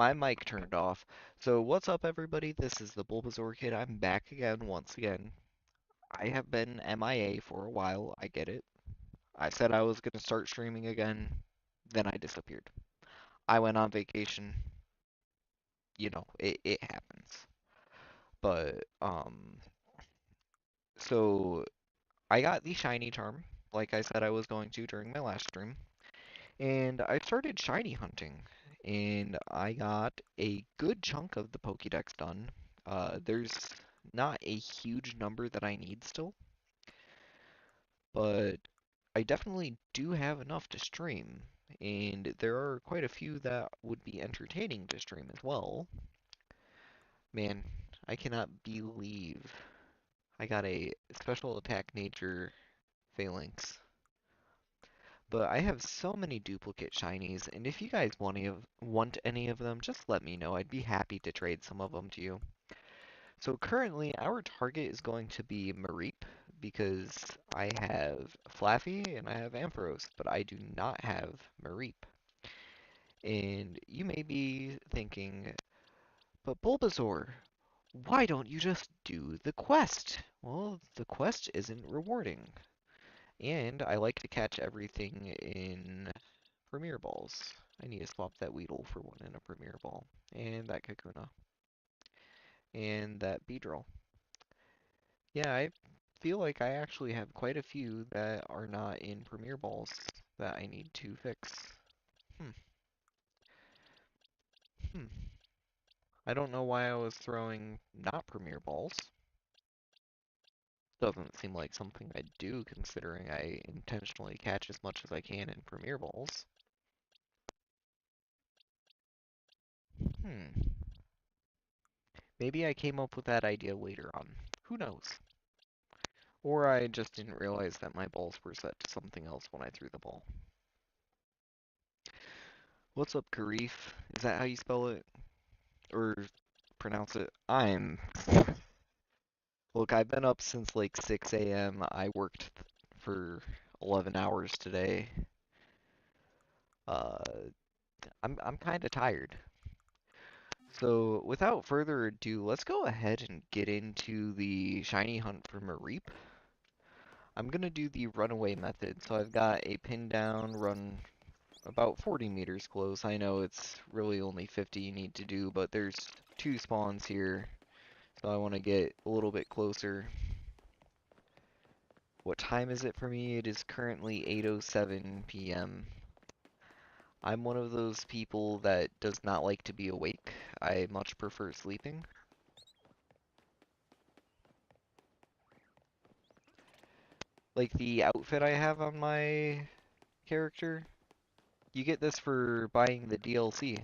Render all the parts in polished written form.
My mic turned off. So what's up, everybody? This is the Bulbasaur Kid. I'm back again, once again. I have been MIA for a while. I get it. I said I was gonna start streaming again, then I disappeared. I went on vacation. It happens. But so I got the shiny charm, like I said I was going to during my last stream. And I started shiny hunting, and I got a good chunk of the Pokedex done. There's not a huge number that I need still, but I definitely do have enough to stream, and there are quite a few that would be entertaining to stream as well. Man, I cannot believe I got a special attack nature phalanx. But I have so many duplicate shinies, and if you guys want any of them, just let me know. I'd be happy to trade some of them to you. So currently, our target is going to be Mareep, because I have Flaffy and I have Ampharos, but I do not have Mareep. And you may be thinking, but Bulbasaur, why don't you just do the quest? Well, the quest isn't rewarding. And I like to catch everything in Premier Balls. I need to swap that Weedle for one in a Premier Ball. And that Kakuna. And that Beedrill. Yeah, I feel like I actually have quite a few that are not in Premier Balls that I need to fix. Hmm. Hmm. I don't know why I was throwing not Premier Balls. Doesn't seem like something I do, considering I intentionally catch as much as I can in Premier Balls. Hmm. Maybe I came up with that idea later on. Who knows? Or I just didn't realize that my balls were set to something else when I threw the ball. What's up, Karif? Is that how you spell it? Or pronounce it? Look, I've been up since like 6 a.m. I worked for 11 hours today. Uh, I'm kind of tired. So, without further ado, let's go ahead and get into the shiny hunt for Mareep. I'm gonna do the runaway method. So I've got a pin down, run about 40 meters close. I know it's really only 50 you need to do, but there's two spawns here, so I want to get a little bit closer. What time is it for me? It is currently 8:07 p.m. I'm one of those people that does not like to be awake. I much prefer sleeping. Like the outfit I have on my character, you get this for buying the DLC.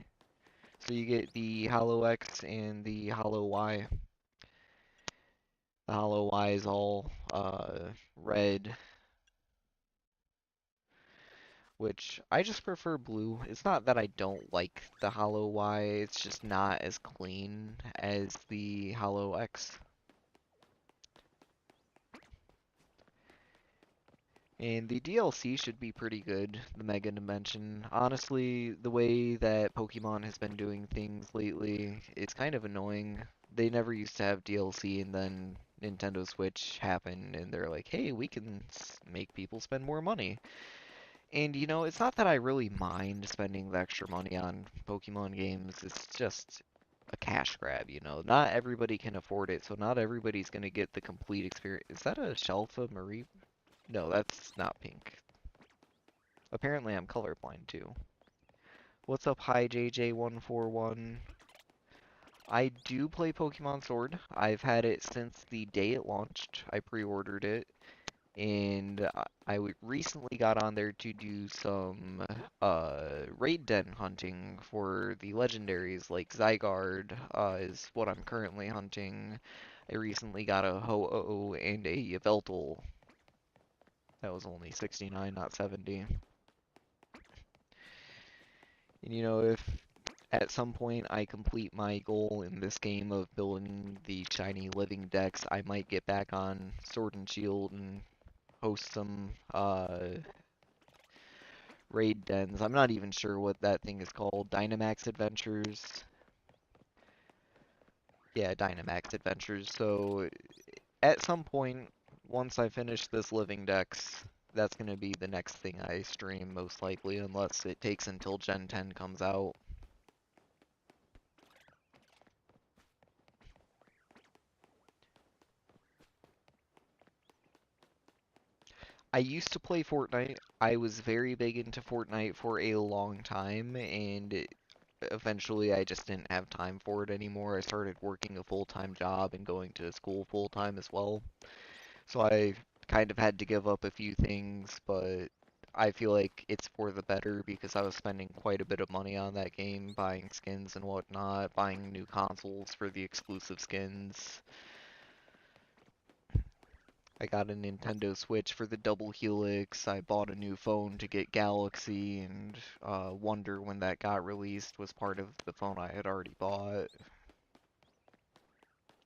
So you get the Hollow X and the Hollow Y. The Hollow Y is all red, which I just prefer blue. It's not that I don't like the Hollow Y, it's just not as clean as the Hollow X. And the DLC should be pretty good, the Mega Dimension. Honestly, the way that Pokemon has been doing things lately, it's kind of annoying. They never used to have DLC, and then Nintendo Switch happened, and they're like, hey, we can make people spend more money. And it's not that I really mind spending the extra money on Pokemon games, it's just a cash grab. Not everybody can afford it, so not everybody's gonna get the complete experience. Is that a Shelfa Marie? No, that's not pink. Apparently I'm colorblind too. What's up, hi JJ141? I do play Pokemon Sword. I've had it since the day it launched. I pre-ordered it, and recently got on there to do some raid den hunting for the legendaries, like Zygarde is what I'm currently hunting. I recently got a Ho-Oh and a Yveltal. That was only 69, not 70. And if at some point I complete my goal in this game of building the shiny living dex, I might get back on Sword and Shield and host some raid dens. I'm not even sure what that thing is called. Dynamax Adventures. Yeah, Dynamax Adventures. So at some point, once I finish this Living Dex, that's gonna be the next thing I stream most likely, unless it takes until Gen 10 comes out. I used to play Fortnite. I was very big into Fortnite for a long time, and eventually I just didn't have time for it anymore. I started working a full-time job and going to school full-time as well. So I kind of had to give up a few things, but I feel like it's for the better because I was spending quite a bit of money on that game, buying skins and whatnot, buying new consoles for the exclusive skins. I got a Nintendo Switch for the Double Helix. I bought a new phone to get Galaxy, and Wonder, when that got released, was part of the phone I had already bought.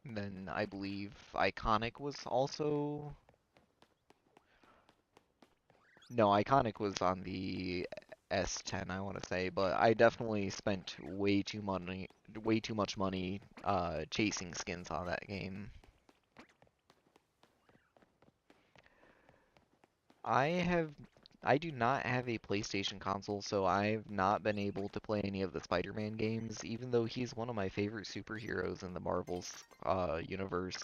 And then I believe Iconic was also. No, Iconic was on the S10, I want to say, but I definitely spent way too much money chasing skins on that game. I have I do not have a PlayStation console, so I've not been able to play any of the Spider-Man games, even though he's one of my favorite superheroes in the Marvel's universe.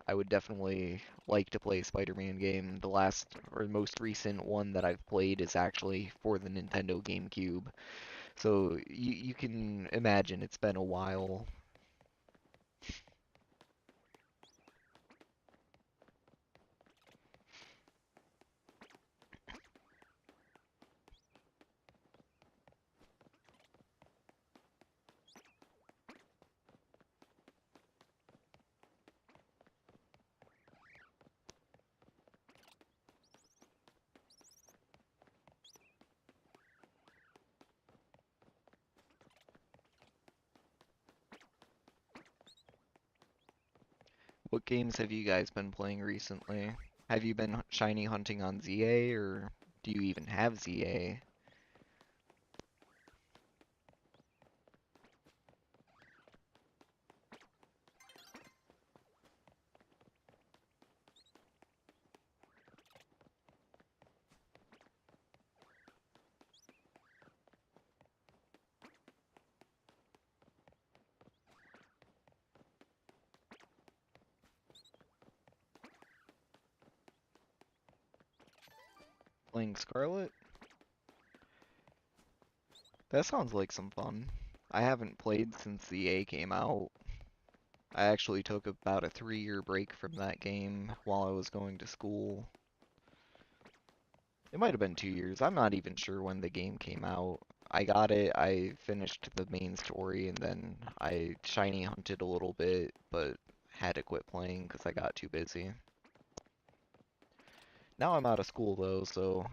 I would definitely like to play a Spider-Man game. The last or most recent one that I've played is actually for the Nintendo GameCube. So you can imagine it's been a while. What games have you guys been playing recently? Have you been shiny hunting on ZA, or do you even have ZA? Playing Scarlet? That sounds like some fun. I haven't played since ZA came out. I actually took about a 3-year break from that game while I was going to school. It might have been 2 years. I'm not even sure when the game came out. I got it, I finished the main story, and then I shiny hunted a little bit, but had to quit playing because I got too busy. Now I'm out of school though, so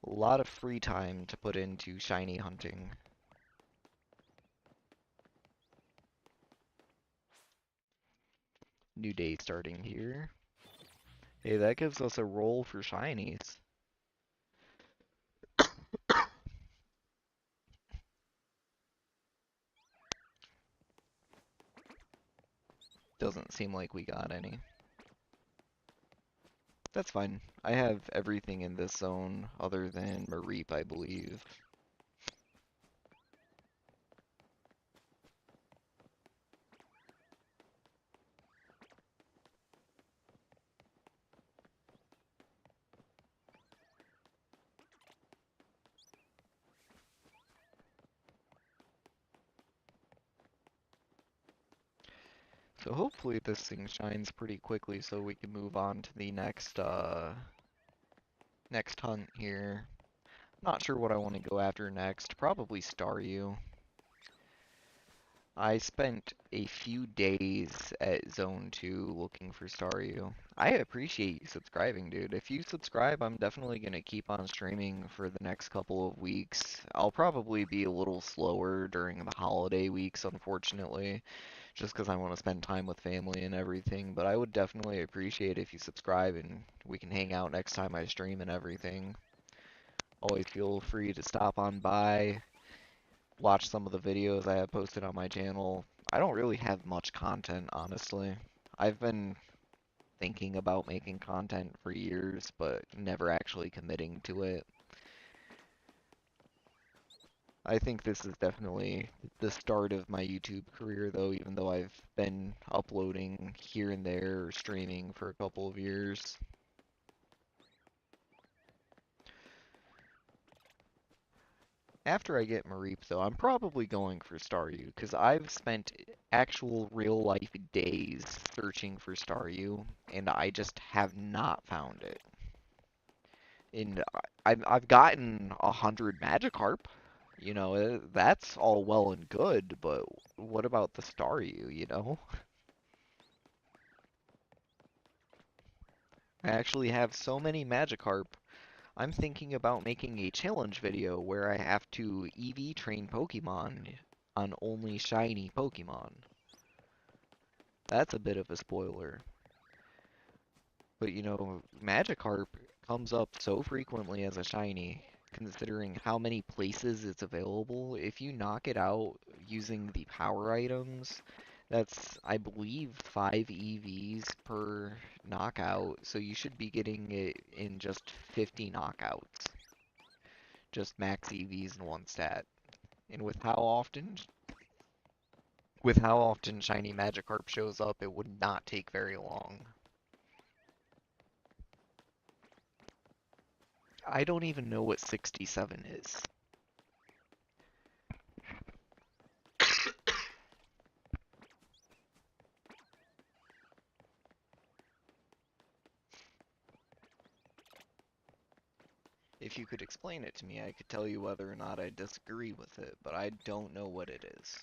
a lot of free time to put into shiny hunting. New day starting here. Hey, that gives us a roll for shinies. Doesn't seem like we got any. That's fine. I have everything in this zone other than Mareep, I believe. So hopefully this thing shines pretty quickly so we can move on to the next hunt here. Not sure what I want to go after next. Probably Staryu. I spent a few days at Zone 2 looking for Staryu. I appreciate you subscribing, dude. If you subscribe, I'm definitely going to keep on streaming for the next couple of weeks. I'll probably be a little slower during the holiday weeks, unfortunately, just because I want to spend time with family and everything, but I would definitely appreciate if you subscribe and we can hang out next time I stream and everything. Always feel free to stop on by, watch some of the videos I have posted on my channel. I don't really have much content, honestly. I've been thinking about making content for years, but never actually committing to it. I think this is definitely the start of my YouTube career, though, even though I've been uploading here and there or streaming for a couple of years. After I get Mareep, though, I'm probably going for Staryu, because I've spent actual real-life days searching for Staryu, and I just have not found it. And I've gotten 100 Magikarp, that's all well and good, but what about the Staryu, you know? I actually have so many Magikarp, I'm thinking about making a challenge video where I have to EV train Pokemon on only shiny Pokemon. That's a bit of a spoiler. But Magikarp comes up so frequently as a shiny, considering how many places it's available. If you knock it out using the power items, that's, I believe, 5 EVs per knockout, so you should be getting it in just 50 knockouts. Just max EVs in one stat. And with how often shiny Magikarp shows up, it would not take very long. I don't even know what 67 is. If you could explain it to me, I could tell you whether or not I disagree with it, but I don't know what it is.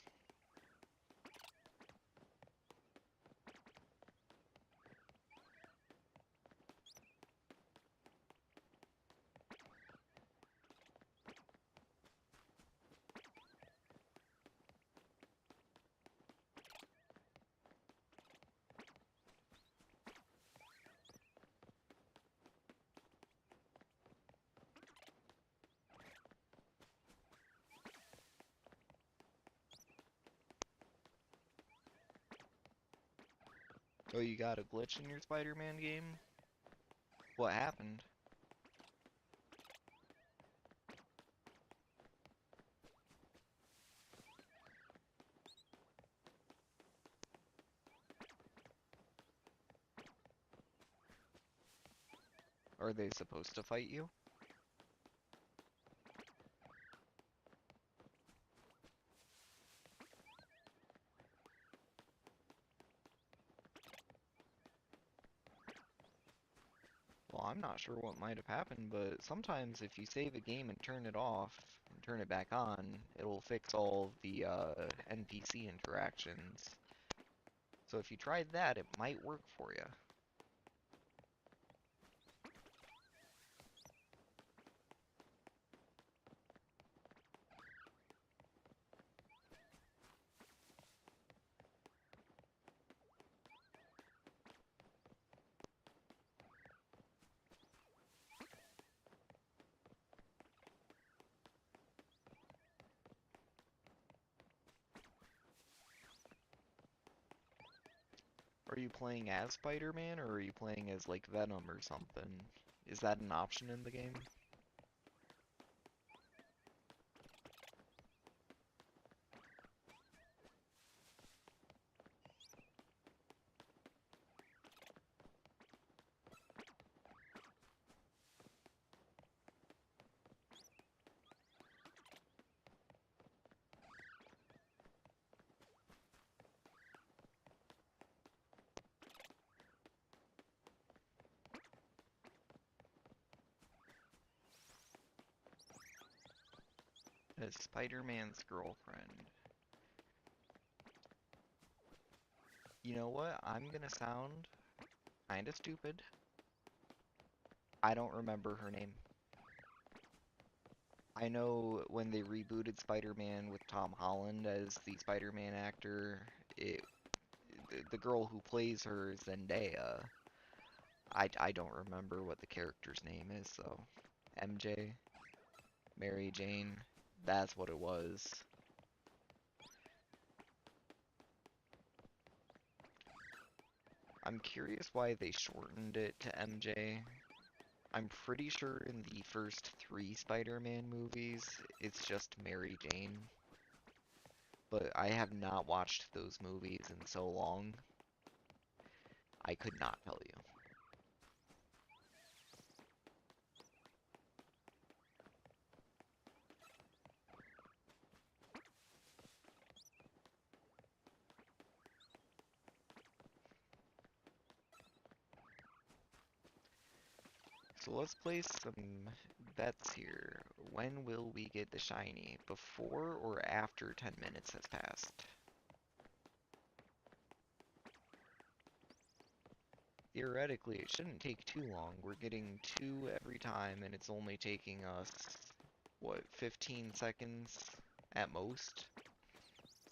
Oh, you got a glitch in your Spider-Man game? What happened? Are they supposed to fight you? Well, I'm not sure what might have happened, but sometimes if you save a game and turn it off and turn it back on, it'll fix all the NPC interactions. So if you tried that, it might work for you. Are you playing as Spider-Man, or are you playing as, like, Venom or something? Is that an option in the game? As Spider-Man's girlfriend. You know what? I'm gonna sound kinda stupid. I don't remember her name. I know when they rebooted Spider-Man with Tom Holland as the Spider-Man actor, the girl who plays her is Zendaya. I don't remember what the character's name is, though. MJ? Mary Jane? That's what it was. I'm curious why they shortened it to MJ. I'm pretty sure in the first three Spider-Man movies, it's just Mary Jane. But I have not watched those movies in so long, I could not tell you. So let's place some bets here. When will we get the shiny? Before or after 10 minutes has passed? Theoretically, it shouldn't take too long. We're getting two every time, and it's only taking us, what, 15 seconds at most?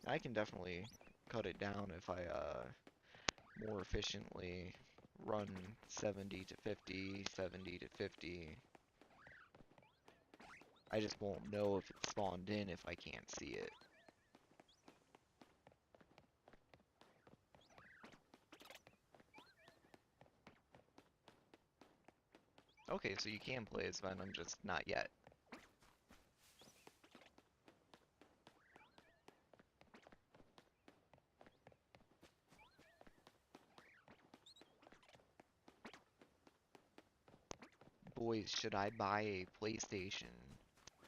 I can definitely cut it down if I more efficiently run 70 to 50, 70 to 50. I just won't know if it's spawned in if I can't see it. Okay, so you can play as Venom, just not yet. Boys, should I buy a PlayStation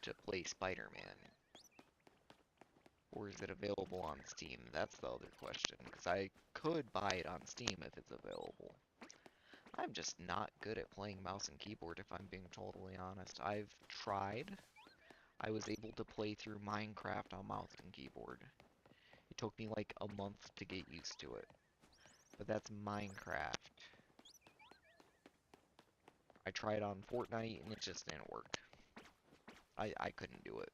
to play Spider-Man? Or is it available on Steam? That's the other question, because I could buy it on Steam if it's available. I'm just not good at playing mouse and keyboard, if I'm being totally honest. I've tried. I was able to play through Minecraft on mouse and keyboard. It took me like a month to get used to it. But that's Minecraft. I tried on Fortnite and it just didn't work. I couldn't do it.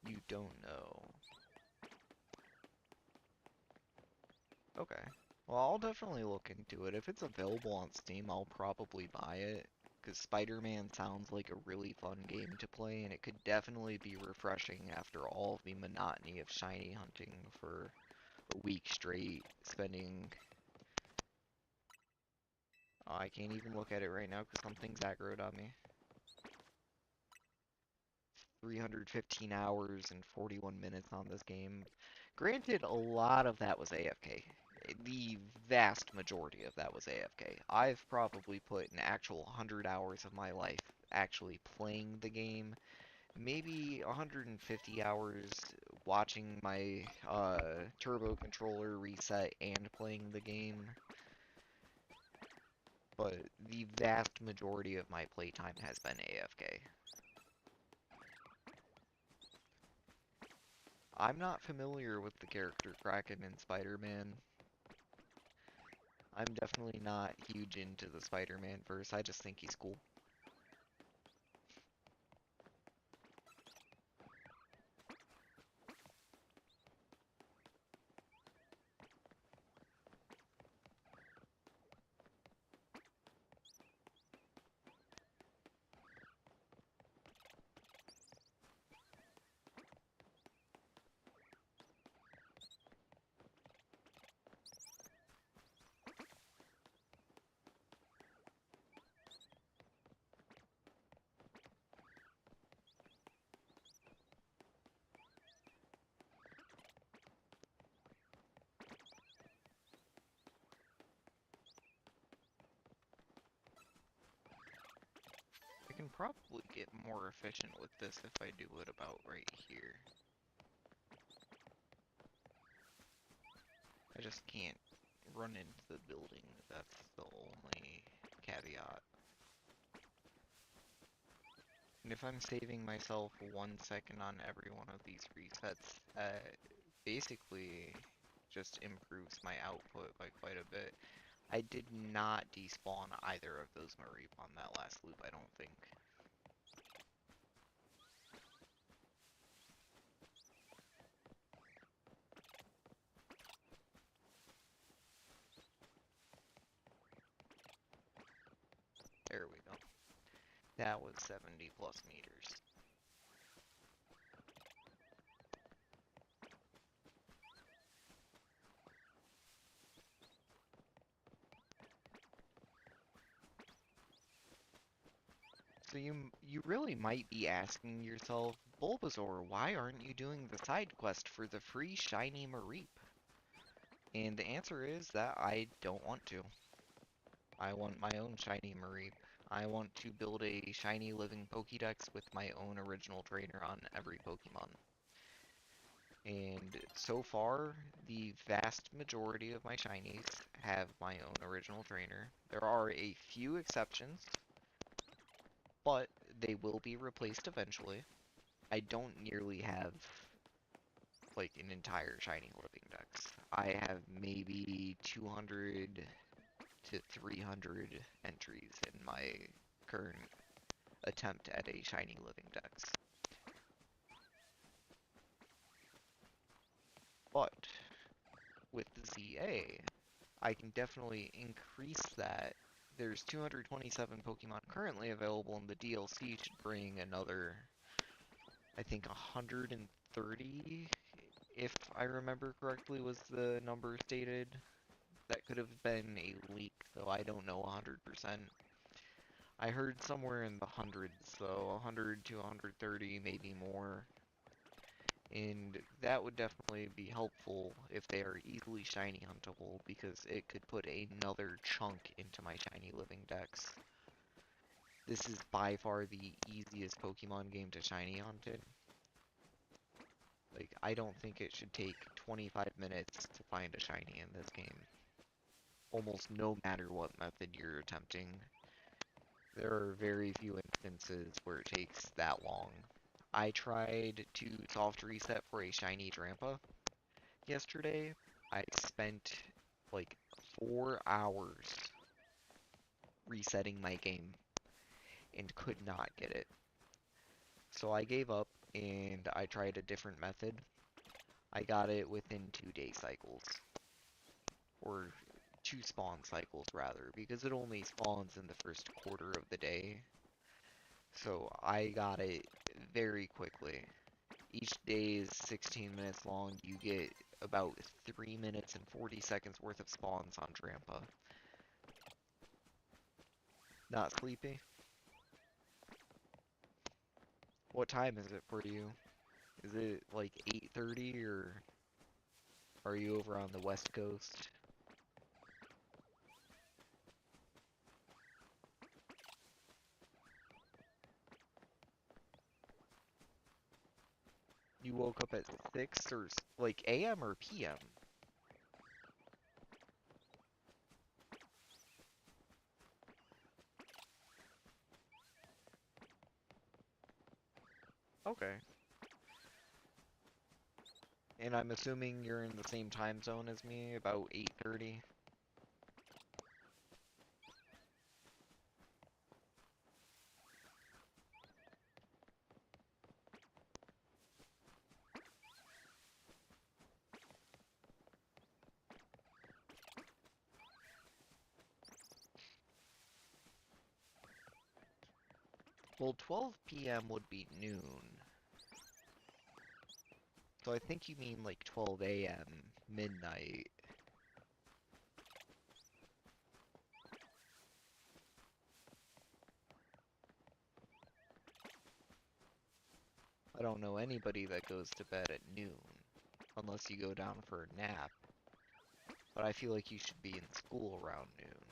You don't know. Okay. Well, I'll definitely look into it. If it's available on Steam, I'll probably buy it. Because Spider-Man sounds like a really fun game to play, and it could definitely be refreshing after all of the monotony of shiny hunting for a week straight, spending... Oh, I can't even look at it right now because something's aggroed on me. 315 hours and 41 minutes on this game. Granted, a lot of that was AFK. The vast majority of that was AFK. I've probably put an actual 100 hours of my life actually playing the game. Maybe 150 hours watching my turbo controller reset and playing the game. But the vast majority of my playtime has been AFK. I'm not familiar with the character Kraken in Spider-Man. I'm definitely not huge into the Spider-Man verse, I just think he's cool. I can probably get more efficient with this if I do it about right here. I just can't run into the building, that's the only caveat. And if I'm saving myself 1 second on every one of these resets, basically just improves my output by quite a bit. I did not despawn either of those Mareep on that last loop, I don't think. That was 70 plus meters. So you really might be asking yourself, Bulbasaur, why aren't you doing the side quest for the free shiny Mareep? And the answer is that I don't want to. I want my own shiny Mareep. I want to build a shiny living Pokedex with my own original trainer on every Pokemon. And so far, the vast majority of my shinies have my own original trainer. There are a few exceptions, but they will be replaced eventually. I don't nearly have like an entire shiny living dex. I have maybe 200 to 300 entries in my current attempt at a shiny living dex. But with the ZA, I can definitely increase that. There's 227 Pokemon currently available, and the DLC should bring another, I think, 130, if I remember correctly, was the number stated. That could have been a leak, though I don't know 100%. I heard somewhere in the hundreds, so 100 to 130, maybe more. And that would definitely be helpful if they are easily shiny huntable, because it could put another chunk into my shiny living dex. This is by far the easiest Pokemon game to shiny hunt in. Like, I don't think it should take 25 minutes to find a shiny in this game. Almost no matter what method you're attempting. There are very few instances where it takes that long. I tried to soft reset for a shiny Drampa yesterday. I spent like 4 hours resetting my game and could not get it. So I gave up and I tried a different method. I got it within 2 day cycles. Or 2 spawn cycles rather, because it only spawns in the first quarter of the day. So I got it very quickly. Each day is 16 minutes long. You get about 3 minutes and 40 seconds worth of spawns on Drampa. Not sleepy? What time is it for you? Is it like 8:30 or are you over on the West Coast? You woke up at 6 or like AM or PM? Okay. And I'm assuming you're in the same time zone as me, about 8:30? Well, 12 PM would be noon. So I think you mean like 12 AM, midnight. I don't know anybody that goes to bed at noon, unless you go down for a nap. But I feel like you should be in school around noon.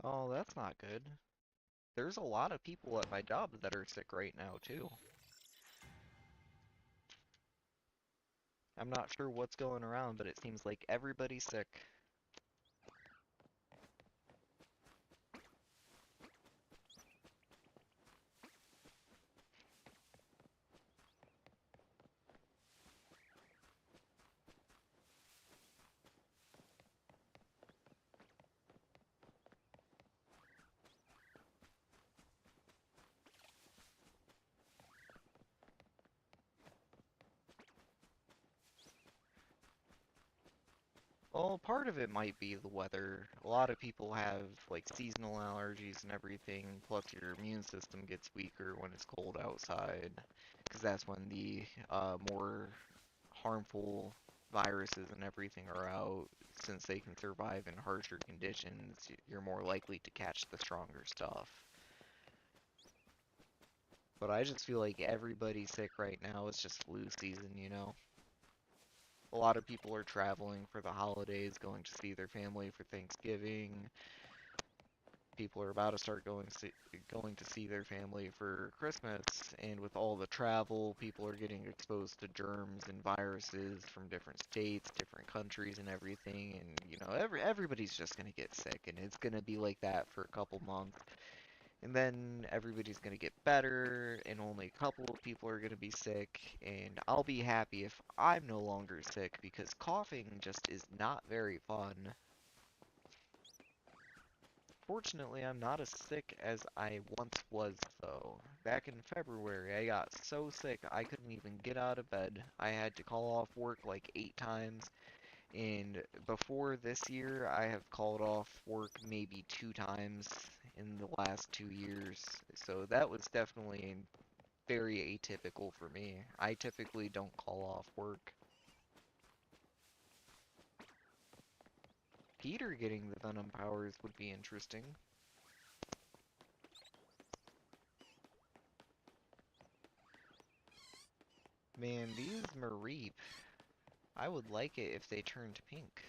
Oh, that's not good. There's a lot of people at my job that are sick right now, too. I'm not sure what's going around, but it seems like everybody's sick. Well, part of it might be the weather. A lot of people have like seasonal allergies and everything, plus your immune system gets weaker when it's cold outside, because that's when the more harmful viruses and everything are out. Since they can survive in harsher conditions, you're more likely to catch the stronger stuff. But I just feel like everybody's sick right now. It's just flu season, you know? A lot of people are traveling for the holidays, going to see their family for Thanksgiving. People are about to start going to see their family for Christmas, and with all the travel, people are getting exposed to germs and viruses from different states, different countries, and everything. And you know, everybody's just gonna get sick, and it's gonna be like that for a couple months. And then everybody's gonna get better, and only a couple of people are gonna be sick, and I'll be happy if I'm no longer sick because coughing just is not very fun. Fortunately, I'm not as sick as I once was, though. Back in February, I got so sick I couldn't even get out of bed. I had to call off work like 8 times, and before this year, I have called off work maybe 2 times in the last 2 years. So that was definitely very atypical for me. I typically don't call off work. Peter getting the venom powers would be interesting. Man, these Mareep, I would like it if they turned pink.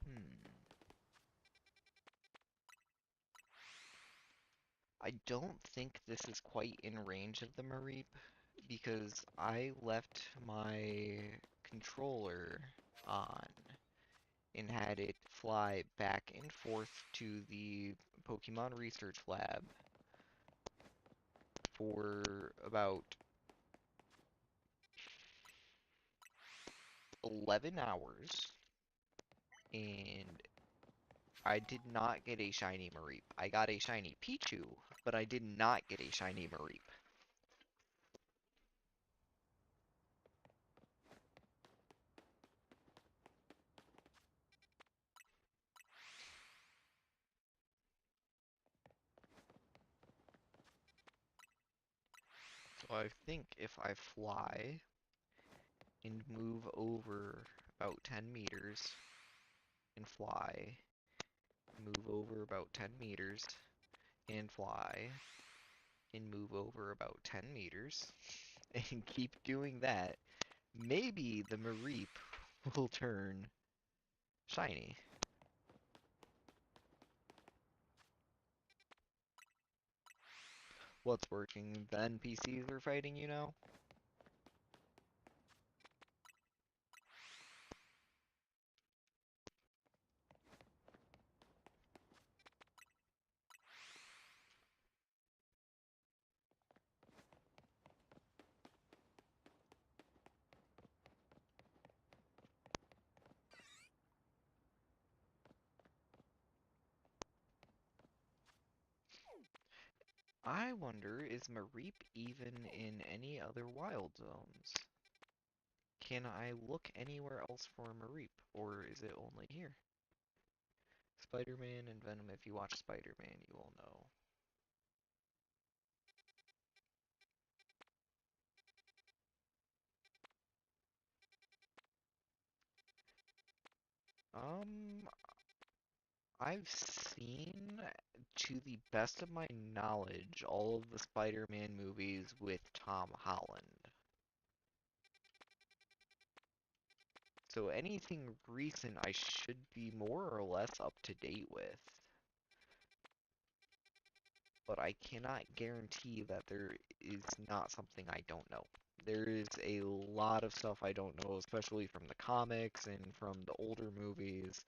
Hmm. I don't think this is quite in range of the Mareep because I left my controller on and had it fly back and forth to the Pokemon Research Lab for about 11 hours, and I did not get a shiny Mareep. I got a shiny Pichu, but I did not get a shiny Mareep. So I think if I fly and move over about 10 meters and fly, move over about 10 meters and fly, and move over about 10 meters, and keep doing that, maybe the Mareep will turn shiny. What's working? The NPCs are fighting you now? I wonder, is Mareep even in any other wild zones? Can I look anywhere else for Mareep, or is it only here? Spider-Man and Venom, if you watch Spider-Man, you will know. Um, I've seen, to the best of my knowledge, all of the Spider-Man movies with Tom Holland. So anything recent I should be more or less up to date with. But I cannot guarantee that there is not something I don't know. There is a lot of stuff I don't know, especially from the comics and from the older movies.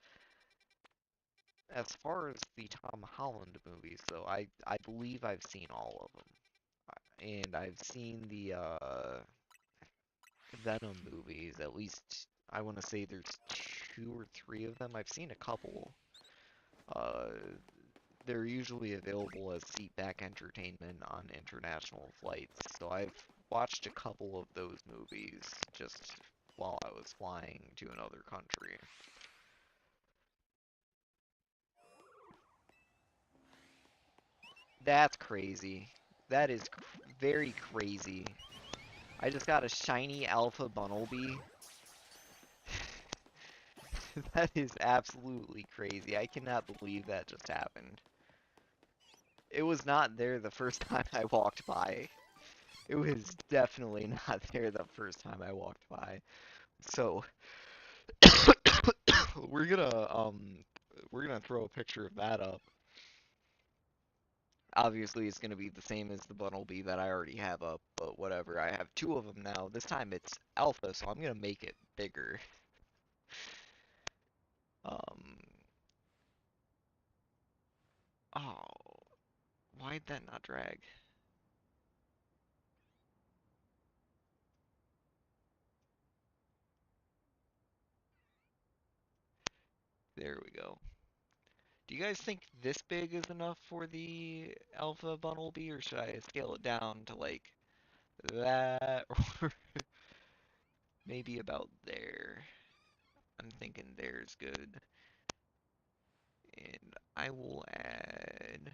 As far as the Tom Holland movies, though, I believe I've seen all of them. And I've seen the Venom movies, at least I want to say there's 2 or 3 of them. I've seen a couple. Uh, they're usually available as seatback entertainment on international flights, so I've watched a couple of those movies just while I was flying to another country. That's crazy. That is very crazy. I just got a shiny alpha Bunnelby. That is absolutely crazy. I cannot believe that just happened. It was not there the first time I walked by. It was definitely not there the first time I walked by. So we're gonna we're gonna throw a picture of that up. Obviously, it's gonna be the same as the Bunnelby that I already have up, but whatever. I have two of them now. This time it's alpha, so I'm gonna make it bigger. Um, oh, why'd that not drag? There we go. Do you guys think this big is enough for the alpha Bunnelby, or should I scale it down to like that, or maybe about there? I'm thinking there's good. And I will add.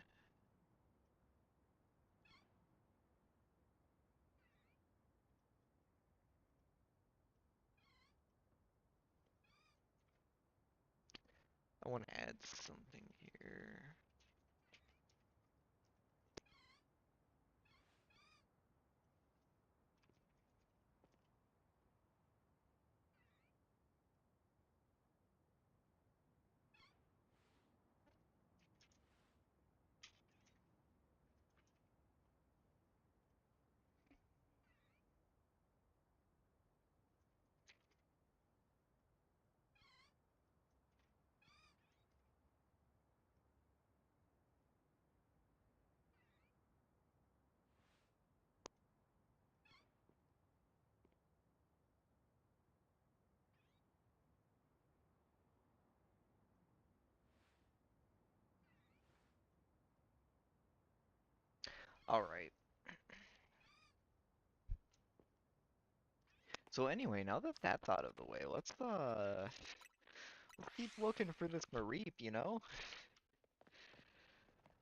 I want to add something here. Alright. So anyway, now that that's out of the way, let's keep looking for this Mareep, you know?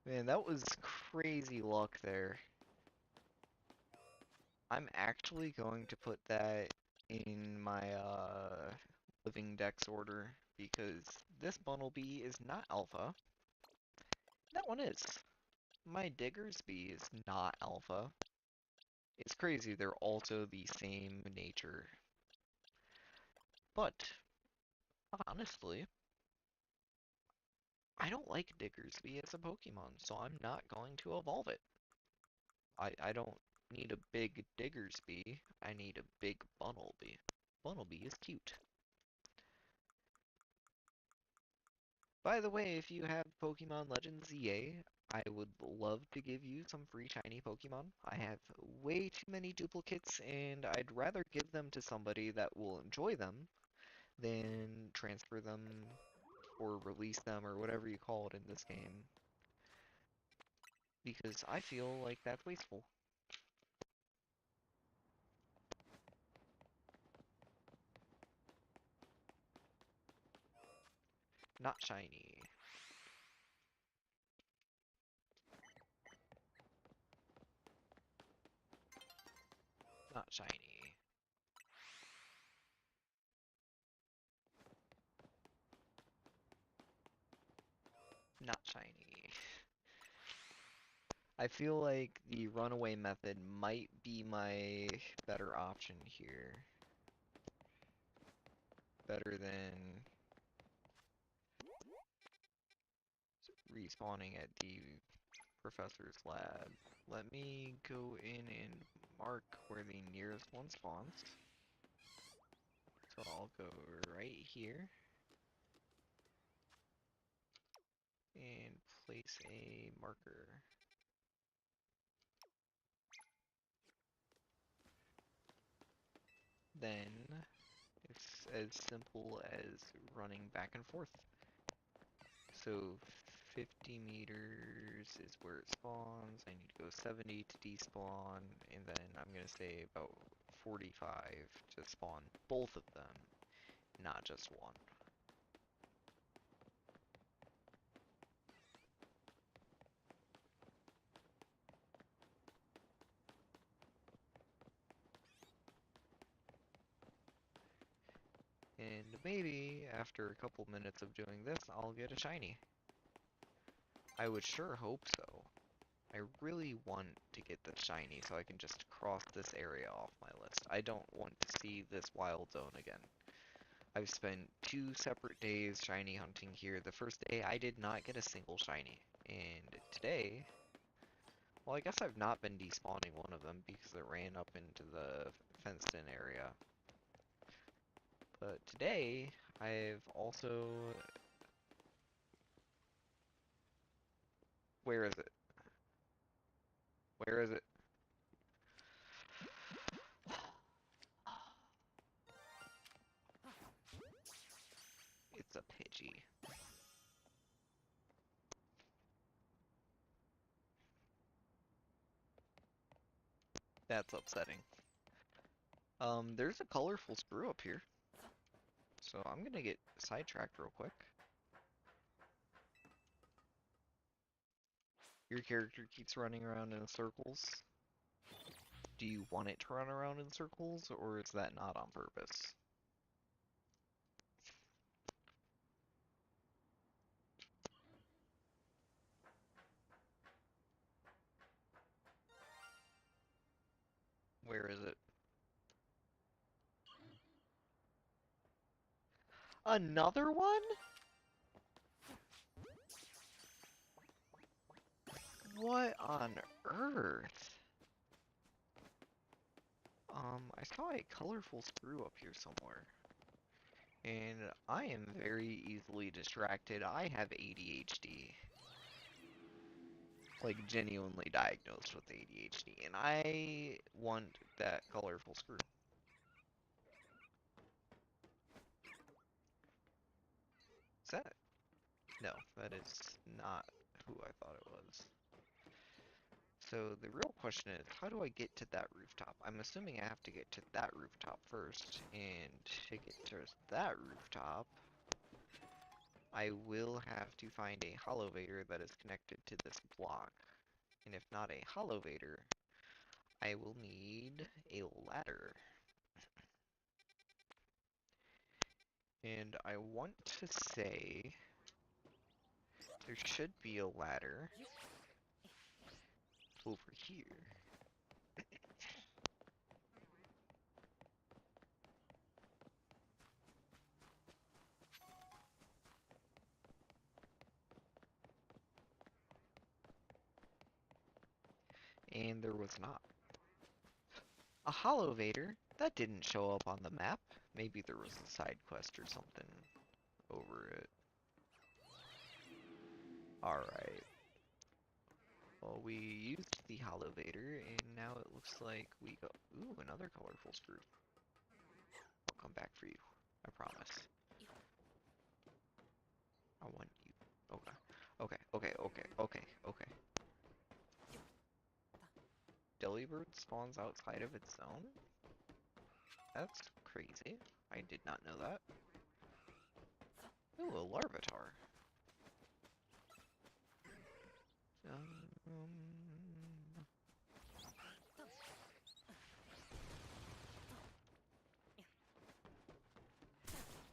Man, that was crazy luck there. I'm actually going to put that in my living dex order because this Bunnelby is not alpha. That one is. My Diggersby is not alpha. It's crazy, they're also the same nature. But, honestly, I don't like Diggersby as a Pokemon, so I'm not going to evolve it. I don't need a big Diggersby, I need a big Bunnelby. Bunnelby is cute. By the way, if you have Pokemon Legends EA, I would love to give you some free shiny Pokemon. I have way too many duplicates, and I'd rather give them to somebody that will enjoy them than transfer them or release them or whatever you call it in this game. Because I feel like that's wasteful. Not shiny. Not shiny. Not shiny. I feel like the runaway method might be my better option here. Better than respawning at the professor's lab. Let me go in and mark where the nearest one spawns. So I'll go right here and place a marker. Then it's as simple as running back and forth. So 50 meters is where it spawns. I need to go 70 to despawn, and then I'm gonna say about 45 to spawn both of them, not just one. And maybe after a couple minutes of doing this, I'll get a shiny. I would sure hope so. I really want to get the shiny so I can just cross this area off my list. I don't want to see this wild zone again. I've spent 2 separate days shiny hunting here. The first day I did not get a single shiny. And today, well, I guess I've not been despawning one of them because it ran up into the fenced in area. But today, I've also... Where is it? Where is it? It's a Pidgey. That's upsetting. There's a colorful screw up here. So I'm gonna get sidetracked real quick. Your character keeps running around in circles. Do you want it to run around in circles, or is that not on purpose? Where is it? Another one? What on earth? I saw a colorful screw up here somewhere. And I am very easily distracted. I have ADHD. Like, genuinely diagnosed with ADHD. And I want that colorful screw. Is that? No, that is not who I thought it was. So the real question is, how do I get to that rooftop? I'm assuming I have to get to that rooftop first, and to get to that rooftop, I will have to find a Holovator that is connected to this block. And if not a Holovator, I will need a ladder. And I want to say there should be a ladder over here. And there was not. A Holovator? That didn't show up on the map. Maybe there was a side quest or something over it. Alright. Well, we used the Holovator, and now it looks like we go... Ooh, another colorful screw. I'll come back for you. I promise. I want you. Okay. Okay, okay, okay, okay, okay. Delibird spawns outside of its zone? That's crazy. I did not know that. Ooh, a Larvitar.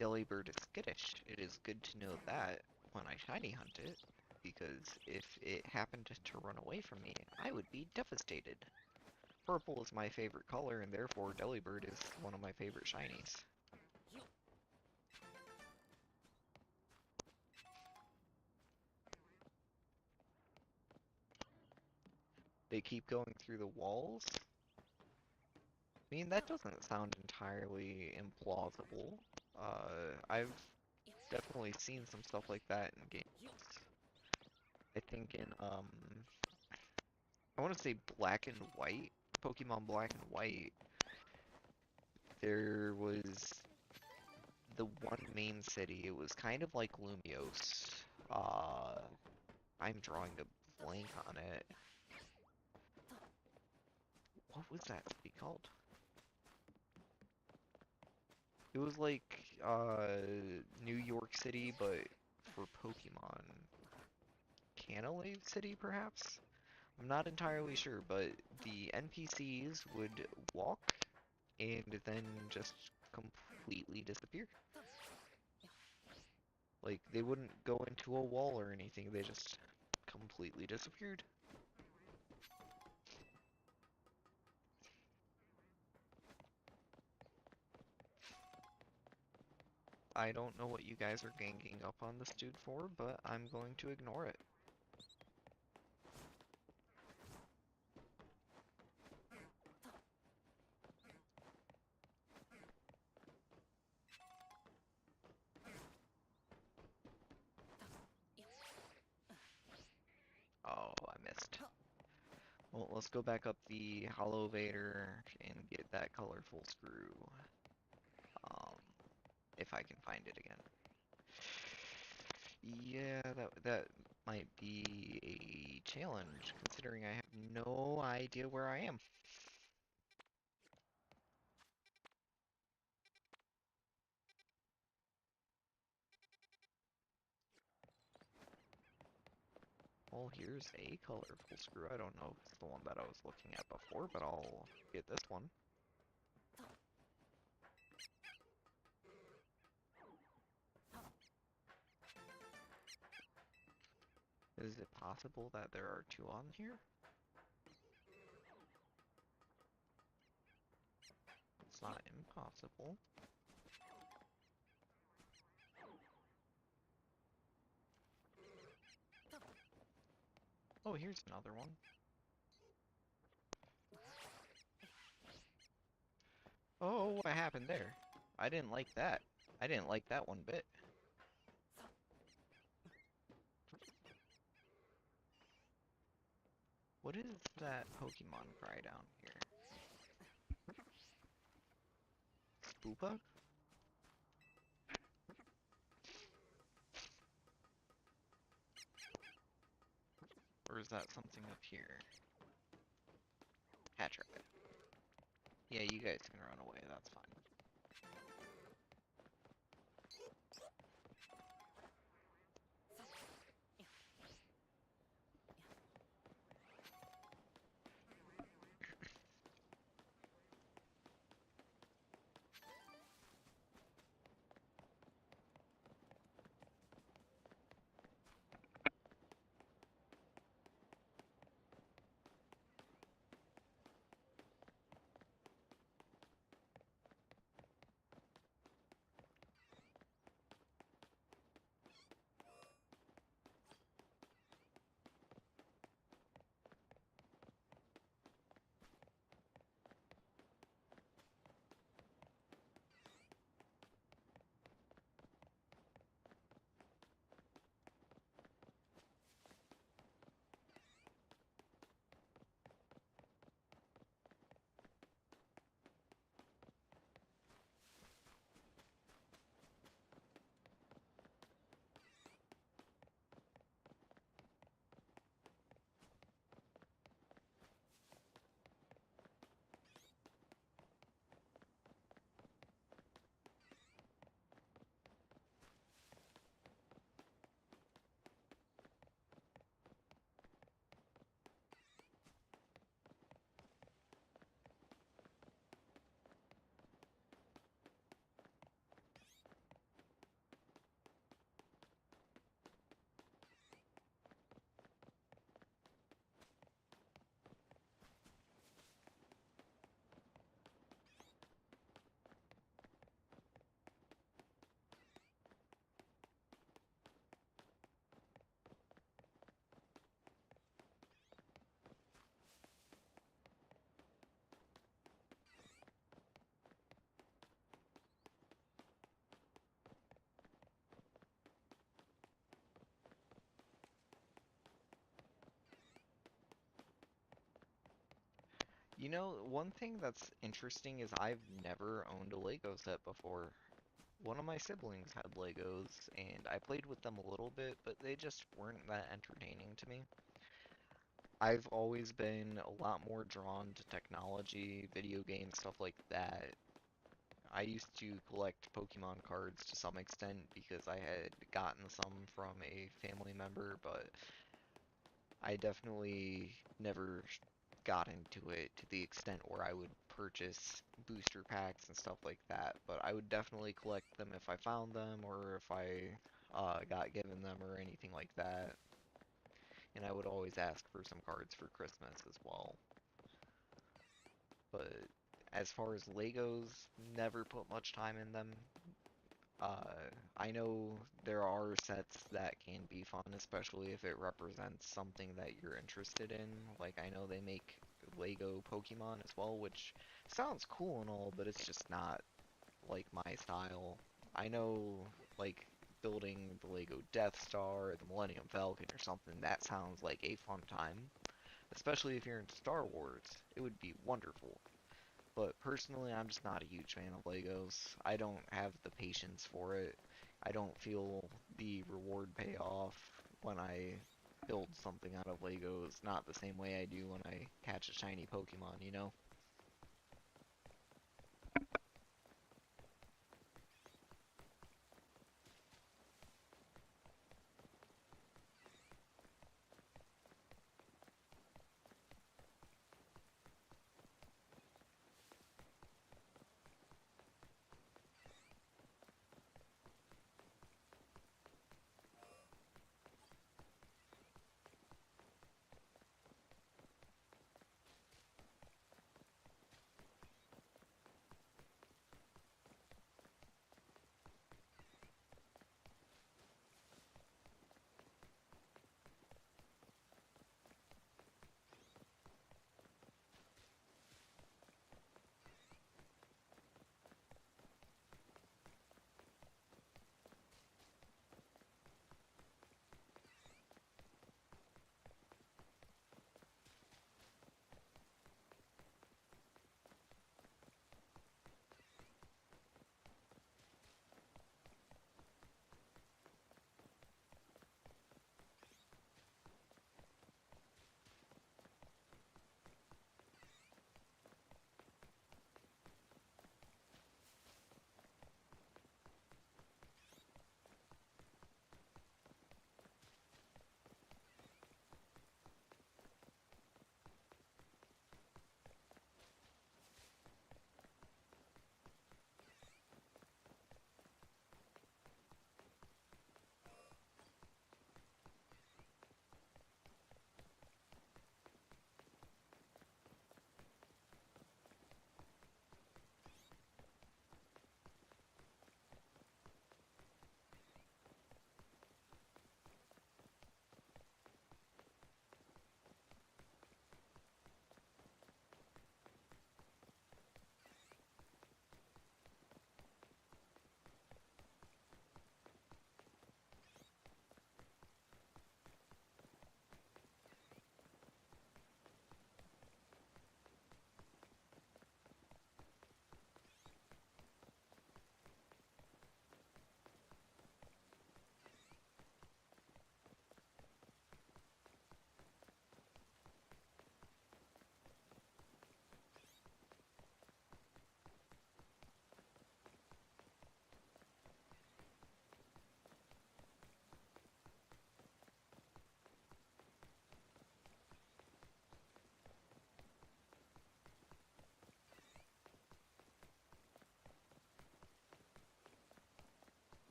Delibird is skittish. It is good to know that when I shiny hunt it, because if it happened to run away from me, I would be devastated. Purple is my favorite color, and therefore Delibird is one of my favorite shinies. They keep going through the walls? I mean, that doesn't sound entirely implausible. I've definitely seen some stuff like that in games. I think in, I want to say Black and White, Pokemon Black and White, there was the one main city. It was kind of like Lumiose. I'm drawing a blank on it. What was that city called? It was like New York City, but for Pokemon. Canalave City, perhaps? I'm not entirely sure, but the NPCs would walk and then just completely disappear. Like, they wouldn't go into a wall or anything, they just completely disappeared. I don't know what you guys are ganging up on this dude for, but I'm going to ignore it. Oh, I missed. Well, let's go back up the Holovator and get that colorful screw. Um, if I can find it again. Yeah, that might be a challenge, considering I have no idea where I am. Well, here's a colorful screw. I don't know if it's the one that I was looking at before, but I'll get this one. Is it possible that there are two on here? It's not impossible. Oh, here's another one. Oh, what happened there? I didn't like that. I didn't like that one bit. What is that Pokemon cry down here? Spoopa? Or is that something up here? Hattrick. Yeah, you guys can run away, that's fine. You know, one thing that's interesting is I've never owned a Lego set before. one of my siblings had Legos, and I played with them a little bit, but they just weren't that entertaining to me. I've always been a lot more drawn to technology, video games, stuff like that. I used to collect Pokemon cards to some extent because I had gotten some from a family member, but I definitely never got into it to the extent where I would purchase booster packs and stuff like that. But I would definitely collect them if I found them or if I got given them or anything like that. And I would always ask for some cards for Christmas as well. But as far as Legos, never put much time in them. I know there are sets that can be fun, especially if it represents something that you're interested in. Like, I know they make Lego Pokemon as well, which sounds cool and all, but it's just not, like, my style. I know, like, building the Lego Death Star or the Millennium Falcon or something, that sounds like a fun time. Especially if you're into Star Wars, it would be wonderful. But personally, I'm just not a huge fan of Legos. I don't have the patience for it. I don't feel the reward payoff when I build something out of Legos, not the same way I do when I catch a shiny Pokemon, you know?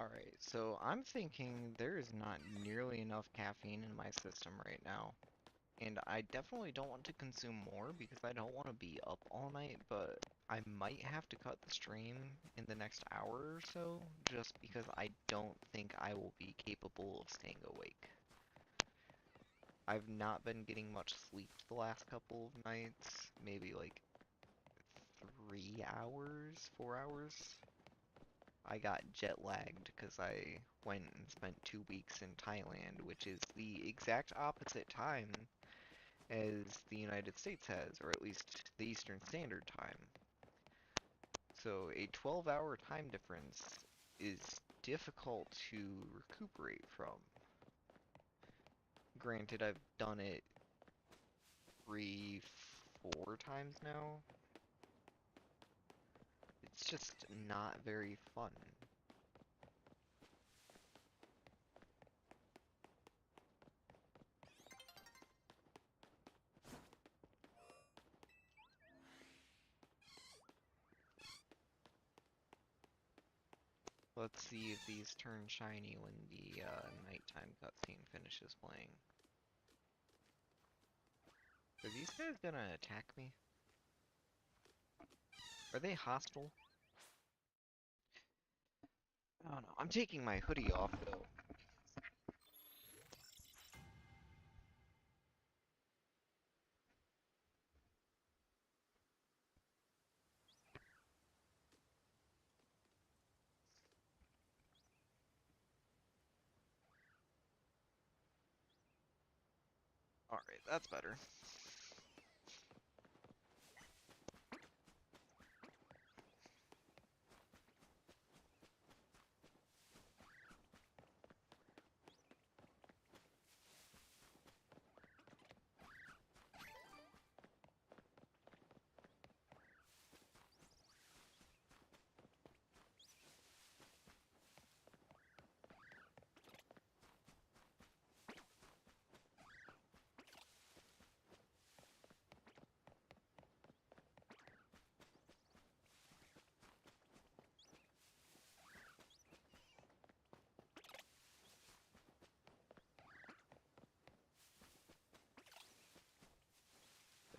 Alright, so I'm thinking there is not nearly enough caffeine in my system right now. And I definitely don't want to consume more because I don't want to be up all night, but I might have to cut the stream in the next hour or so, just because I don't think I will be capable of staying awake. I've not been getting much sleep the last couple of nights, maybe like 3 hours, 4 hours. I got jet lagged because I went and spent 2 weeks in Thailand, which is the exact opposite time as the United States has, or at least the Eastern Standard Time. So a 12-hour time difference is difficult to recuperate from. Granted, I've done it 3, 4 times now. It's just not very fun. Let's see if these turn shiny when the nighttime cutscene finishes playing. Are these guys gonna attack me? Are they hostile? I don't know. I'm taking my hoodie off though. Alright, that's better.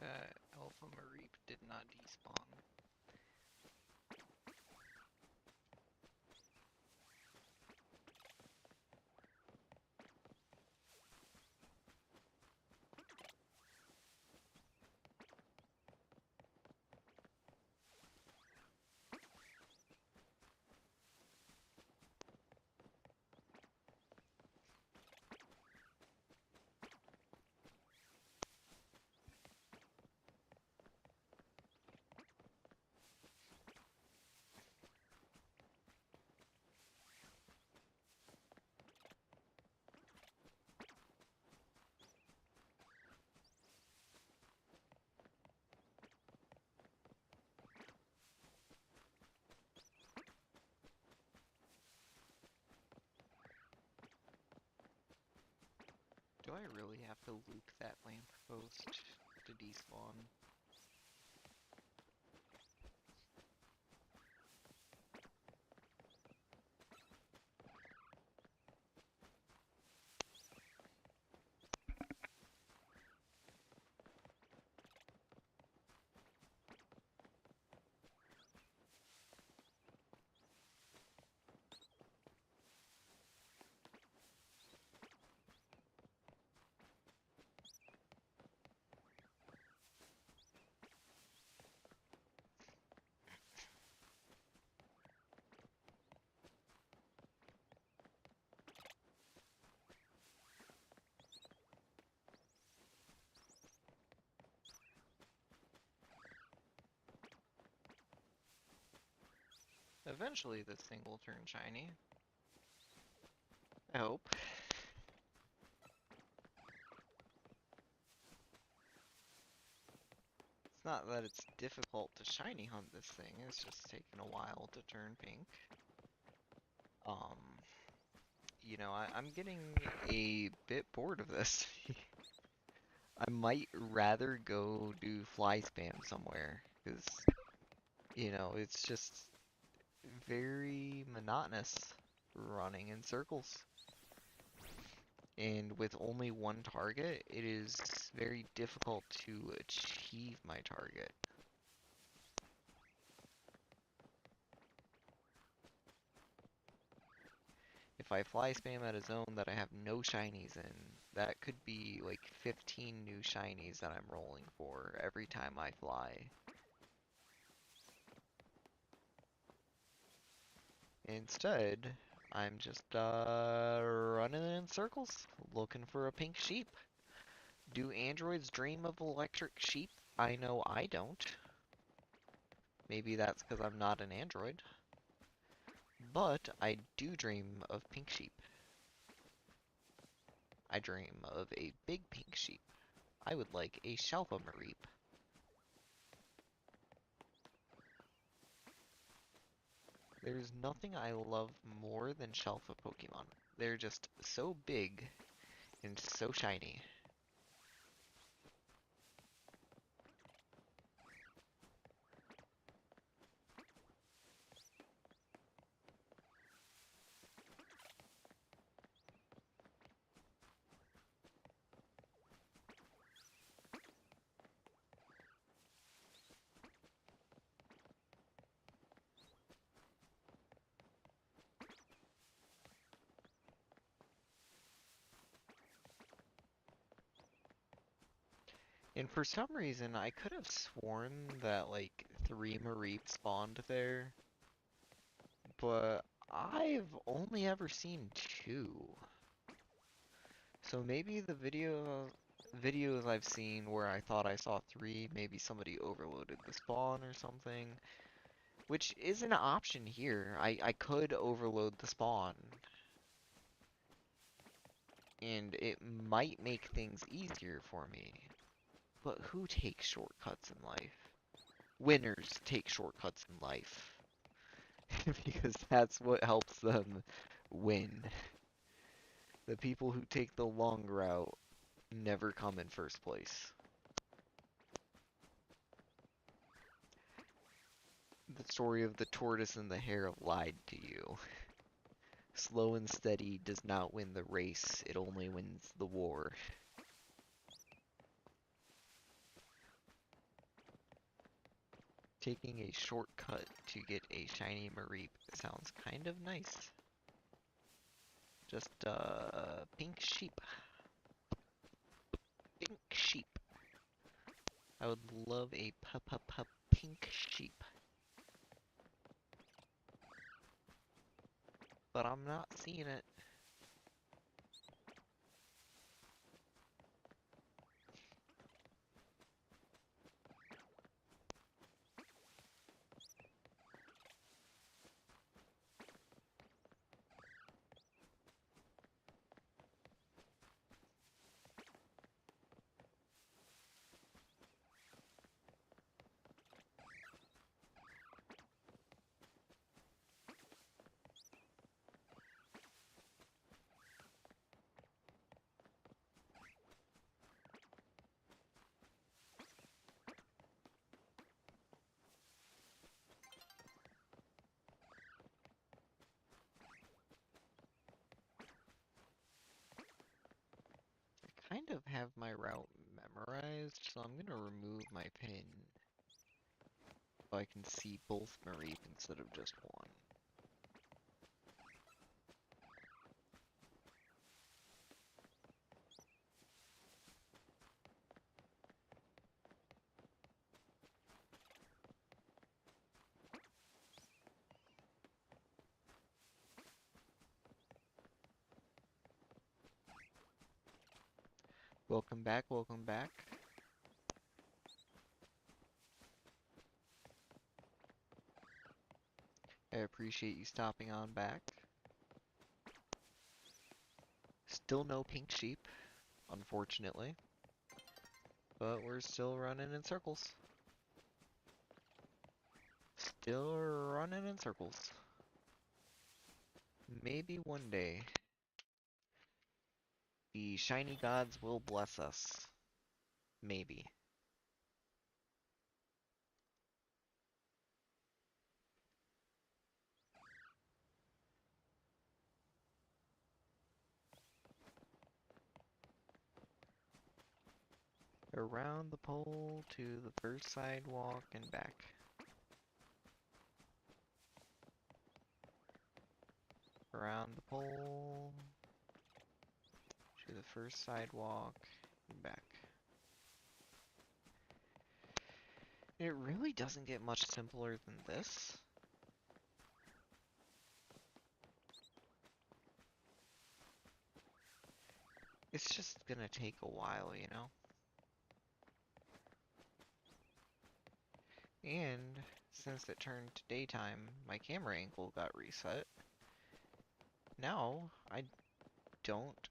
That Alpha Mareep did not despawn. Do I really have to loop that lamppost to despawn? Eventually this thing will turn shiny. I hope. It's not that it's difficult to shiny hunt this thing, it's just taken a while to turn pink. Um, I'm getting a bit bored of this. I might rather go do fly spam somewhere, because, it's just very monotonous. running in circles. And with only one target, it is very difficult to achieve my target. If I fly spam at a zone that I have no shinies in, that could be like 15 new shinies that I'm rolling for every time I fly. Instead, I'm just running in circles, looking for a pink sheep. Do androids dream of electric sheep? I know I don't. Maybe that's because I'm not an android. But I do dream of pink sheep. I dream of a big pink sheep. I would like a Shalfa Mareep. There's nothing I love more than Shalfa Pokemon. They're just so big and so shiny. And for some reason, I could have sworn that like 3 Mareep spawned there, but I've only ever seen 2. So maybe the videos I've seen where I thought I saw 3, maybe somebody overloaded the spawn or something, which is an option here. I could overload the spawn, and it might make things easier for me. But who takes shortcuts in life? Winners take shortcuts in life. Because that's what helps them win. The people who take the long route never come in first place. The story of the tortoise and the hare lied to you. Slow and steady does not win the race, it only wins the war. Taking a shortcut to get a shiny Mareep sounds kind of nice. Just, pink sheep. Pink sheep. I would love a pink sheep. But I'm not seeing it. I kind of have my route memorized, so I'm gonna remove my pin so I can see both Mareep instead of just one. Welcome back, welcome back. I appreciate you stopping on back. Still no pink sheep, unfortunately. But we're still running in circles. Still running in circles. Maybe one day the shiny gods will bless us. Maybe. Around the pole to the first sidewalk and back. Around the pole to the first sidewalk and back. It really doesn't get much simpler than this. It's just gonna take a while, you know? And since it turned to daytime, my camera angle got reset. Now, I don't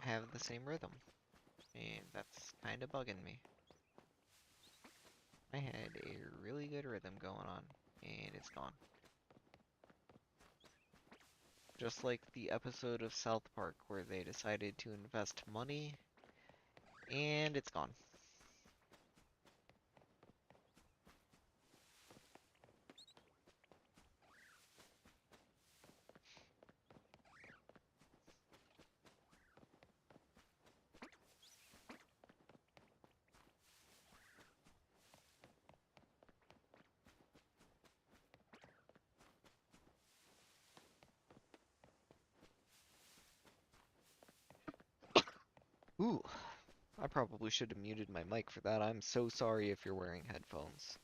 have the same rhythm. And that's kind of bugging me. I had a really good rhythm going on, and it's gone. Just like the episode of South Park where they decided to invest money, and it's gone. Ooh, I probably should have muted my mic for that. I'm so sorry if you're wearing headphones.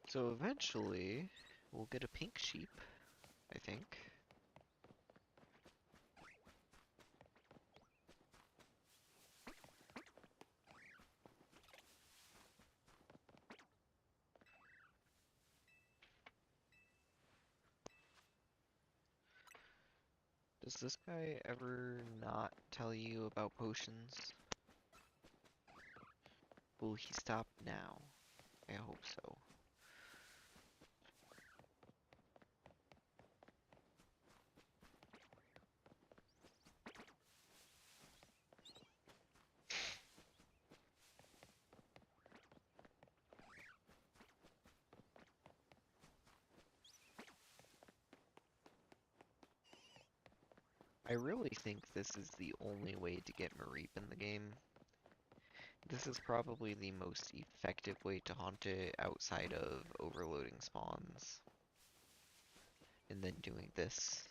So eventually, we'll get a pink sheep, I think. Does this guy ever not tell you about potions? Will he stop now? I hope so. I really think this is the only way to get Mareep in the game. This is probably the most effective way to haunt it outside of overloading spawns. And then doing this.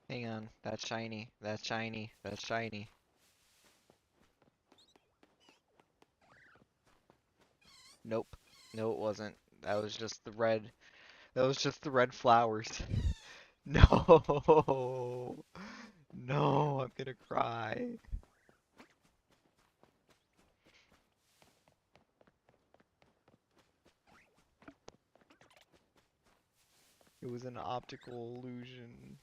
Hang on, that's shiny, that's shiny, that's shiny. Nope. No, it wasn't. That was just the red. That was just the red flowers. No. No, I'm gonna cry. It was an optical illusion.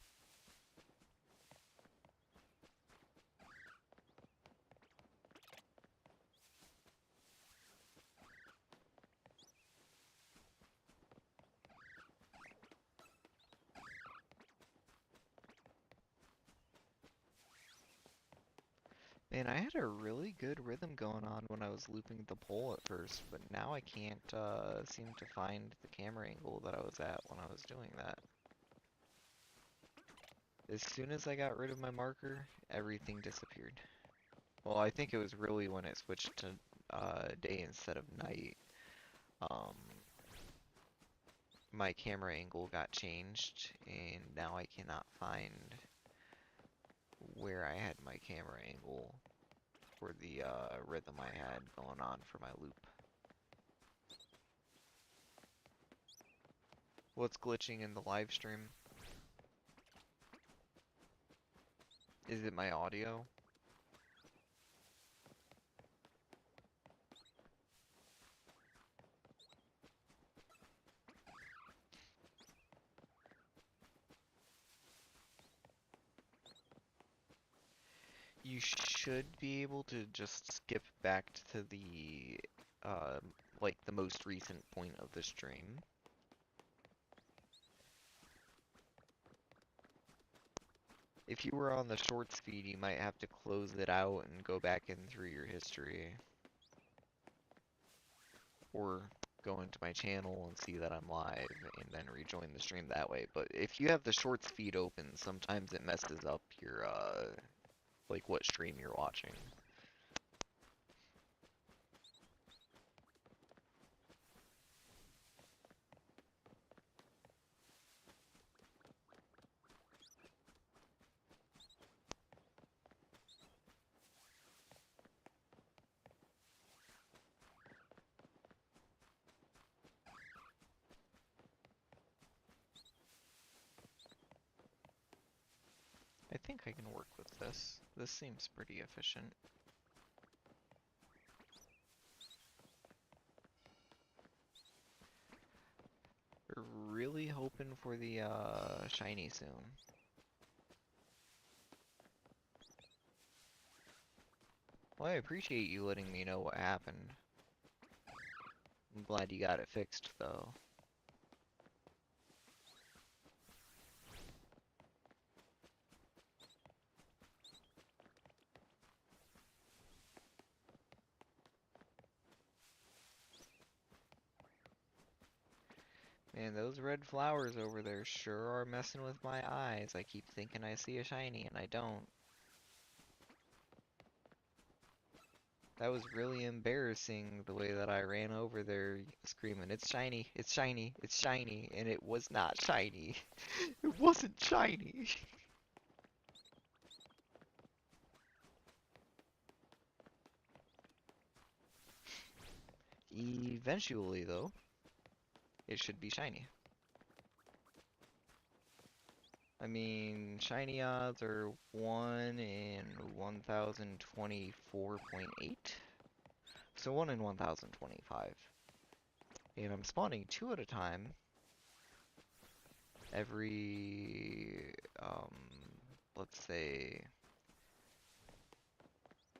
Man, I had a really good rhythm going on when I was looping the pole at first, but now I can't seem to find the camera angle that I was at when I was doing that. As soon as I got rid of my marker, everything disappeared. Well, I think it was really when it switched to day instead of night. Um, my camera angle got changed, and now I cannot find where I had my camera angle for the rhythm I had going on for my loop. What's glitching in the live stream? Is it my audio? You should be able to just skip back to the uh, like the most recent point of the stream. If you were on the shorts feed, you might have to close it out and go back in through your history. Or go into my channel and see that I'm live and then rejoin the stream that way. But if you have the shorts feed open, sometimes it messes up your like what stream you're watching. I think I can work with this. This seems pretty efficient. Really hoping for the shiny soon. Well, I appreciate you letting me know what happened. I'm glad you got it fixed, though. Man, those red flowers over there sure are messing with my eyes. I keep thinking I see a shiny, and I don't. That was really embarrassing, the way that I ran over there screaming, "It's shiny, it's shiny, it's shiny," and it was not shiny. It wasn't shiny. Eventually, though, it should be shiny. I mean, shiny odds are 1 in 1024.8. So 1 in 1025. And I'm spawning 2 at a time every, let's say,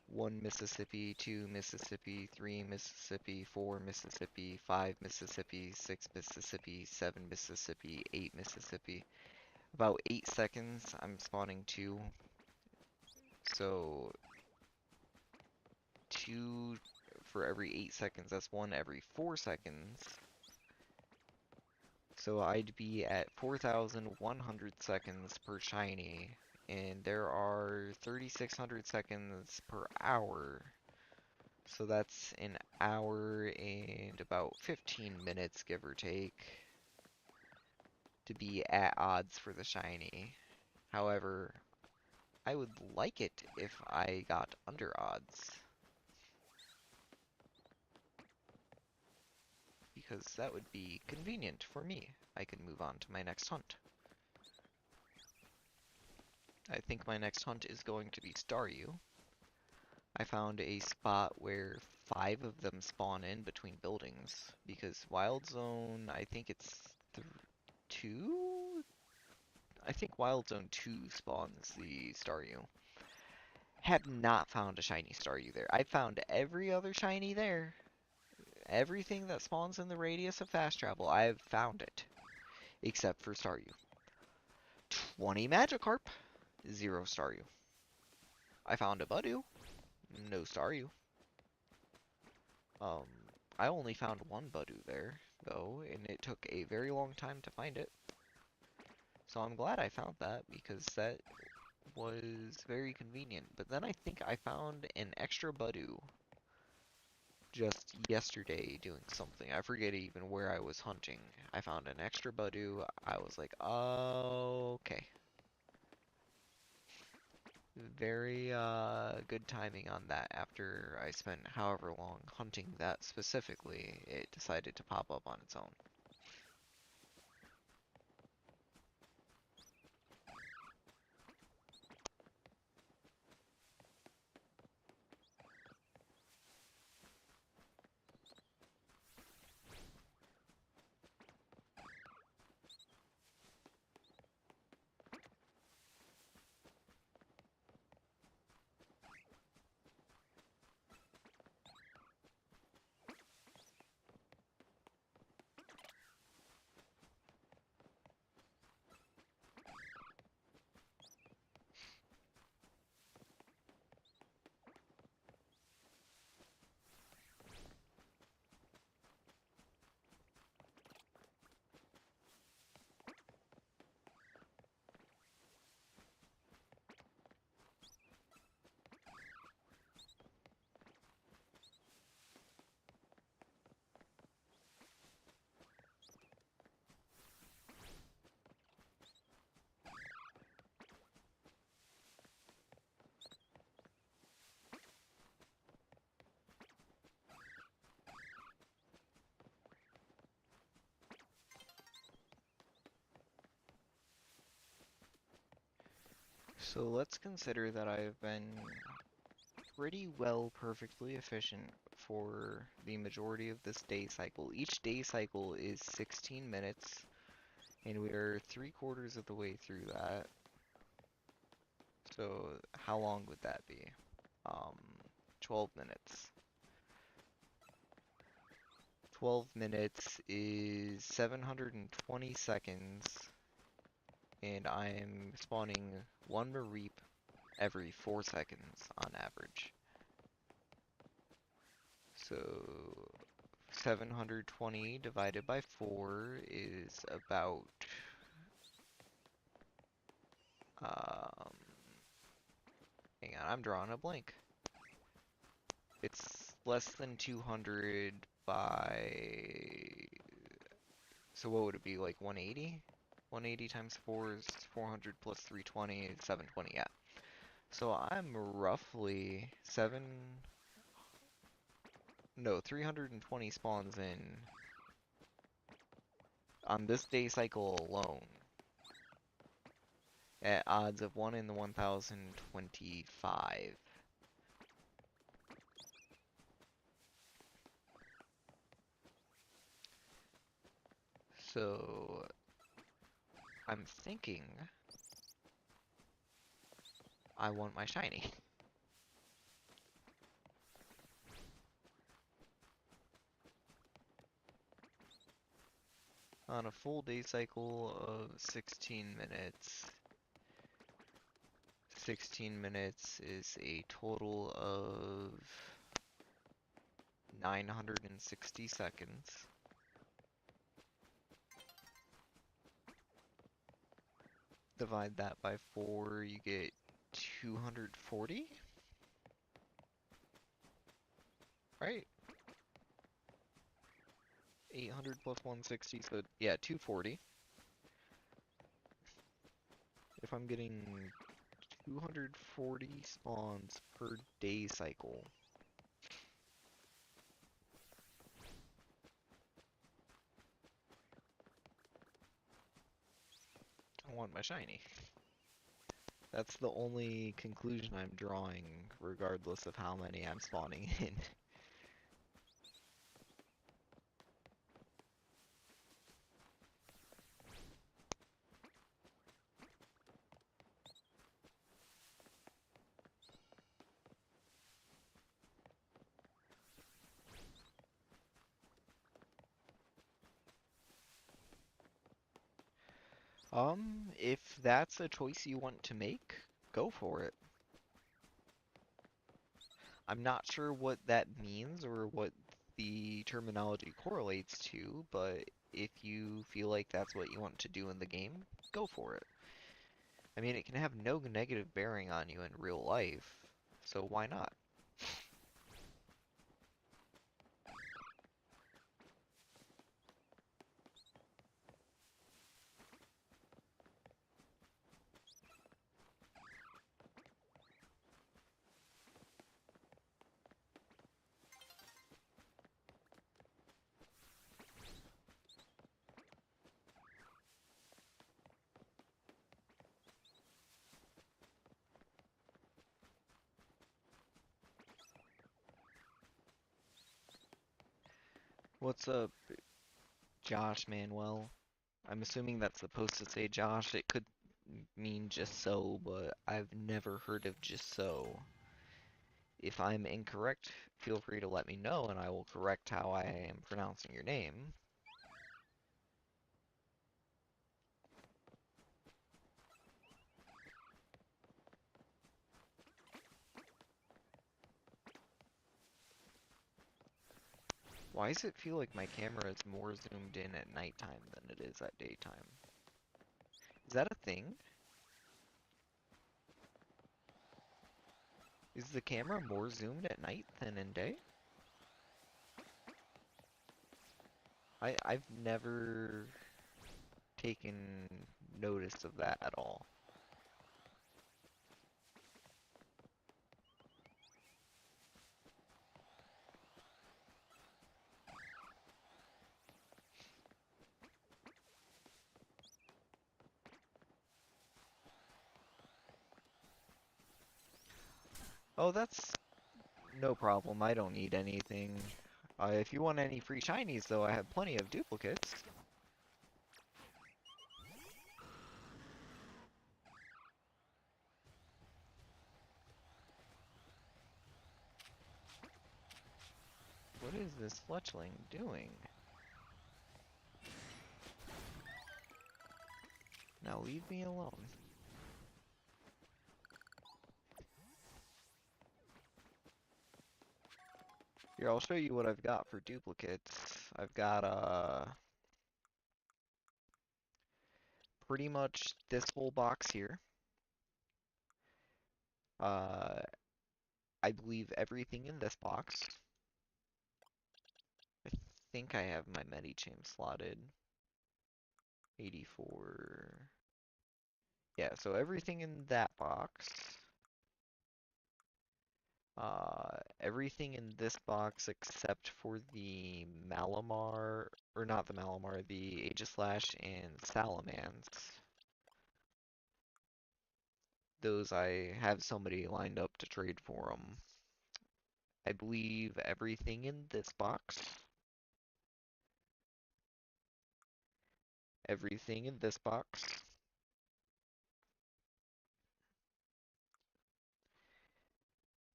1 Mississippi, 2 Mississippi, 3 Mississippi, 4 Mississippi, 5 Mississippi, 6 Mississippi, 7 Mississippi, 8 Mississippi. About 8 seconds, I'm spawning 2. So 2 for every 8 seconds, that's 1 every 4 seconds. So I'd be at 4,100 seconds per shiny, and there are 3,600 seconds per hour. So that's an hour and about 15 minutes, give or take, to be at odds for the shiny. However, I would like it if I got under odds, because that would be convenient for me. I could move on to my next hunt. I think my next hunt is going to be Staryu. I found a spot where 5 of them spawn in between buildings, because Wild Zone, I think it's 2? I think Wild Zone 2 spawns the Staryu. Have not found a shiny Staryu there. I found every other shiny there. Everything that spawns in the radius of fast travel, I've found it. Except for Staryu. 20 Magikarp, 0 Staryu. I found a Budew, No star you. Um, I only found one Budu there, though, and it took a very long time to find it. So I'm glad I found that because that was very convenient. But then I think I found an extra Budu just yesterday doing something. I forget even where I was hunting. I found an extra Budu. I was like, oh, okay. Very good timing on that. After I spent however long hunting that specifically, it decided to pop up on its own. So let's consider that I've been pretty well perfectly efficient for the majority of this day cycle. Each day cycle is 16 minutes, and we are 3/4 of the way through that. So how long would that be? Um, 12 minutes. 12 minutes is 720 seconds, and I am spawning one Mareep every 4 seconds on average. So 720 divided by 4 is about um hang on, I'm drawing a blank. It's less than 200 by, so what would it be, like 180? 180 times 4 is 400 plus 320 is 720, yeah. So I'm roughly 320 spawns in on this day cycle alone at odds of 1 in the 1025. So I'm thinking I want my shiny. On a full day cycle of 16 minutes. 16 minutes is a total of 960 seconds. Divide that by 4, you get 240, right? 800 plus 160, so yeah, 240. If I'm getting 240 spawns per day cycle, I want my shiny. That's the only conclusion I'm drawing, regardless of how many I'm spawning in. If that's a choice you want to make, go for it. I'm not sure what that means or what the terminology correlates to, but if you feel like that's what you want to do in the game, go for it. I mean, it can have no negative bearing on you in real life, so why not? What's up, Josh Manuel? I'm assuming that's supposed to say Josh. It could mean just so, but I've never heard of just so. If I'm incorrect, feel free to let me know and I will correct how I am pronouncing your name. Why does it feel like my camera is more zoomed in at nighttime than it is at daytime? Is that a thing? Is the camera more zoomed at night than in day? I've never taken notice of that at all. Oh, that's no problem. I don't need anything. If you want any free shinies, though, I have plenty of duplicates. What is this fletchling doing? Now leave me alone. Here, I'll show you what I've got for duplicates. I've got, pretty much this whole box here. Uh, I believe everything in this box. I think I have my Medicham slotted. 84. Yeah, so everything in that box. Everything in this box except for the Malamar, or not the Malamar, the Aegislash and Salamence. Those I have somebody lined up to trade for them. I believe everything in this box, everything in this box,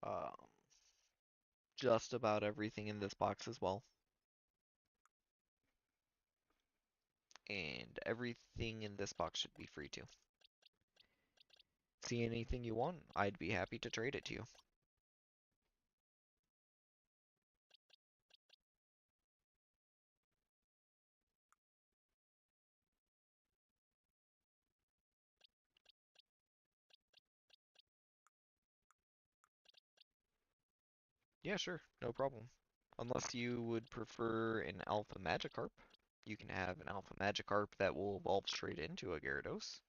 um, just about everything in this box as well, and everything in this box should be free too. See anything you want, I'd be happy to trade it to you. Yeah, sure, no problem. Unless you would prefer an Alpha Magikarp, you can have an Alpha Magikarp that will evolve straight into a Gyarados.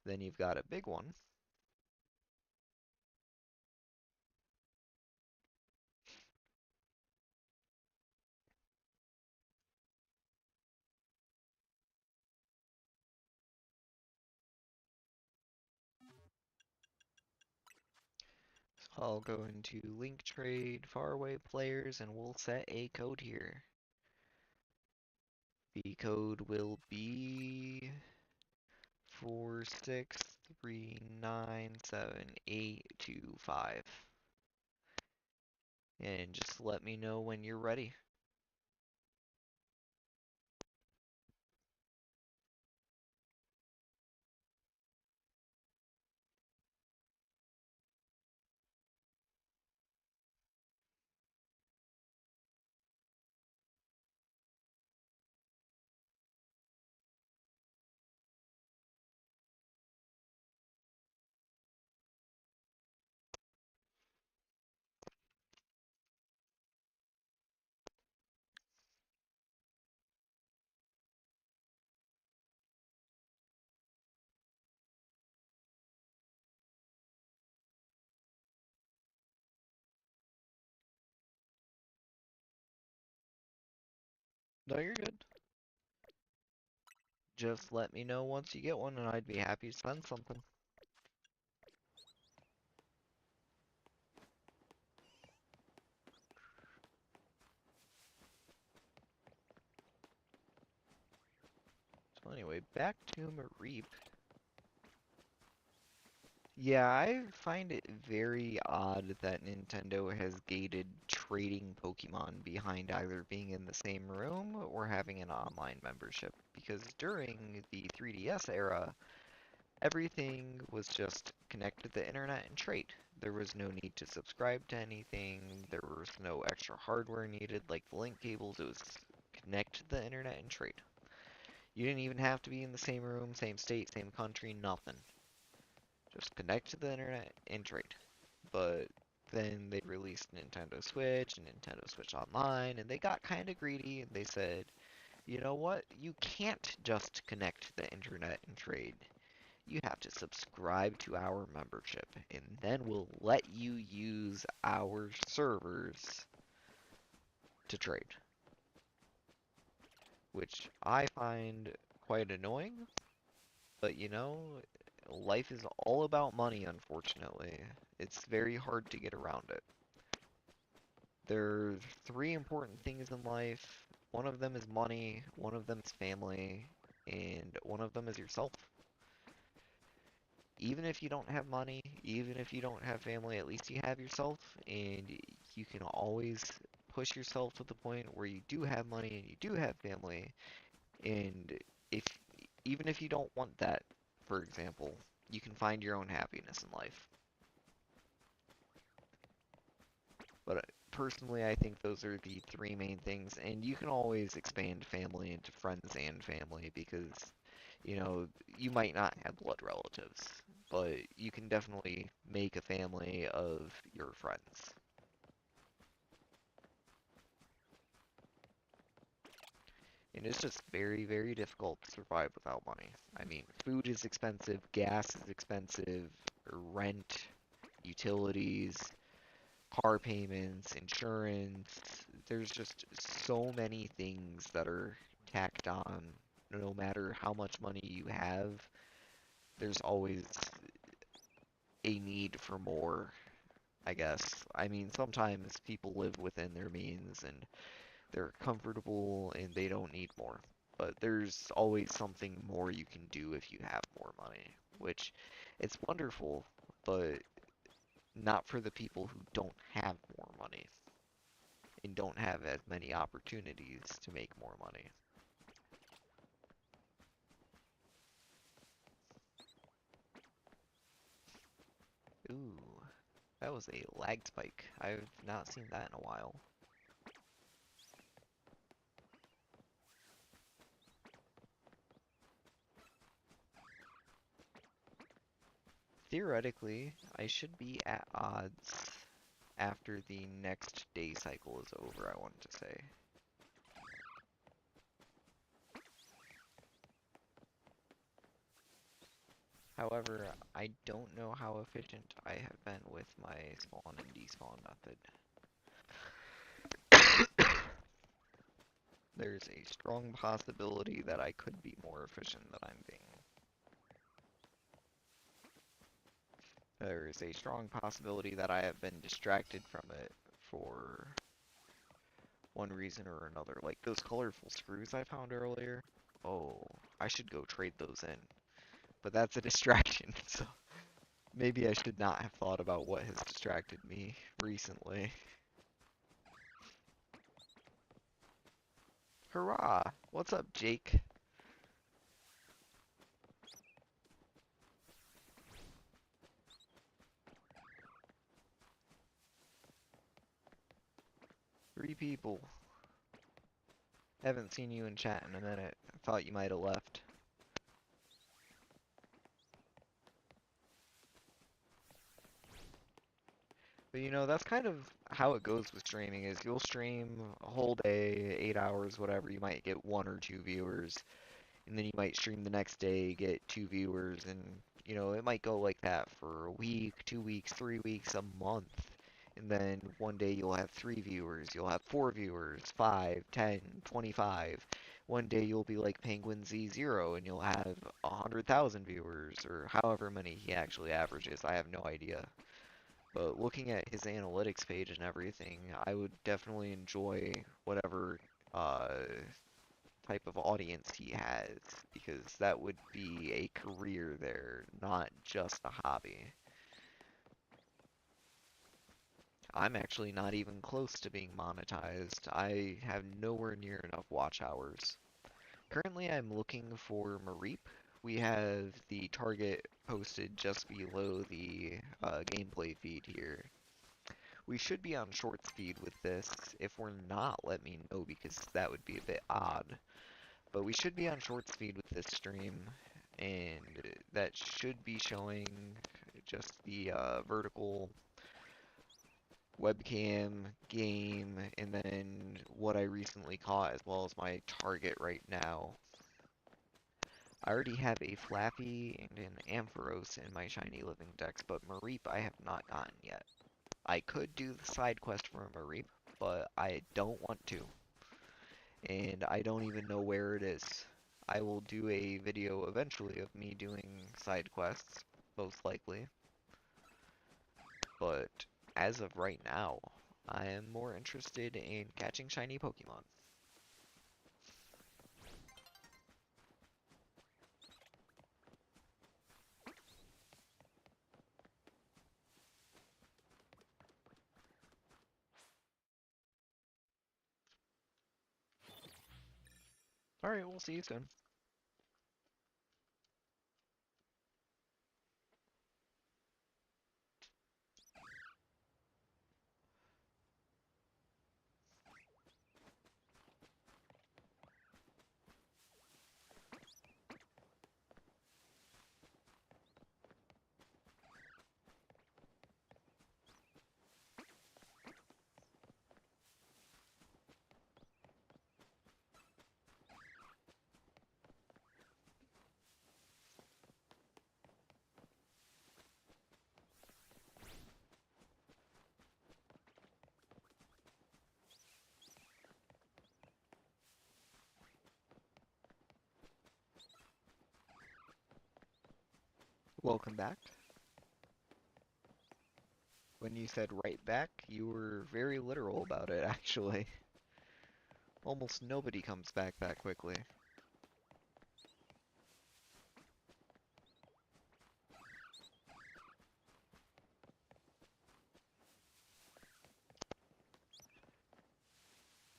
Then you've got a big one. So I'll go into link trade, faraway players, and we'll set a code here. The code will be 46397825. And just let me know when you're ready. No, you're good. Just let me know once you get one, and I'd be happy to send something. So anyway, back to Mareep. Yeah, I find it very odd that Nintendo has gated trading Pokemon behind either being in the same room or having an online membership. Because during the 3DS era, everything was just connect to the internet and trade. There was no need to subscribe to anything, there was no extra hardware needed like the link cables, it was connect to the internet and trade. You didn't even have to be in the same room, same state, same country, nothing. Just connect to the internet and trade. But then they released Nintendo Switch and Nintendo Switch Online, and they got kind of greedy and they said, you know what? You can't just connect to the internet and trade. You have to subscribe to our membership, and then we'll let you use our servers to trade, which I find quite annoying. But life is all about money, unfortunately. It's very hard to get around it. There's three important things in life. One of them is money, one of them is family, and one of them is yourself. Even if you don't have money, even if you don't have family, at least you have yourself, and you can always push yourself to the point where you do have money and you do have family. And if even if you don't want that, for example, you can find your own happiness in life. But personally, I think those are the three main things, and you can always expand family into friends and family because, you know, you might not have blood relatives, but you can definitely make a family of your friends. And it's just very, very difficult to survive without money. I mean, food is expensive, gas is expensive, rent, utilities, car payments, insurance. There's just so many things that are tacked on. No matter how much money you have, there's always a need for more, I guess. I mean, sometimes people live within their means and they're comfortable and they don't need more. But there's always something more you can do if you have more money, which it's wonderful, but not for the people who don't have more money and don't have as many opportunities to make more money. Ooh, that was a lag spike. I've not seen that in a while. Theoretically, I should be at odds after the next day cycle is over, I want to say. However, I don't know how efficient I have been with my spawn and despawn method. There's a strong possibility that I could be more efficient than I'm being. There is a strong possibility that I have been distracted from it for one reason or another. Like those colorful screws I found earlier. Oh, I should go trade those in. But that's a distraction, so maybe I should not have thought about what has distracted me recently. Hurrah! What's up, Jake? Three people. Haven't seen you in chat in a minute. I thought you might have left. But that's kind of how it goes with streaming is you'll stream a whole day, 8 hours, whatever, you might get one or two viewers, and then you might stream the next day, get two viewers, and it might go like that for a week, 2 weeks, 3 weeks, a month. And then one day you'll have 3 viewers, you'll have 4 viewers, 5, 10, 25. One day you'll be like Penguin Z0 and you'll have 100,000 viewers, or however many he actually averages. I have no idea. But looking at his analytics page and everything, I would definitely enjoy whatever uh, type of audience he has, because that would be a career there, not just a hobby. I'm actually not even close to being monetized. I have nowhere near enough watch hours. Currently, I'm looking for Mareep. We have the target posted just below the gameplay feed here. We should be on short speed with this. If we're not, let me know because that would be a bit odd. But we should be on short speed with this stream, and that should be showing just the vertical webcam, game, and then what I recently caught as well as my target right now. I already have a Flappy and an Ampharos in my Shiny Living Dex, but Mareep I have not gotten yet. I could do the side quest for Mareep, but I don't want to. And I don't even know where it is. I will do a video eventually of me doing side quests, most likely. But as of right now, I am more interested in catching shiny Pokemon. Alright, we'll see you soon. Welcome back. When you said right back, you were very literal about it, actually. Almost nobody comes back that quickly.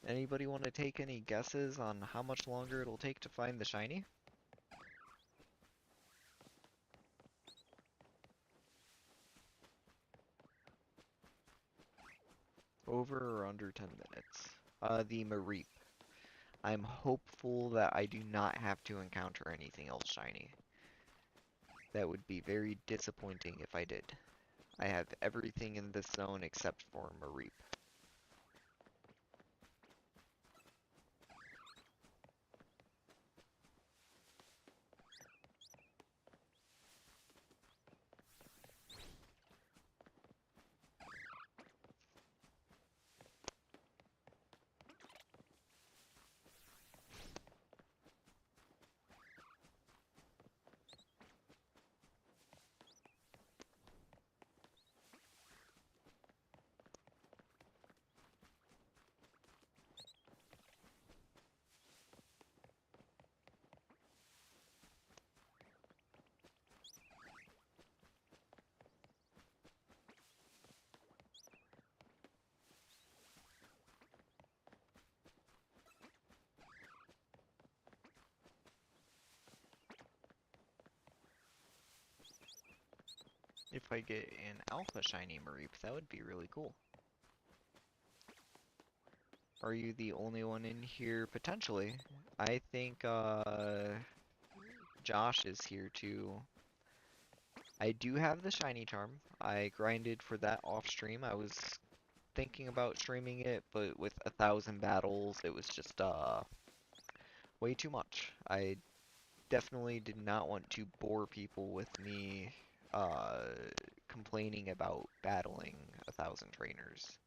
Anybody want to take any guesses on how much longer it'll take to find the shiny? Over or under 10 minutes. The Mareep. I'm hopeful that I do not have to encounter anything else shiny. That would be very disappointing if I did. I have everything in this zone except for Mareep. If I get an alpha shiny Mareep, that would be really cool. Are you the only one in here? Potentially. I think, Josh is here too. I do have the shiny charm. I grinded for that off stream. I was thinking about streaming it, but with 1,000 battles, it was just, way too much. I definitely did not want to bore people with me, complaining about battling 1,000 trainers.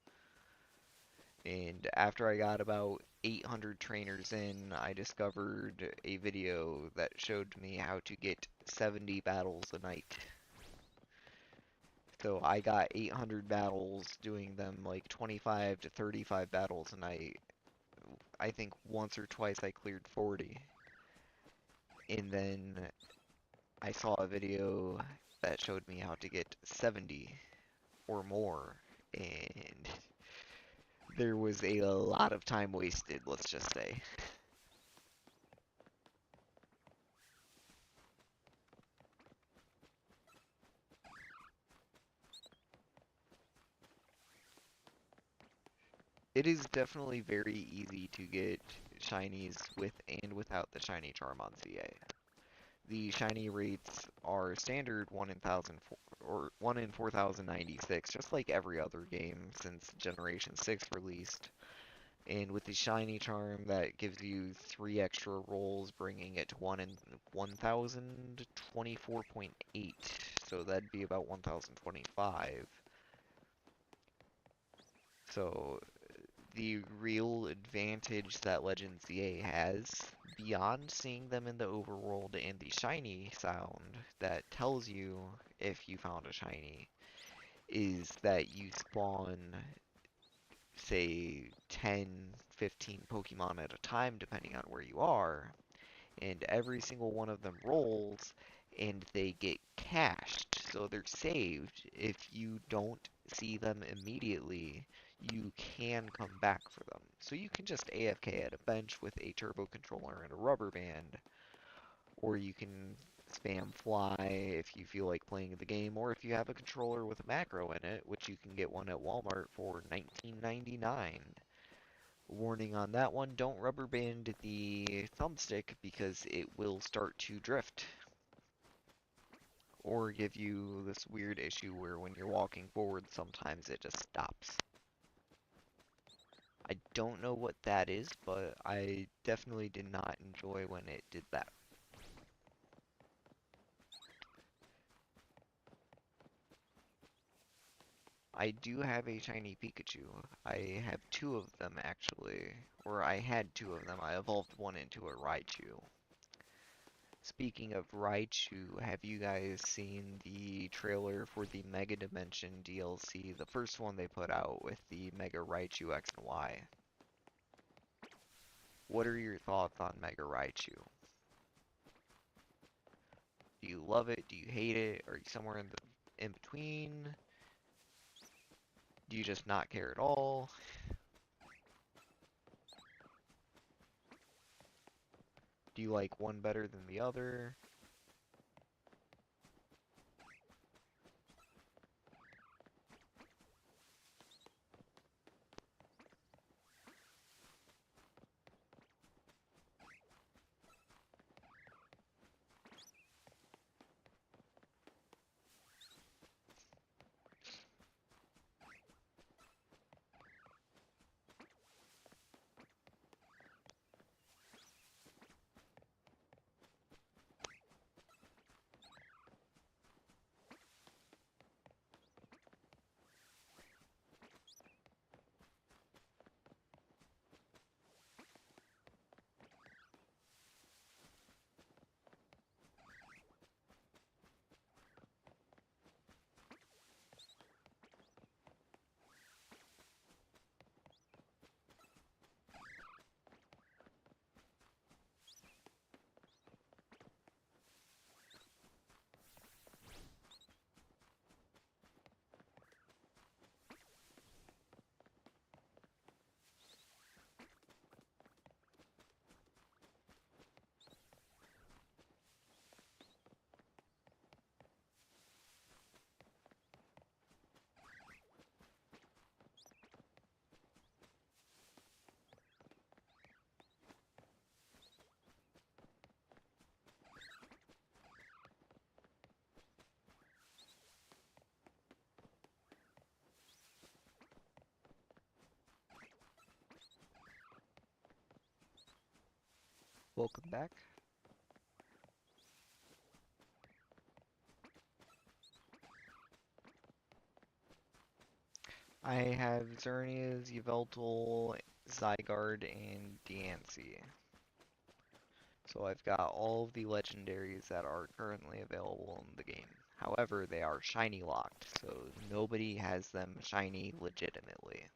And after I got about 800 trainers in, I discovered a video that showed me how to get 70 battles a night. So I got 800 battles, doing them like 25 to 35 battles a night. I think once or twice I cleared 40. And then I saw a video that showed me how to get 70 or more. And there was a lot of time wasted, let's just say. It is definitely very easy to get shinies with and without the shiny charm on CA. The shiny rates are standard 1 in 1000 or 1 in 4096, just like every other game since Generation 6 released. And with the shiny charm, that gives you 3 extra rolls, bringing it to 1 in 1024.8. So that'd be about 1025. So the real advantage that Legend ZA has, beyond seeing them in the overworld and the shiny sound that tells you if you found a shiny, is that you spawn, say, 10, 15 Pokemon at a time, depending on where you are, and every single one of them rolls, and they get cached, so they're saved. If you don't see them immediately, you can come back for them. So you can just AFK at a bench with a turbo controller and a rubber band, or you can spam fly if you feel like playing the game, or if you have a controller with a macro in it, which you can get one at Walmart for $19.99. Warning on that one, don't rubber band the thumbstick because it will start to drift or give you this weird issue where when you're walking forward sometimes it just stops. I don't know what that is, but I definitely did not enjoy when it did that. I do have a shiny Pikachu. I have two of them actually, or I had two of them. I evolved one into a Raichu. Speaking of Raichu, have you guys seen the trailer for the Mega Dimension DLC, the first one they put out with the Mega Raichu X and Y? What are your thoughts on Mega Raichu? Do you love it? Do you hate it? Are you somewhere in between? Do you just not care at all? Do you like one better than the other? Welcome back. I have Xerneas, Yveltal, Zygarde, and Diancie. So I've got all of the legendaries that are currently available in the game. However, they are shiny locked, so nobody has them shiny legitimately.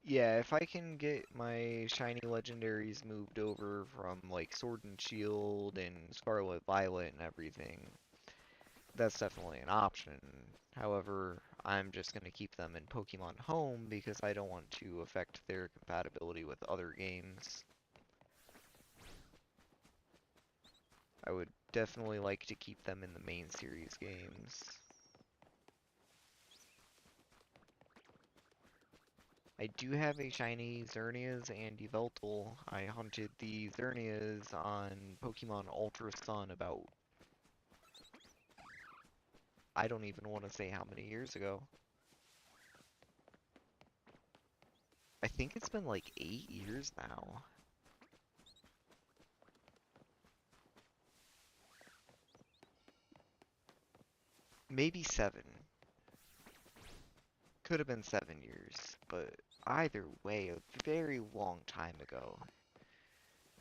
Yeah, if I can get my shiny legendaries moved over from like Sword and Shield and Scarlet Violet and everything, that's definitely an option. However, I'm just going to keep them in Pokemon Home because I don't want to affect their compatibility with other games. I would definitely like to keep them in the main series games. I do have a shiny Xerneas and Yveltal. I hunted the Xerneas on Pokemon Ultra Sun about, I don't even want to say how many years ago. I think it's been like 8 years now. Maybe 7. Could have been 7 years, but either way, a very long time ago.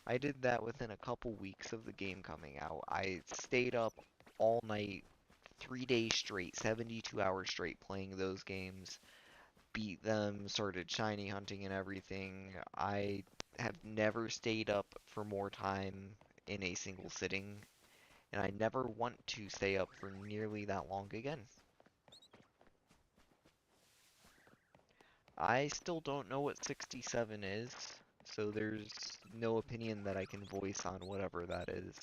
I did that within a couple weeks of the game coming out. I stayed up all night, 3 days straight, 72 hours straight playing those games, beat them, started shiny hunting and everything. I have never stayed up for more time in a single sitting, and I never want to stay up for nearly that long again. I still don't know what 67 is, so there's no opinion that I can voice on whatever that is.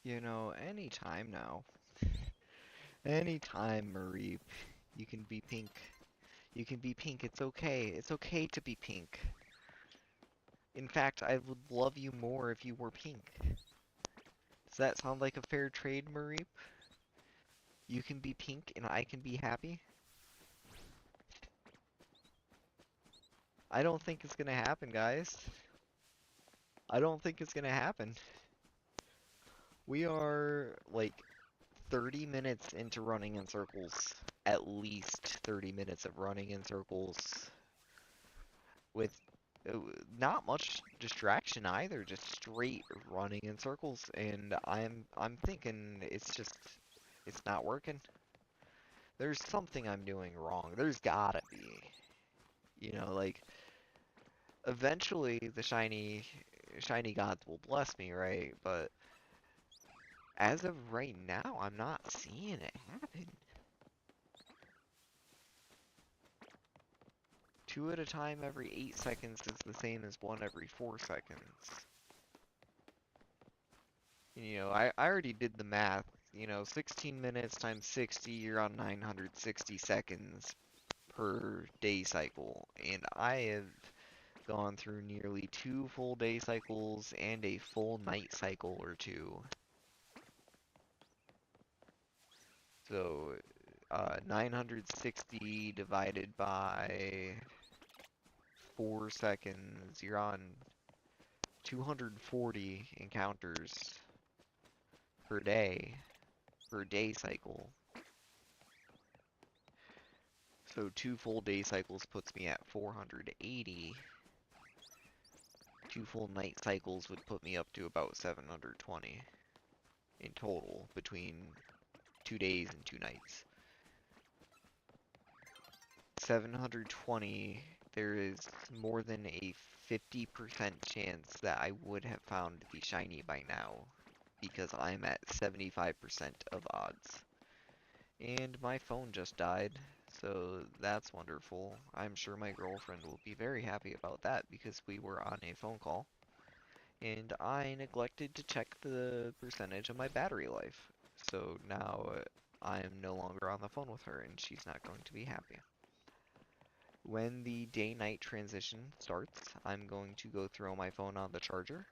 You know, anytime now. Anytime, Marie. You can be pink. You can be pink. It's okay. It's okay to be pink. In fact, I would love you more if you were pink. Does that sound like a fair trade, Marie? You can be pink and I can be happy? I don't think it's gonna happen, guys. I don't think it's gonna happen. We are like 30 minutes into running in circles. At least 30 minutes of running in circles with uh, not much distraction either, just straight running in circles, and I'm thinking it's not working. There's something I'm doing wrong. There's gotta be. You know, like eventually the shiny gods will bless me, right? But as of right now, I'm not seeing it happen. Two at a time every 8 seconds is the same as one every 4 seconds. You know, I already did the math. You know, 16 minutes times 60, you're on 960 seconds per day cycle. And I have gone through nearly 2 full day cycles and a full night cycle or two. So, 960 divided by 4 seconds, you're on 240 encounters per day cycle. So 2 full day cycles puts me at 480. 2 full night cycles would put me up to about 720 in total between 2 days and 2 nights. 720, there is more than a 50% chance that I would have found the shiny by now, because I'm at 75% of odds. And my phone just died, so that's wonderful. I'm sure my girlfriend will be very happy about that because we were on a phone call, and I neglected to check the percentage of my battery life. So now I am no longer on the phone with her, and she's not going to be happy. When the day-night transition starts, I'm going to go throw my phone on the charger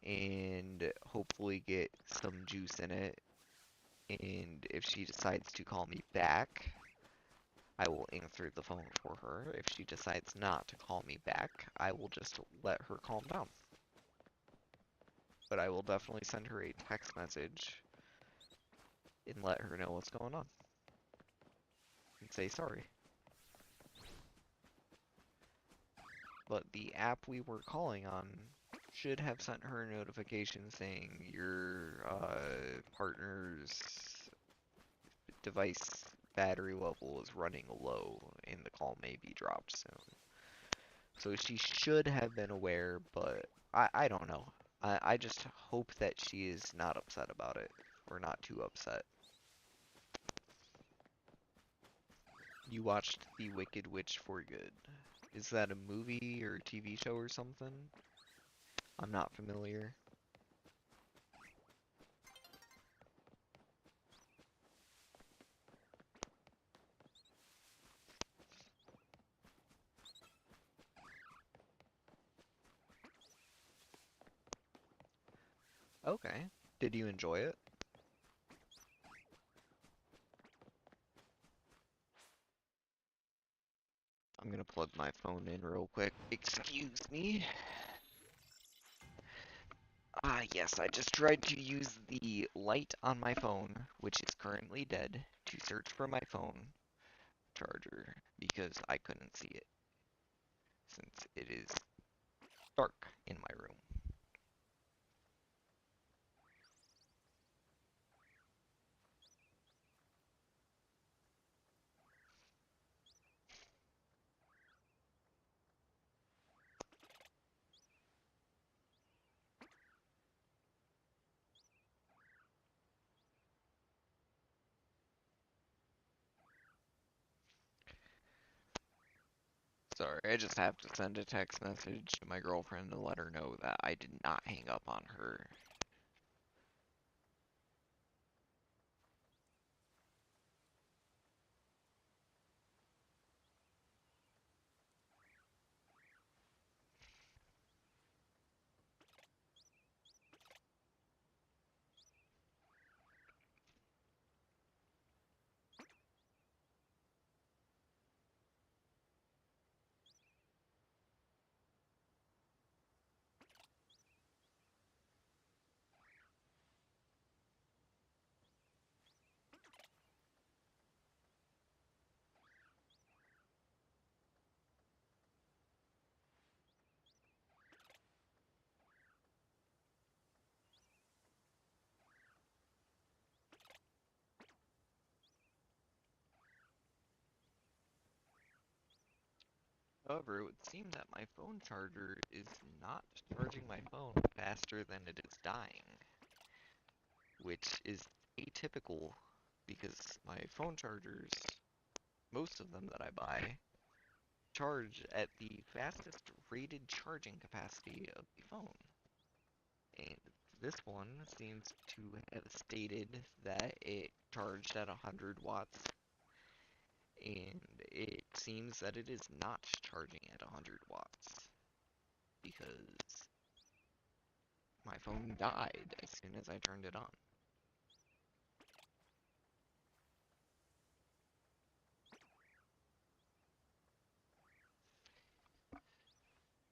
and hopefully get some juice in it. And if she decides to call me back, I will answer the phone for her. If she decides not to call me back, I will just let her calm down. But I will definitely send her a text message and let her know what's going on and say sorry. But the app we were calling on should have sent her a notification saying your partner's device battery level is running low and the call may be dropped soon. So she should have been aware, but I don't know. I just hope that she is not upset about it, or not too upset. You watched The Wicked Witch for Good. Is that a movie or a TV show or something? I'm not familiar. Okay. Did you enjoy it? I'm gonna plug my phone in real quick. Excuse me. Ah, yes, I just tried to use the light on my phone, which is currently dead, to search for my phone charger because I couldn't see it since it is dark in my room. Sorry, I just have to send a text message to my girlfriend to let her know that I did not hang up on her. However, it would seem that my phone charger is not charging my phone faster than it is dying, which is atypical because my phone chargers, most of them that I buy, charge at the fastest rated charging capacity of the phone. And this one seems to have stated that it charged at 100 watts, and it seems that it is not charging at 100 watts because my phone died as soon as I turned it on.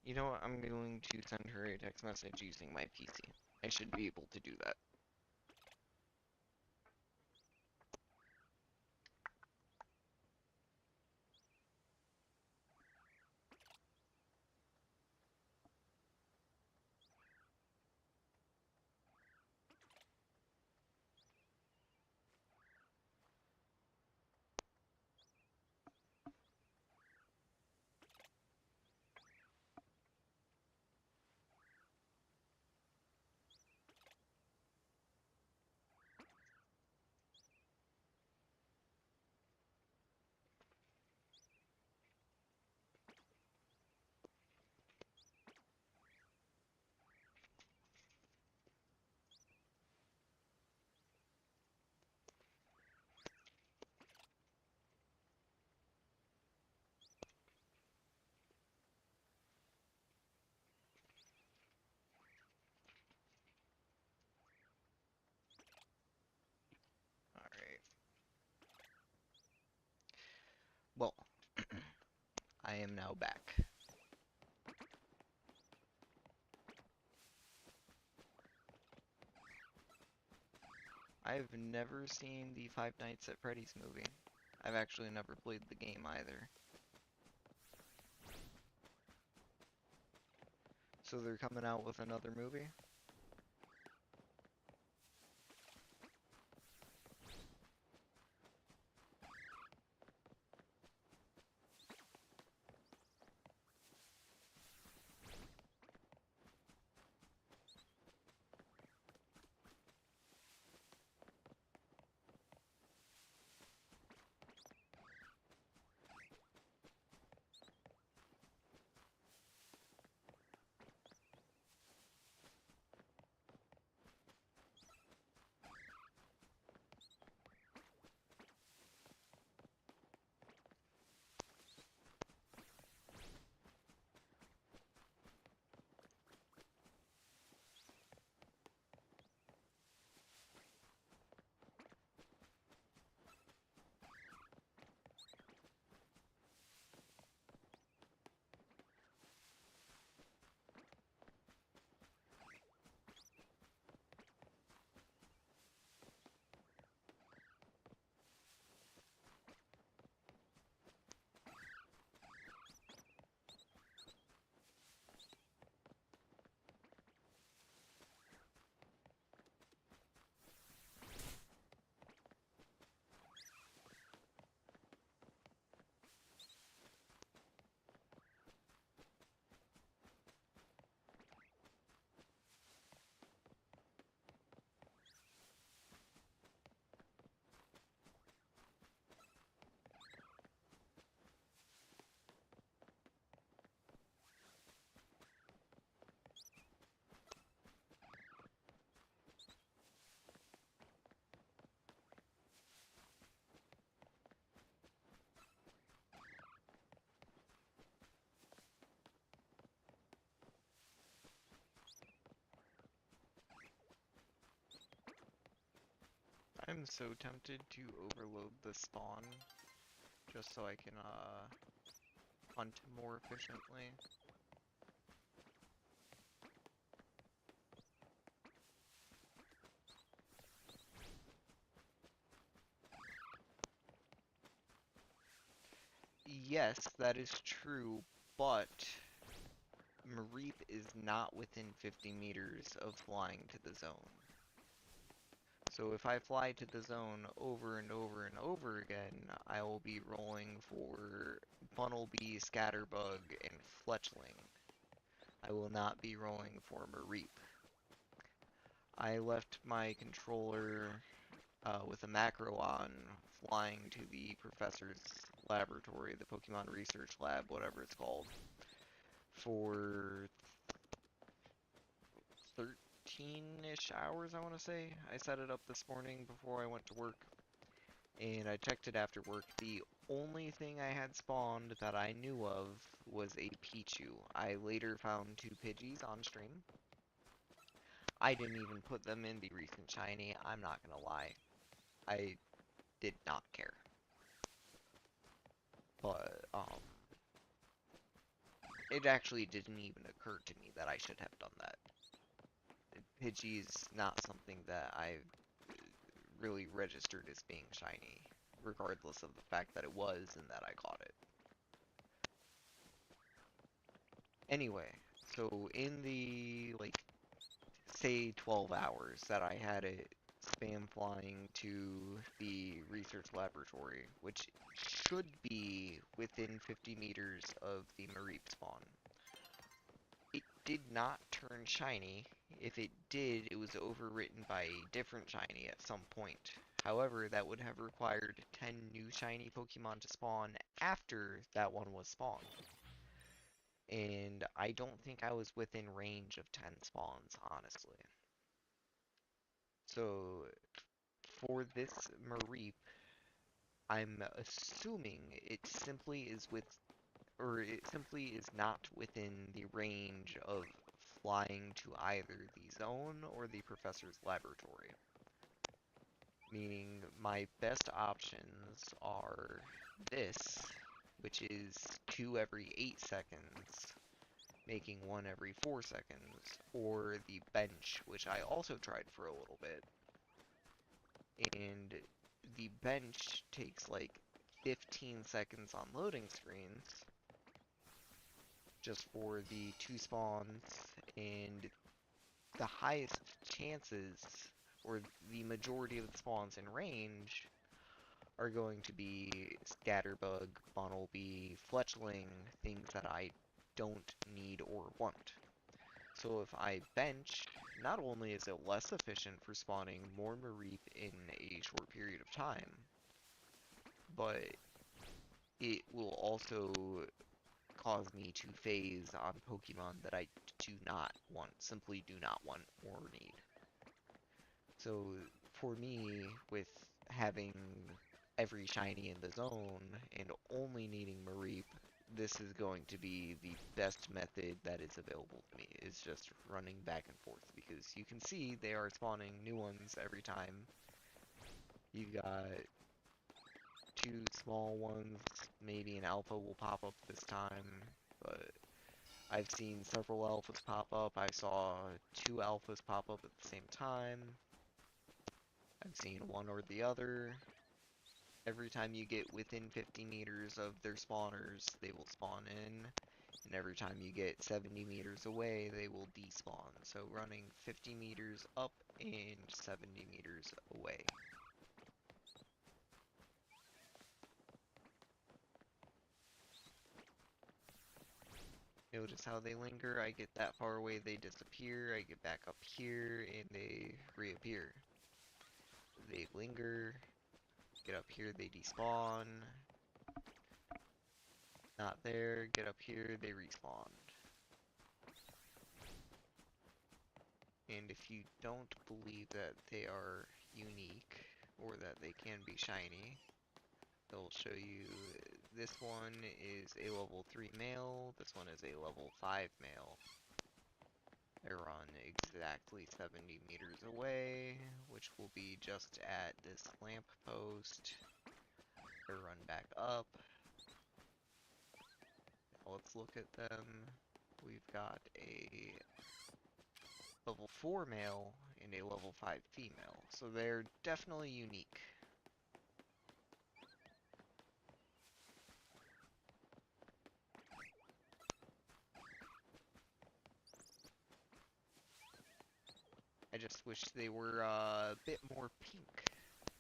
You know what? I'm going to send her a text message using my PC. I should be able to do that. Alright. Well, I am now back. I've never seen the Five Nights at Freddy's movie. I've actually never played the game either. So they're coming out with another movie? I'm so tempted to overload the spawn just so I can hunt more efficiently. Yes, that is true, but Mareep is not within 50 meters of flying to the zone. So if I fly to the zone over and over and over again, I will be rolling for Funnelbee, Scatterbug, and Fletchling. I will not be rolling for Mareep. I left my controller with a macro on, flying to the professor's laboratory, the Pokemon Research Lab, whatever it's called, for 13-ish hours, I want to say. I set it up this morning before I went to work, and I checked it after work. The only thing I had spawned that I knew of was a Pichu. I later found two Pidgeys on stream. I didn't even put them in the recent shiny, I'm not gonna lie. I did not care. But, it actually didn't even occur to me that I should have done that. Pidgey's not something that I really registered as being shiny, regardless of the fact that it was and that I caught it. Anyway, so in the, like, say 12 hours that I had it spam flying to the research laboratory, which should be within 50 meters of the Mareep spawn, it did not turn shiny. If it did, it was overwritten by a different shiny at some point. However, that would have required 10 new shiny Pokemon to spawn after that one was spawned. And I don't think I was within range of 10 spawns, honestly. So, for this Mareep, I'm assuming it simply is or it simply is not within the range of flying to either the zone or the professor's laboratory. Meaning my best options are this, which is 2 every 8 seconds, making 1 every 4 seconds, or the bench, which I also tried for a little bit. And the bench takes like 15 seconds on loading screens, just for the 2 spawns, and the highest chances, or the majority of the spawns in range, are going to be Scatterbug, Bunnelby, Fletchling, things that I don't need or want. So if I bench, not only is it less efficient for spawning more Mareep in a short period of time, but it will also cause me to phase on Pokemon that I do not want, simply do not want or need. So for me, with having every shiny in the zone and only needing Mareep, this is going to be the best method that is available to me, is just running back and forth, because you can see they are spawning new ones every time. You got two small ones, maybe an alpha will pop up this time, but I've seen several alphas pop up. I saw two alphas pop up at the same time. I've seen one or the other. Every time you get within 50 meters of their spawners, they will spawn in. And every time you get 70 meters away, they will despawn. So running 50 meters up and 70 meters away. Notice how they linger. I get that far away, they disappear. I get back up here, and they reappear. They linger. Get up here, they despawn. Not there. Get up here, they respawn. And if you don't believe that they are unique, or that they can be shiny, they'll show you this one is a level 3 male, this one is a level 5 male. They run exactly 70 meters away, which will be just at this lamp post. They run back up. Now let's look at them. We've got a level 4 male and a level 5 female, so they're definitely unique. I just wish they were a bit more pink.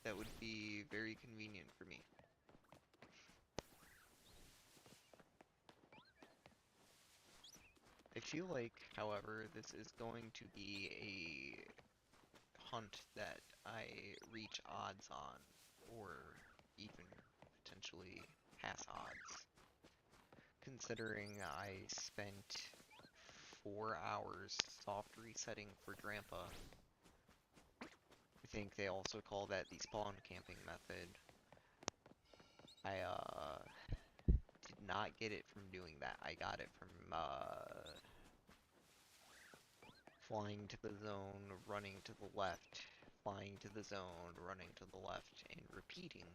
That would be very convenient for me. I feel like, however, this is going to be a hunt that I reach odds on, or even potentially pass odds. Considering I spent 4 hours soft resetting for Grandpa. I think they also call that the spawn camping method. I did not get it from doing that. I got it from flying to the zone, running to the left, flying to the zone, running to the left, and repeating.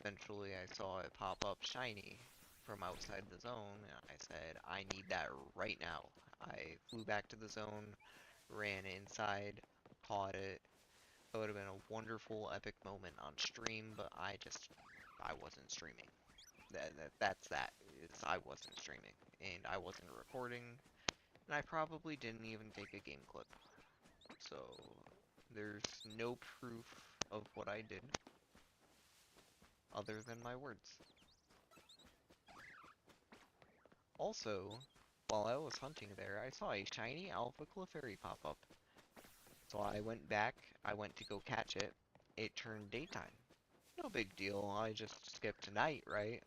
Eventually I saw it pop up shiny from outside the zone, and I said, I need that right now. I flew back to the zone, ran inside, caught it. It would have been a wonderful, epic moment on stream, but I wasn't streaming. That's that. Is I wasn't streaming, and I wasn't recording, and I probably didn't even take a game clip. So there's no proof of what I did other than my words. Also, while I was hunting there, I saw a shiny Alpha Clefairy pop up. So I went back, I went to go catch it. It turned daytime. No big deal, I just skipped night, right?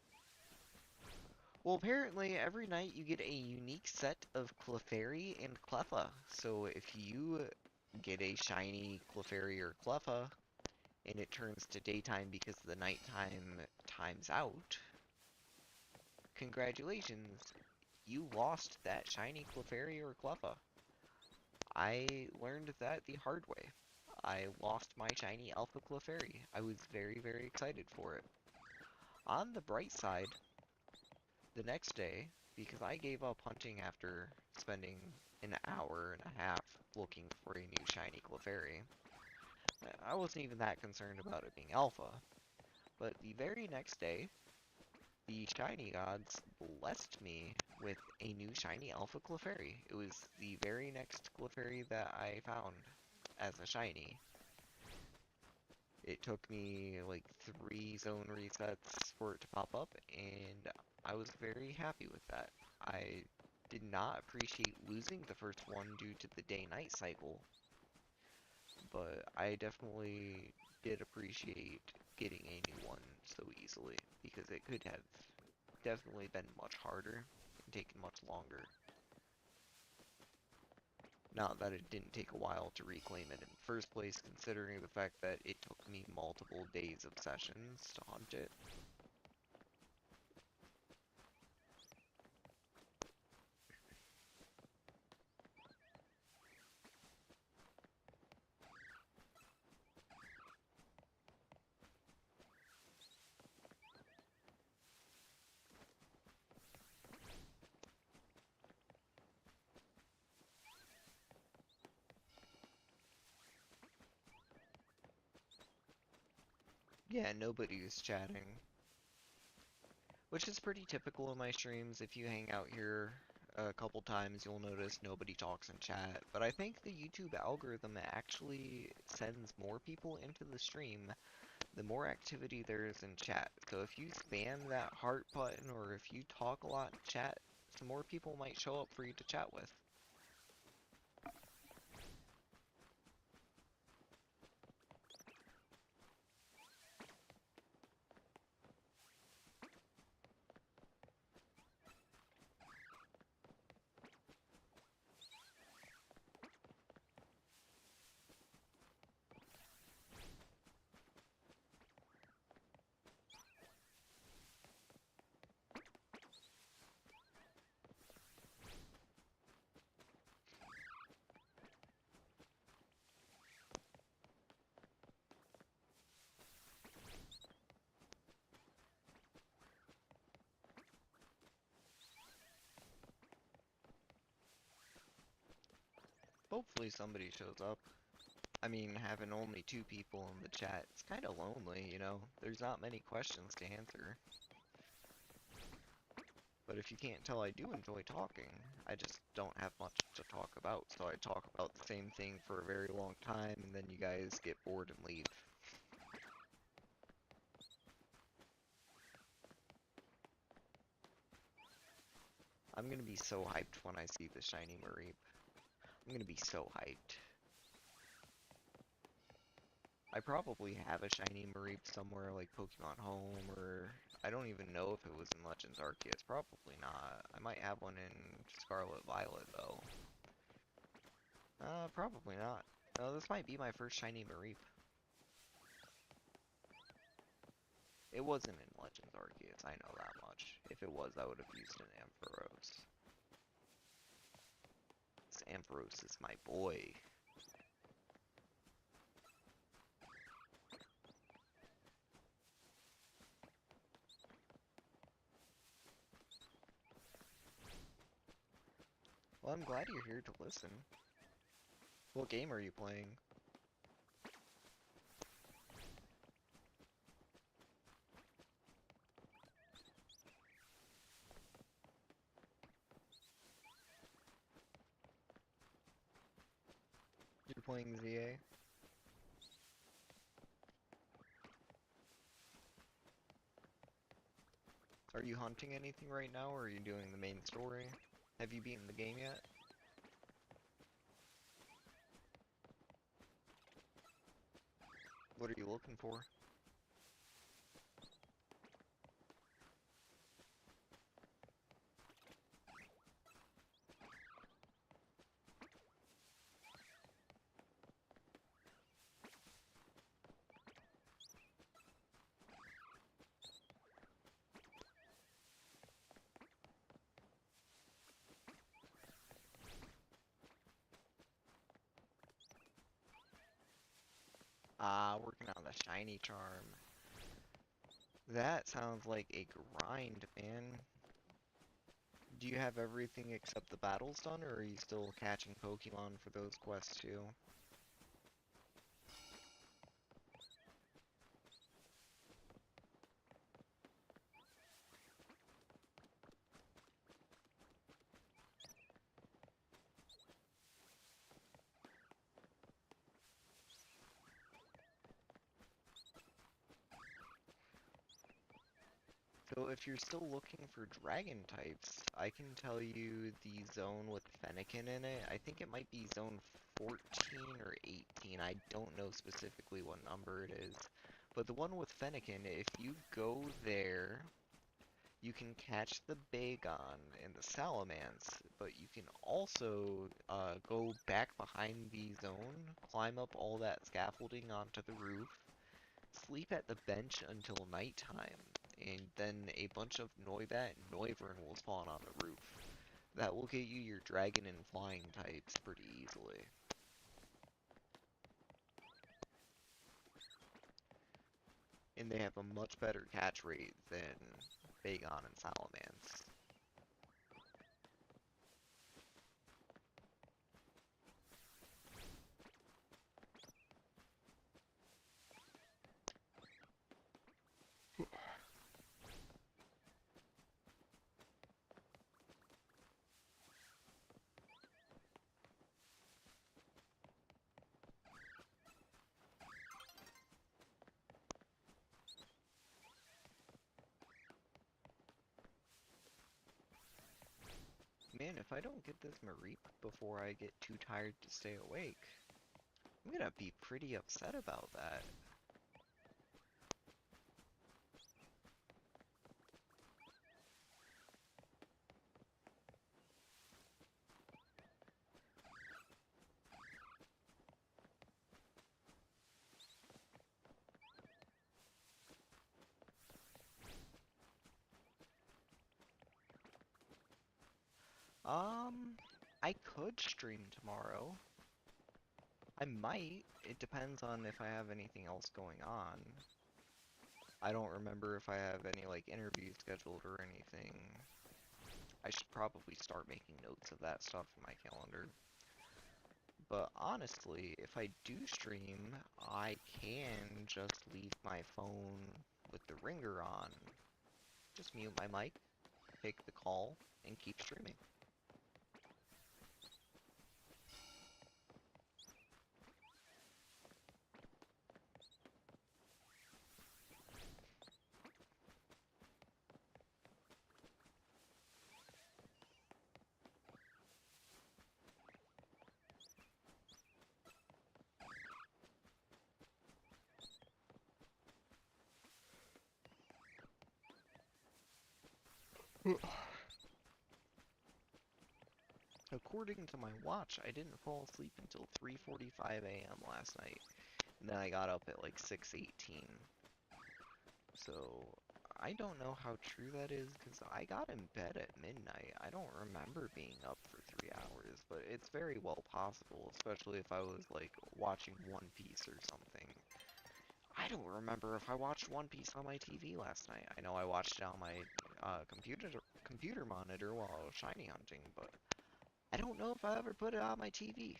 Well, apparently every night you get a unique set of Clefairy and Cleffa. So if you get a shiny Clefairy or Cleffa, and it turns to daytime because the nighttime times out, congratulations, you lost that shiny Clefairy or Cleffa. I learned that the hard way. I lost my shiny Alpha Clefairy. I was very, very excited for it. On the bright side, the next day, because I gave up hunting after spending an hour and a half looking for a new shiny Clefairy, I wasn't even that concerned about it being Alpha. But the very next day, the shiny gods blessed me with a new shiny Alpha Clefairy. It was the very next Clefairy that I found as a shiny. It took me like 3 zone resets for it to pop up, and I was very happy with that. I did not appreciate losing the first one due to the day-night cycle, but I definitely did appreciate getting a new one so easily, because it could have definitely been much harder and taken much longer. Not that it didn't take a while to reclaim it in the first place, considering the fact that it took me multiple days of sessions to hunt it. Yeah, nobody was chatting, which is pretty typical in my streams. If you hang out here a couple times, you'll notice nobody talks in chat. But I think the YouTube algorithm actually sends more people into the stream the more activity there is in chat. So if you spam that heart button or if you talk a lot in chat, some more people might show up for you to chat with. Hopefully somebody shows up. I mean, having only 2 people in the chat, it's kind of lonely, you know? There's not many questions to answer. But if you can't tell, I do enjoy talking. I just don't have much to talk about, so I talk about the same thing for a very long time, and then you guys get bored and leave. I'm gonna be so hyped when I see the shiny Mareep. I'm gonna be so hyped. I probably have a shiny Mareep somewhere like Pokemon Home, or I don't even know if it was in Legends Arceus. Probably not. I might have one in Scarlet Violet though. Probably not. Oh, this might be my first shiny Mareep. It wasn't in Legends Arceus, I know that much. If it was, I would have used an Ampharos. This Ampharos is my boy. Well, I'm glad you're here to listen. What game are you playing? You're playing ZA? Are you hunting anything right now, or are you doing the main story? Have you beaten the game yet? What are you looking for? Ah, working on the shiny charm. That sounds like a grind, man. Do you have everything except the battles done, or are you still catching Pokemon for those quests too? So if you're still looking for dragon types, I can tell you the zone with Fennekin in it. I think it might be zone 14 or 18. I don't know specifically what number it is. But the one with Fennekin, if you go there, you can catch the Bagon and the Salamence, but you can also go back behind the zone, climb up all that scaffolding onto the roof, sleep at the bench until nighttime, and then a bunch of Noibat and Noivern will spawn on the roof. That will get you your dragon and flying types pretty easily. And they have a much better catch rate than Bagon and Salamence. Man, if I don't get this Mareep before I get too tired to stay awake, I'm gonna be pretty upset about that. I could stream tomorrow. I might. It depends on if I have anything else going on. I don't remember if I have any, like, interviews scheduled or anything. I should probably start making notes of that stuff in my calendar. But honestly, if I do stream, I can just leave my phone with the ringer on. Just mute my mic, take the call, and keep streaming. According to my watch, I didn't fall asleep until 3:45 a.m. last night, and then I got up at like 6:18. So I don't know how true that is because I got in bed at midnight. I don't remember being up for 3 hours, but it's very well possible, especially if I was like watching One Piece or something. I don't remember if I watched One Piece on my TV last night. I know I watched it on my computer monitor while I was shiny hunting, but I don't know if I ever put it on my TV.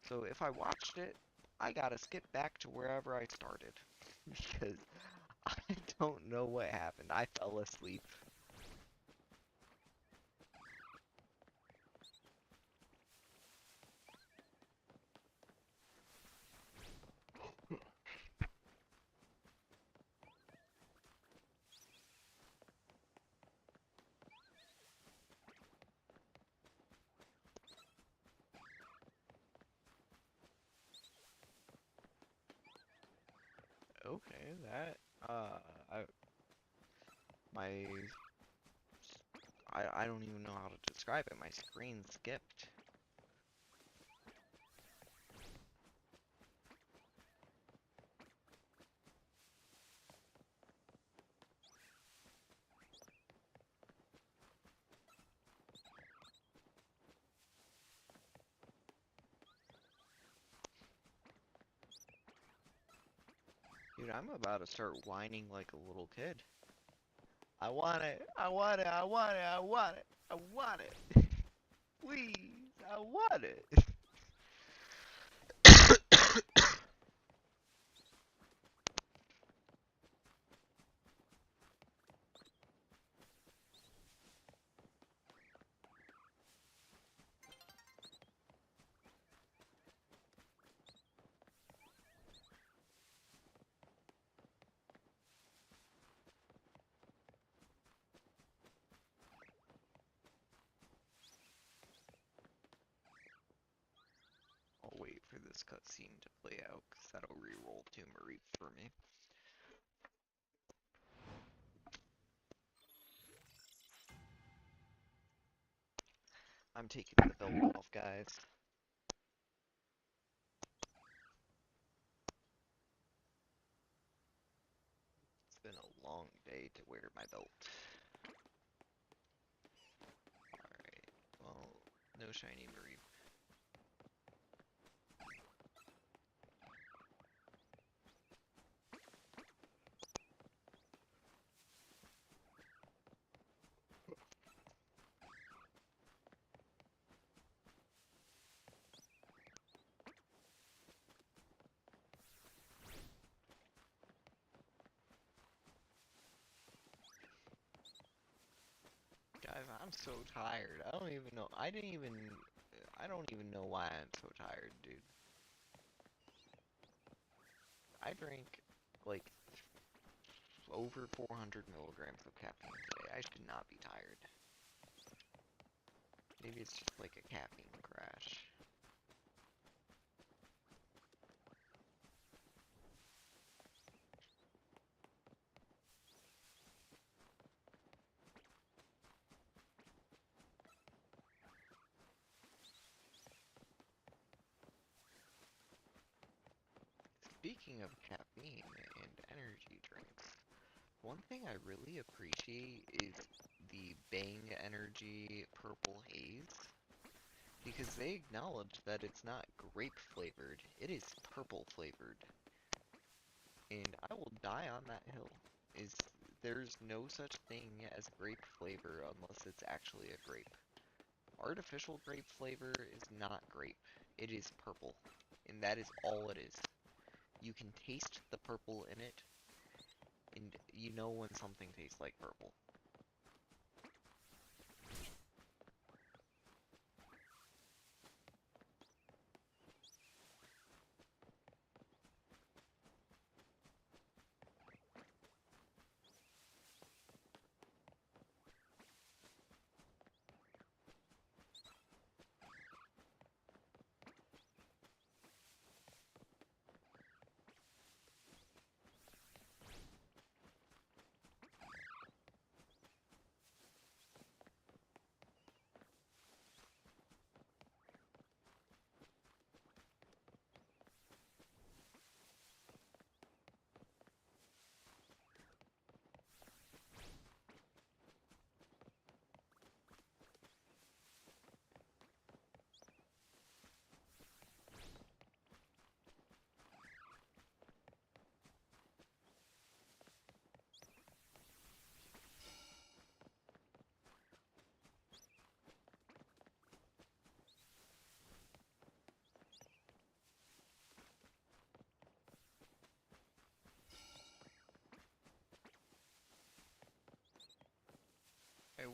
So if I watched it, I gotta skip back to wherever I started because I don't know what happened. I fell asleep. Okay, that I my I don't even know how to describe it. My screen skipped. Dude, I'm about to start whining like a little kid. I want it. I want it. I want it. I want it. I want it. Please, I want it. I'll wait for this cutscene to play out, because that'll re-roll to Marie for me. I'm taking the belt off, guys. It's been a long day to wear my belt. Alright, well, no shiny Marie. Guys, I'm so tired. I don't even know. I don't even know why I'm so tired, dude. I drank, like, over 400 milligrams of caffeine today. I should not be tired. Maybe it's just like a caffeine crash. Speaking of caffeine and energy drinks, one thing I really appreciate is the Bang Energy Purple Haze, because they acknowledge that it's not grape flavored, it is purple flavored. And I will die on that hill. Is there's no such thing as grape flavor unless it's actually a grape. Artificial grape flavor is not grape. It is purple. And that is all it is. You can taste the purple in it, and you know when something tastes like purple.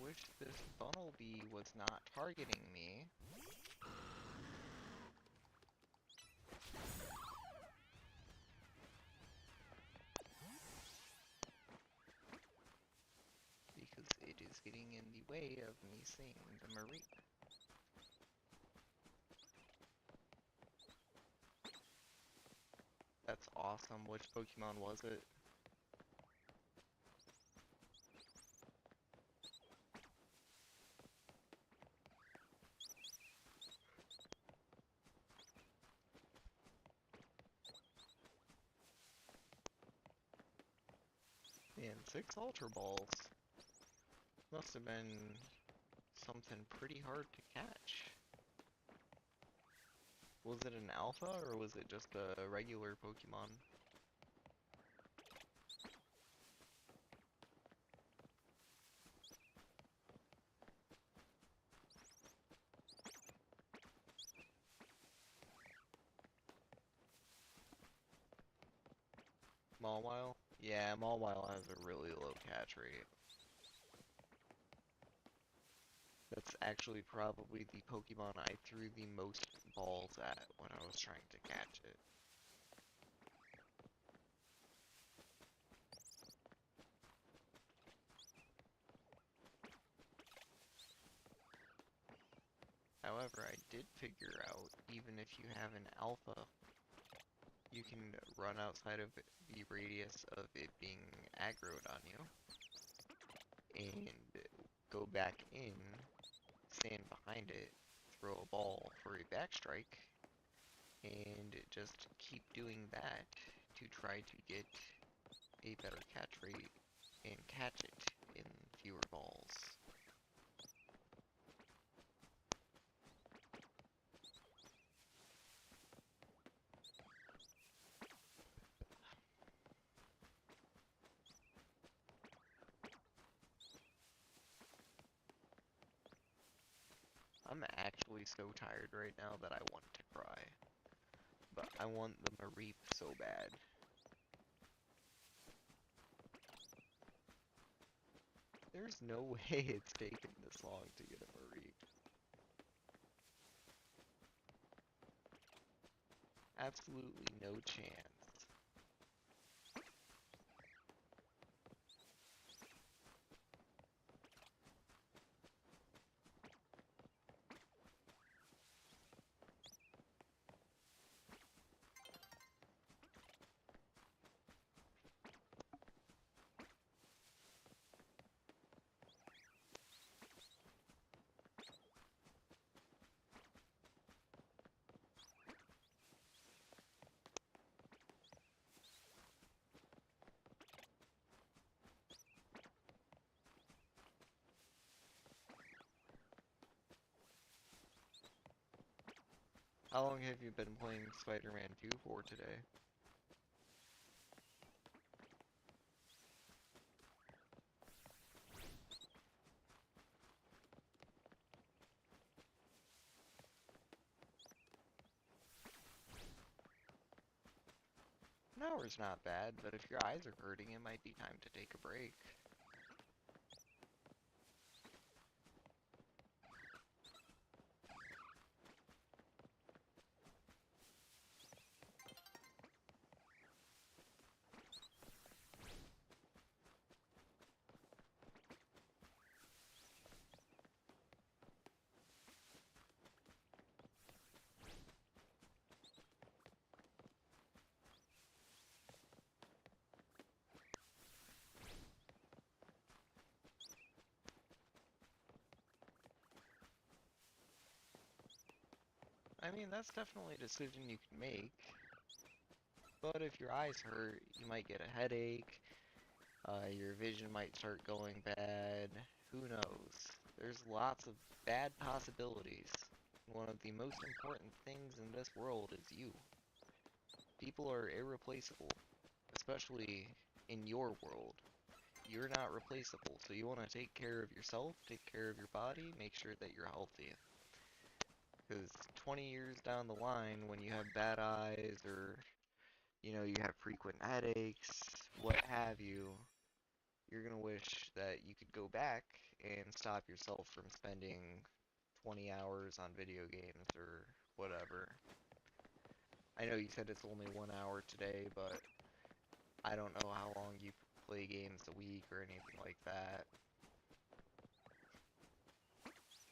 wish this Bunnelby was not targeting me. Because it is getting in the way of me seeing the Marie. That's awesome. Which Pokemon was it? Man, 6 Ultra Balls. Must have been something pretty hard to catch. Was it an alpha or was it just a regular Pokemon? Mawile? Yeah, Mawile has a really low catch rate. That's actually probably the Pokemon I threw the most balls at when I was trying to catch it. However, I did figure out, even if you have an alpha, you can run outside of the radius of it being aggroed on you, and go back in, stand behind it, throw a ball for a backstrike, and just keep doing that to try to get a better catch rate and catch it in fewer balls. I'm actually so tired right now that I want to cry. But I want the Mareep so bad. There's no way it's taken this long to get a Mareep. Absolutely no chance. How long have you been playing Spider-Man 2 for today? An hour's not bad, but if your eyes are hurting, it might be time to take a break. I mean, that's definitely a decision you can make. But if your eyes hurt, you might get a headache, your vision might start going bad, who knows? There's lots of bad possibilities. One of the most important things in this world is you. People are irreplaceable, especially in your world. You're not replaceable, so you want to take care of yourself, take care of your body, make sure that you're healthy. Because 20 years down the line, when you have bad eyes or, you have frequent headaches, what have you, you're gonna wish that you could go back and stop yourself from spending 20 hours on video games or whatever. I know you said it's only 1 hour today, but I don't know how long you play games a week or anything like that.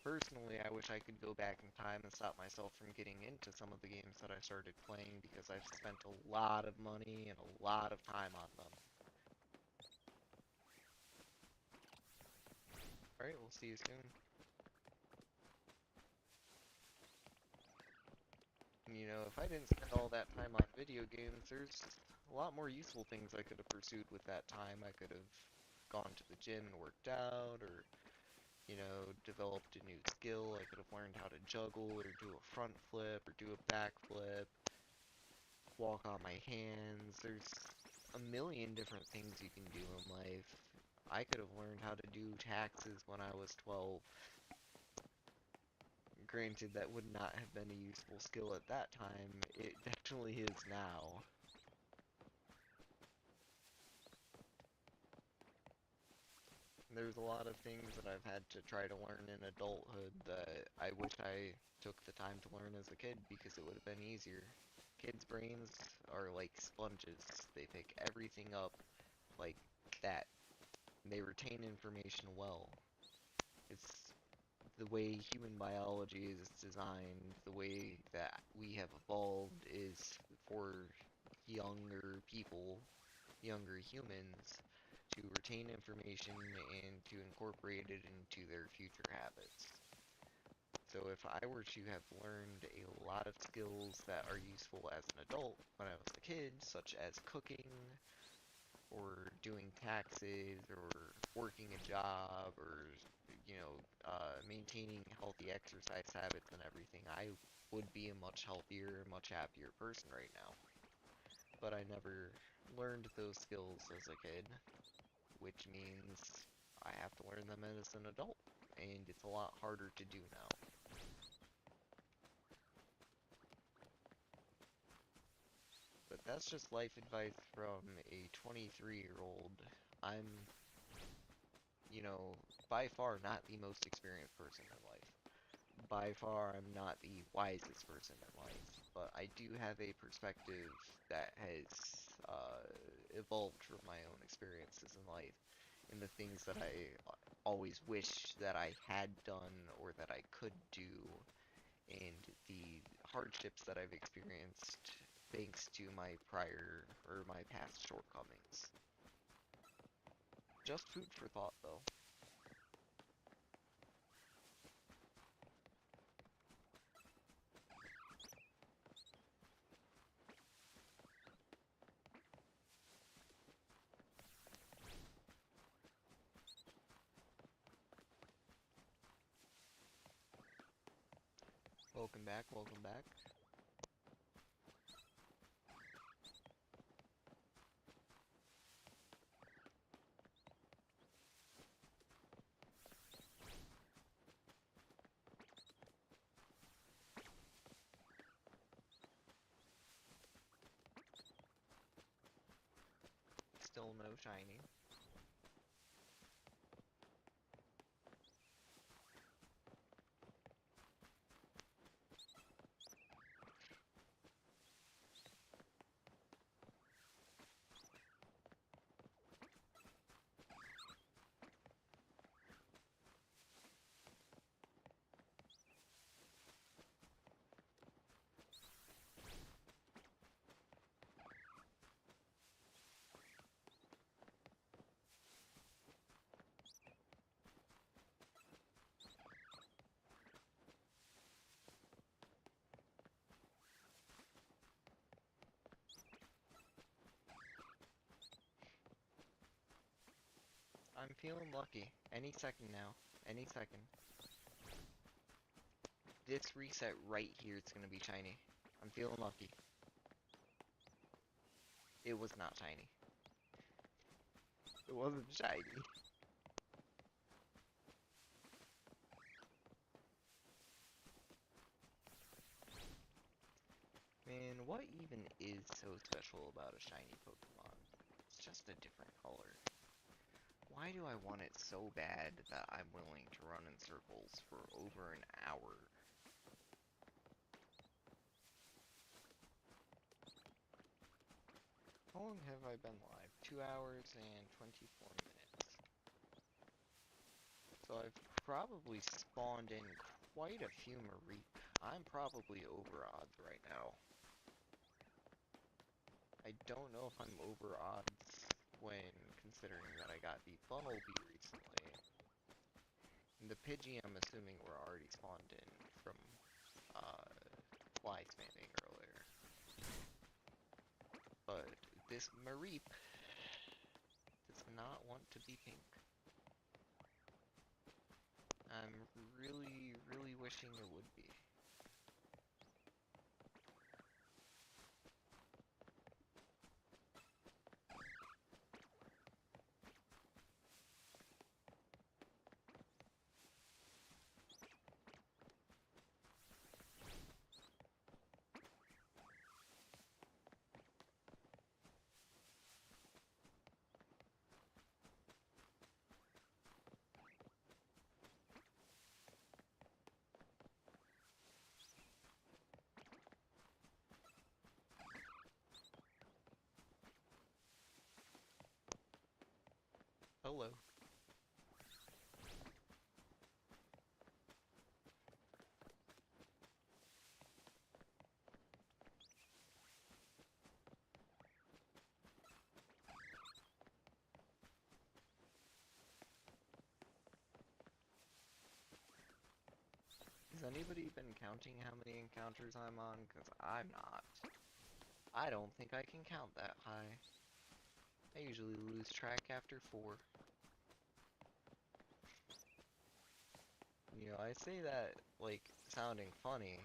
Personally, I wish I could go back in time and stop myself from getting into some of the games that I started playing because I've spent a lot of money and a lot of time on them. Alright, we'll see you soon. You know, if I didn't spend all that time on video games, there's a lot more useful things I could have pursued with that time. I could have gone to the gym and worked out, or, you know, developed a new skill. I could have learned how to juggle, or do a front flip, or do a back flip, walk on my hands. There's a million different things you can do in life. I could have learned how to do taxes when I was 12. Granted, that would not have been a useful skill at that time. It definitely is now. There's a lot of things that I've had to try to learn in adulthood that I wish I took the time to learn as a kid because it would have been easier. Kids' brains are like sponges. They pick everything up like that. They retain information well. It's the way human biology is designed, the way that we have evolved is for younger people, younger humans, to retain information and to incorporate it into their future habits. So if I were to have learned a lot of skills that are useful as an adult when I was a kid, such as cooking, or doing taxes, or working a job, or maintaining healthy exercise habits and everything, I would be a much healthier, much happier person right now. But I never learned those skills as a kid, which means I have to learn them as an adult, and it's a lot harder to do now. But that's just life advice from a 23-year-old. I'm, you know, by far not the most experienced person in life. By far, I'm not the wisest person in life, but I do have a perspective that has evolved from my own experiences in life, and the things that I always wish that I had done or that I could do, and the hardships that I've experienced thanks to my prior or my past shortcomings. Just food for thought, though. Welcome back, welcome back. Still no shiny. I'm feeling lucky. Any second now. Any second. This reset right here, it's gonna be shiny. I'm feeling lucky. It was not shiny. It wasn't shiny. Man, what even is so special about a shiny Pokemon? It's just a different color. Why do I want it so bad that I'm willing to run in circles for over an hour? How long have I been live? 2 hours and 24 minutes. So I've probably spawned in quite a few Mareep. I'm probably over odds right now. I don't know if I'm over odds when considering that I got the Funnelbee recently. And the Pidgey I'm assuming were already spawned in from uh, fly spamming earlier. But this Mareep does not want to be pink. I'm really, really wishing it would be. Hello. Has anybody been counting how many encounters I'm on? Because I'm not. I don't think I can count that high. I usually lose track after 4. You know, I say that, like, sounding funny,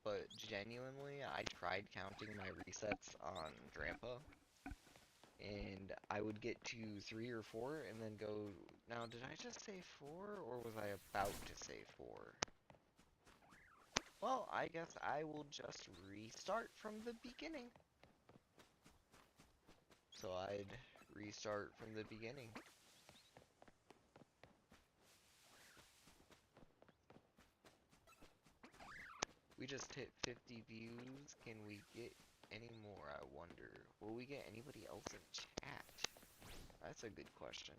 but genuinely, I tried counting my resets on Drampa, and I would get to 3 or 4, and then go, now, did I just say 4, or was I about to say 4? Well, I guess I will just restart from the beginning. So I'd restart from the beginning. We just hit 50 views. Can we get any more, I wonder? Will we get anybody else in chat? That's a good question.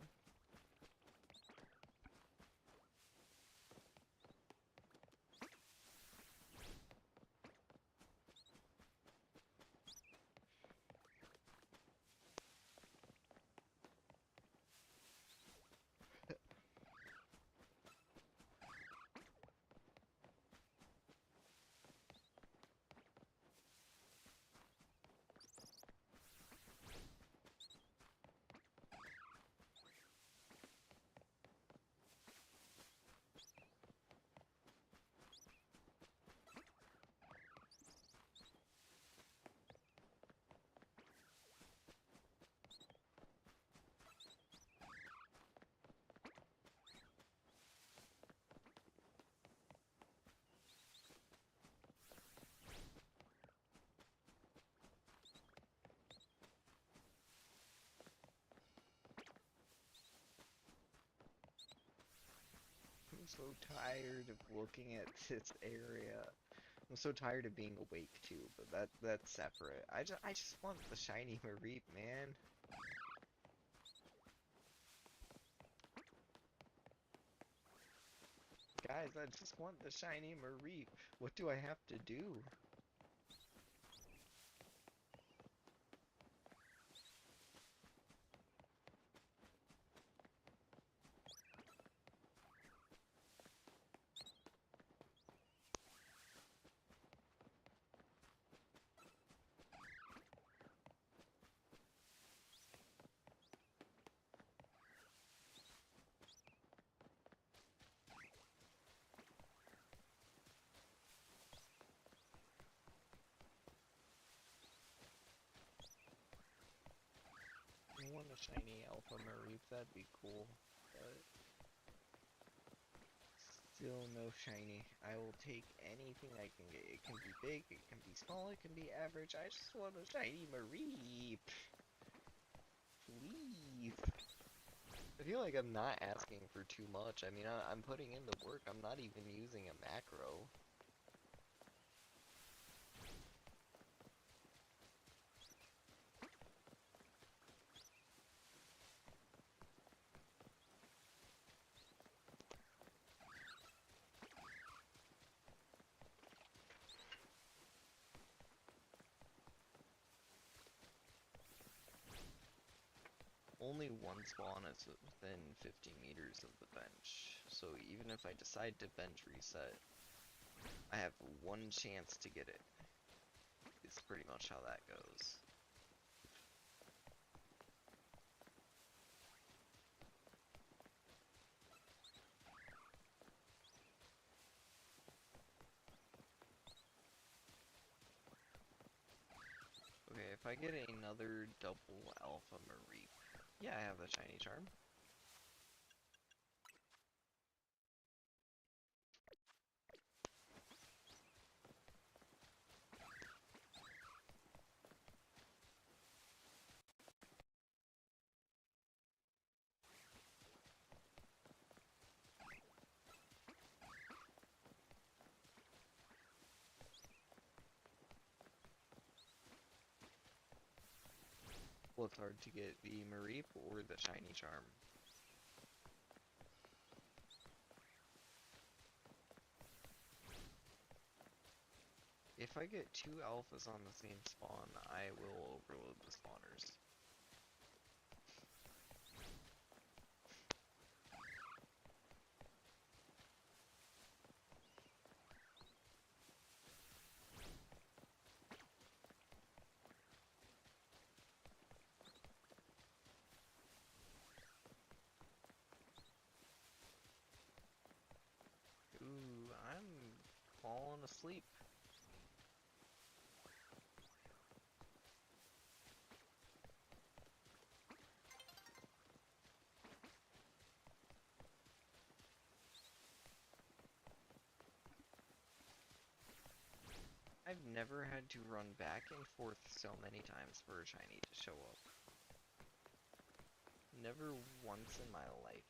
I'm so tired of looking at this area. I'm so tired of being awake too, but that's separate. I just want the shiny Mareep, man. Guys, I just want the shiny Mareep. What do I have to do? I want a shiny Alpha Mareep, that'd be cool. But still no shiny. I will take anything I can get. It can be big, it can be small, it can be average. I just want a shiny Mareep. Please. I feel like I'm not asking for too much. I mean, I'm putting in the work. I'm not even using a macro. Only one spawn is within 50 meters of the bench. So even if I decide to bench reset, I have one chance to get it. It's pretty much how that goes. Okay, if I get another double alpha Mareep, yeah, I have the shiny charm. What's hard to get, the Mareep or the shiny charm? If I get two alphas on the same spawn, I will overload the spawners. Ooh, I'm falling asleep. I've never had to run back and forth so many times for a shiny to show up. Never once in my life.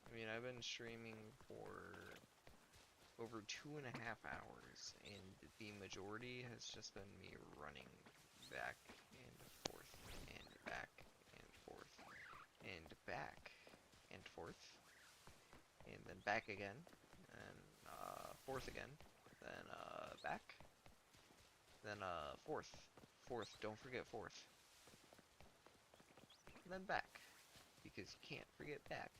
I mean, I've been streaming for over 2.5 hours, and the majority has just been me running back and forth, and back and forth, and back and forth, and then back again, and forth again, then back, then forth, forth, don't forget forth, and then back, because you can't forget back.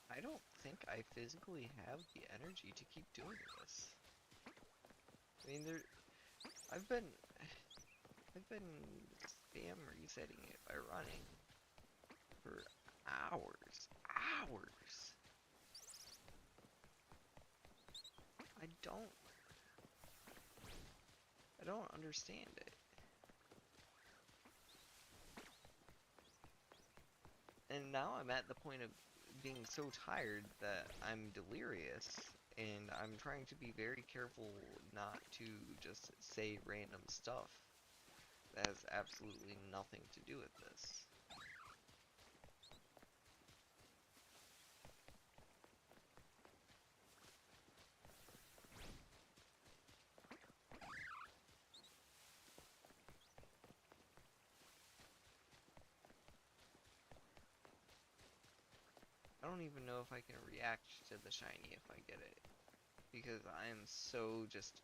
I don't think I physically have the energy to keep doing this. I mean, I've been, I've been spam resetting it by running for hours, hours. I don't, I don't understand it. And now I'm at the point of being so tired that I'm delirious, and I'm trying to be very careful not to just say random stuff that has absolutely nothing to do with this. I don't even know if I can react to the shiny if I get it, because I am so just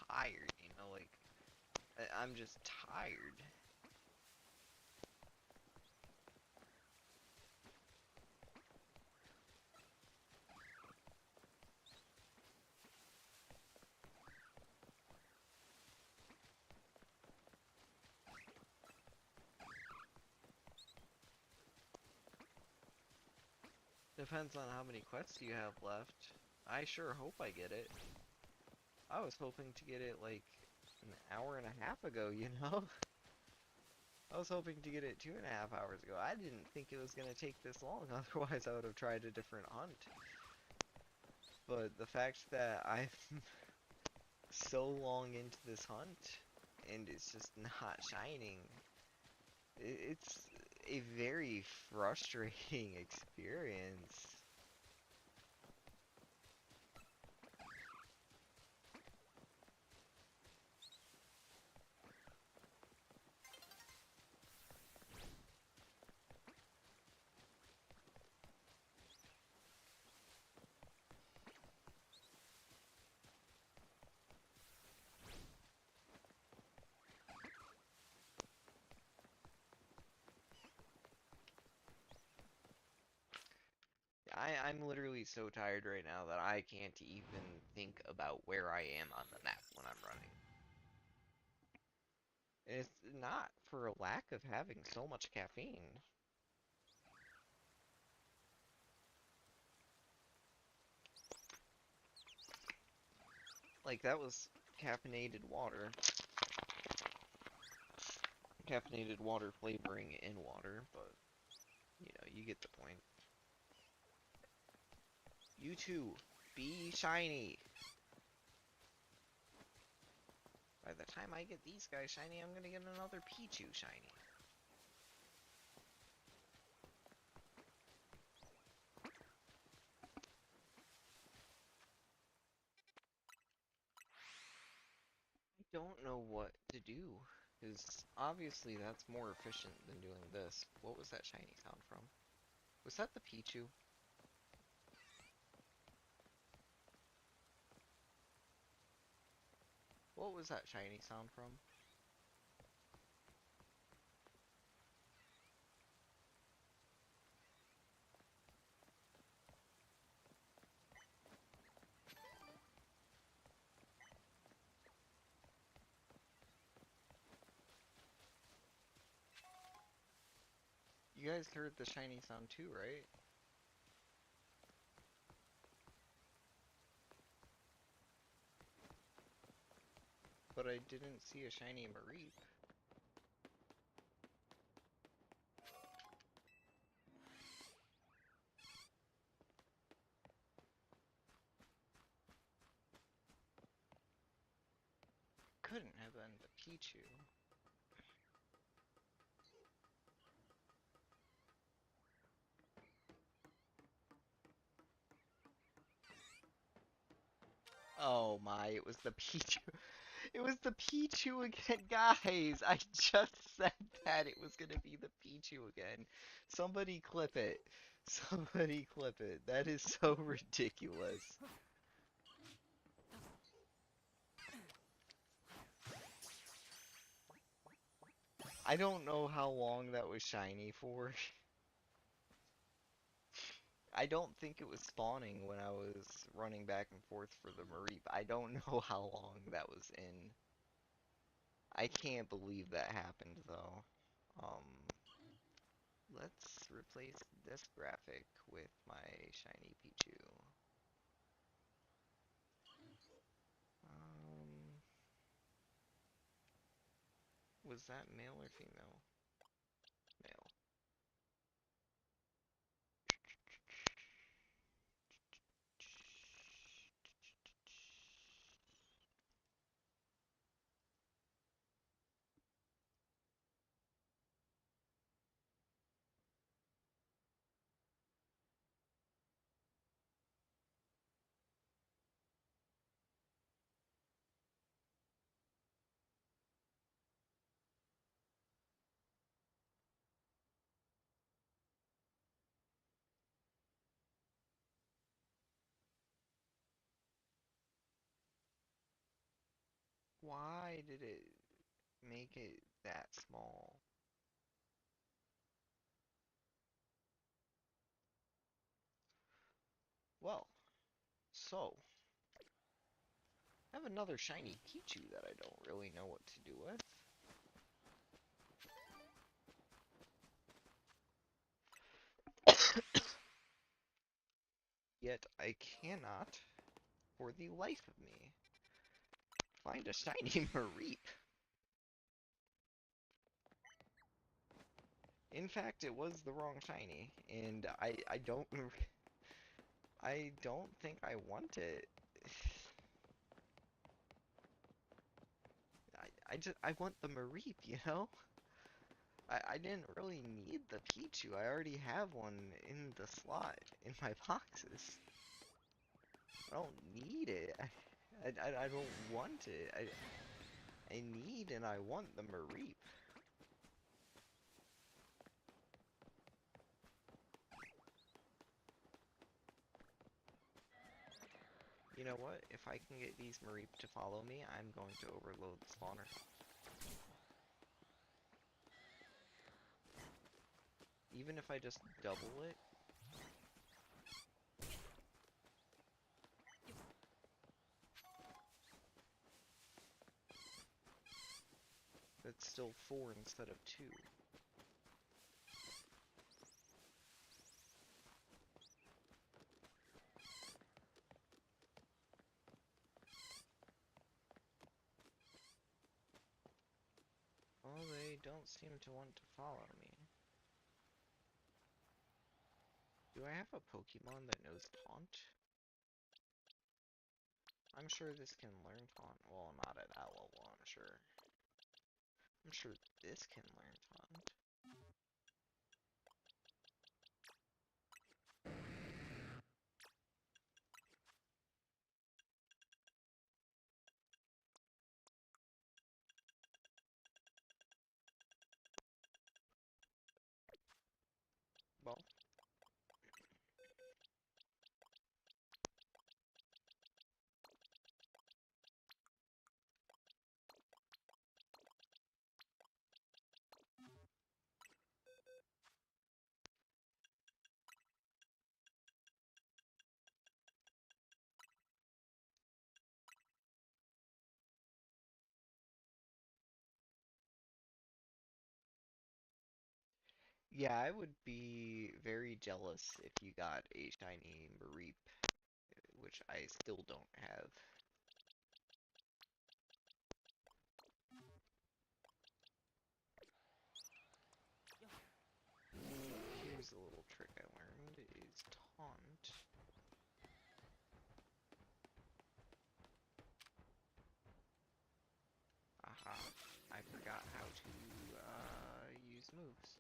tired, you know, like, I'm just tired. Depends on how many quests you have left. I sure hope I get it. I was hoping to get it like an hour and a half ago, you know? I was hoping to get it 2.5 hours ago. I didn't think it was gonna take this long, otherwise I would have tried a different hunt. But the fact that I'm so long into this hunt and it's just not shining, it's a very frustrating experience. I'm literally so tired right now that I can't even think about where I am on the map when I'm running. And it's not for a lack of having so much caffeine. Like, that was caffeinated water. Caffeinated water flavoring in water, but, you know, you get the point. You too, be shiny! By the time I get these guys shiny, I'm gonna get another Pichu shiny. I don't know what to do, because obviously that's more efficient than doing this. What was that shiny sound from? Was that the Pichu? What was that shiny sound from? You guys heard the shiny sound too, right? But I didn't see a shiny Mareep. Couldn't have been the Pichu. Oh my, it was the Pichu. It was the Pichu again, guys! I just said that it was gonna be the Pichu again. Somebody clip it. Somebody clip it. That is so ridiculous. I don't know how long that was shiny for. I don't think it was spawning when I was running back and forth for the Mareep. I don't know how long that was in. I can't believe that happened though. Um, let's replace this graphic with my shiny Pichu. Um, was that male or female? Male. Why did it make it that small? Well, so I have another shiny Pichu that I don't really know what to do with. Yet I cannot, for the life of me, find a shiny Mareep. In fact, it was the wrong shiny, and I don't think I want it. I want the Mareep, you know? I didn't really need the Pichu. I already have one in the slot in my boxes. I don't need it. I don't want it. I need and I want the Mareep. You know what? If I can get these Mareep to follow me, I'm going to overload the spawner. Even if I just double it. That's still 4 instead of 2. Well, they don't seem to want to follow me. Do I have a Pokemon that knows Taunt? I'm sure this can learn Taunt. Well, not at that level, I'm sure. I'm sure this can learn Taunt. Well, yeah, I would be very jealous if you got a shiny Mareep, which I still don't have. Here's a little trick I learned, is Taunt. Aha, I forgot how to use moves.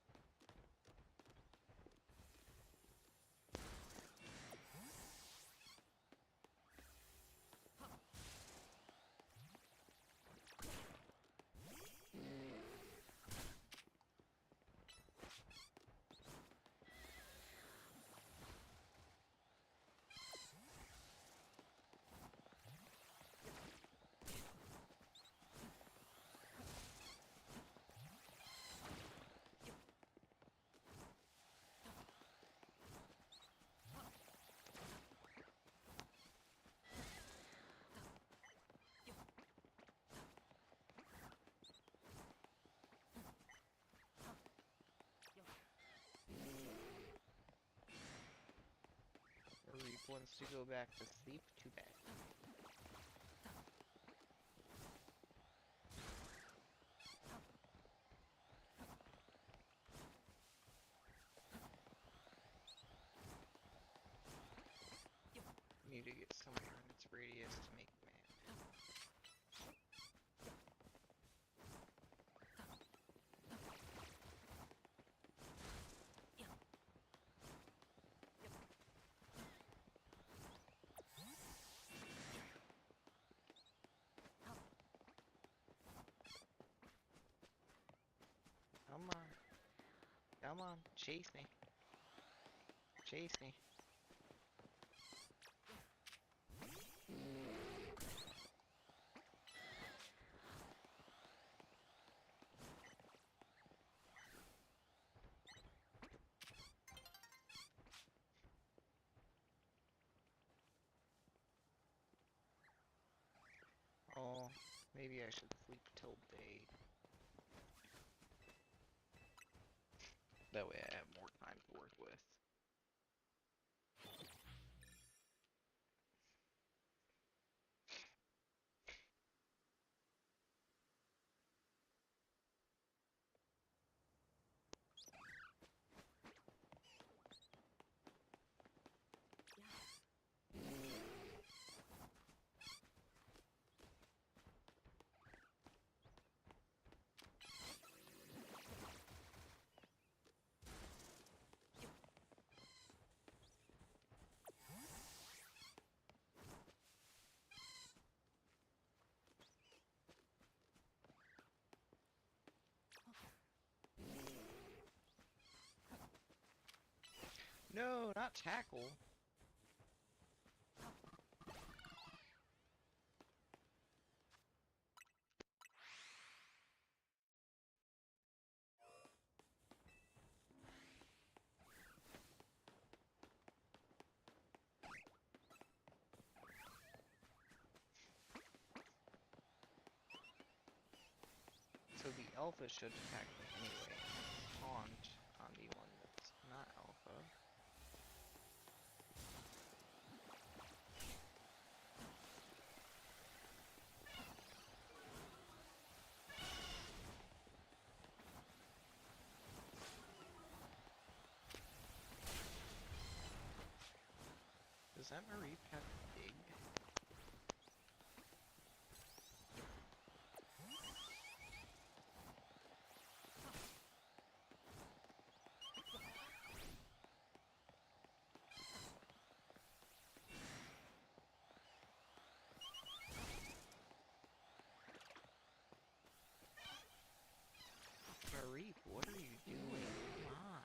Mareep wants to go back to sleep, too bad. Need to get somewhere in its radius to make mana. Come on. Come on. Chase me. Chase me. Oh, maybe I should sleep till day. That way I have more time to work with. No, not tackle. So the alpha should attack me anyway. Taunt on the one that's not alpha. Does that Mareep have dig? Mareep, what are you doing? Come on.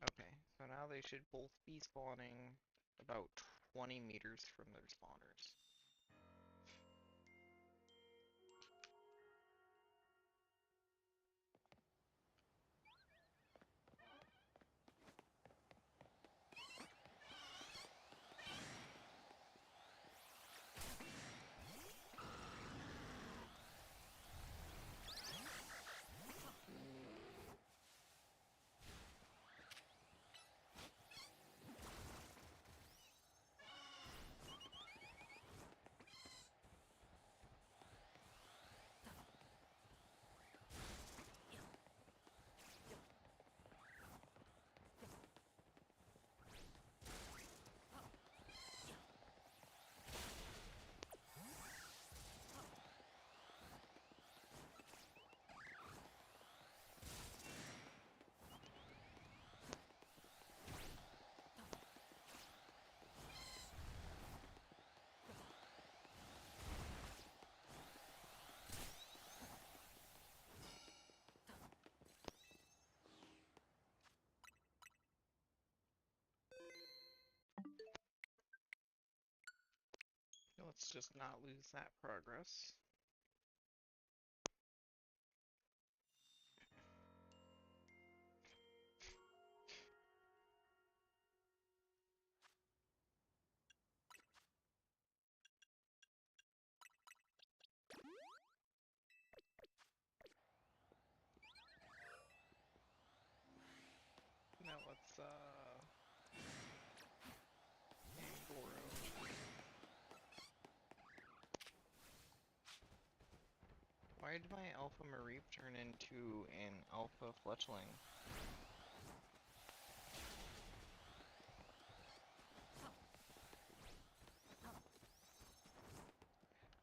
Okay, so now they should both be spawning about 20 meters from their spawners. Let's just not lose that progress. Now let's, Angoro. Why did my Alpha Mareep turn into an Alpha Fletchling?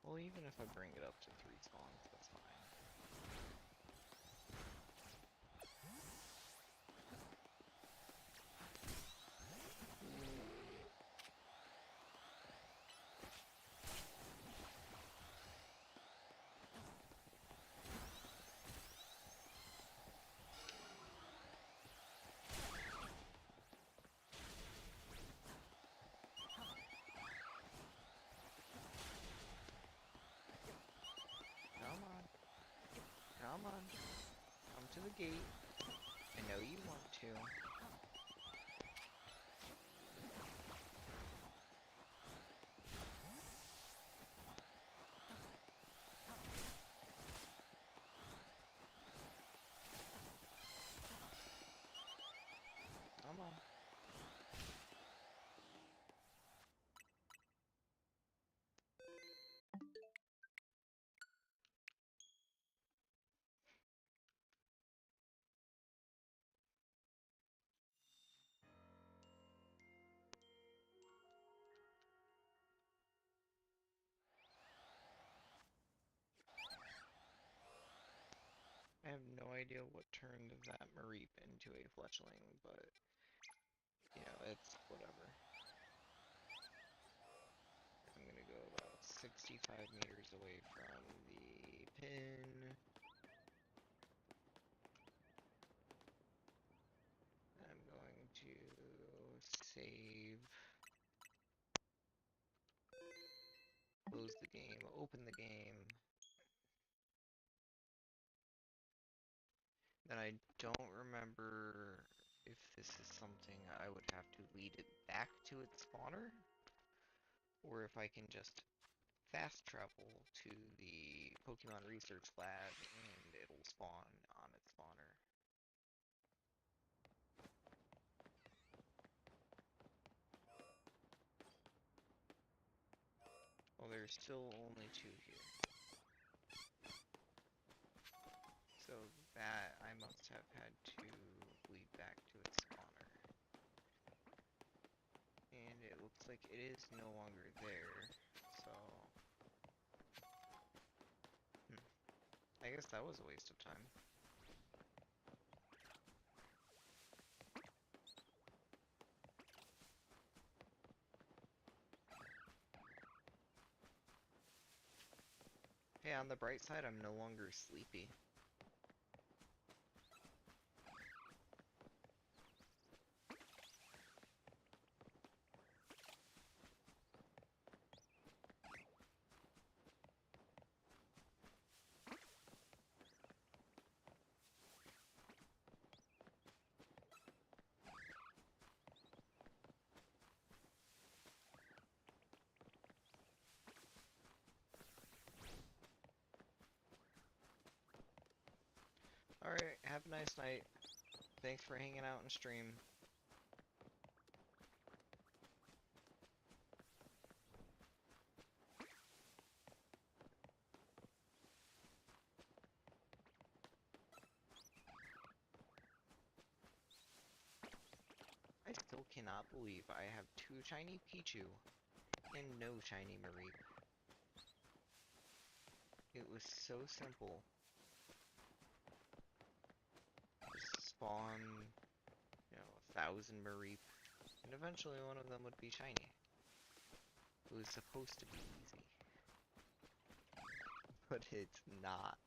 Well, even if I bring it up to 3 spawns, that's fine. Come on. Come on. Come to the gate. I know you want to. Come on. have no idea what turned that Mareep into a fletchling, but it's whatever. I'm gonna go about 65 meters away from the pin. I'm going to save, close the game, open the game. Then I don't remember if this is something I would have to lead it back to its spawner, or if I can just fast travel to the Pokemon Research Lab and it'll spawn on its spawner. Well, there's still only two here. So that I must have had to lead back to its spawner. And it looks like it is no longer there, so... I guess that was a waste of time. Hey, on the bright side, I'm no longer sleepy. Alright, have a nice night. Thanks for hanging out and stream. I still cannot believe I have two shiny Pichu and no shiny Mareep. It was so simple. Just spawn, 1,000 Mareep, and eventually one of them would be shiny. It was supposed to be easy. But it's not.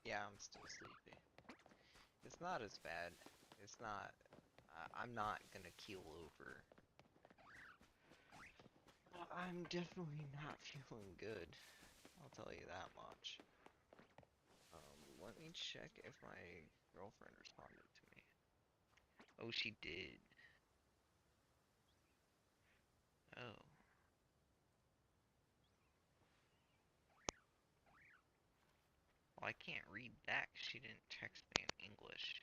Yeah, I'm still sleepy. It's not as bad. It's not. I'm not gonna keel over. I'm definitely not feeling good. I'll tell you that much. Let me check if my girlfriend responded to me. Oh, she did. Oh. Well, I can't read that 'cause she didn't text me in English.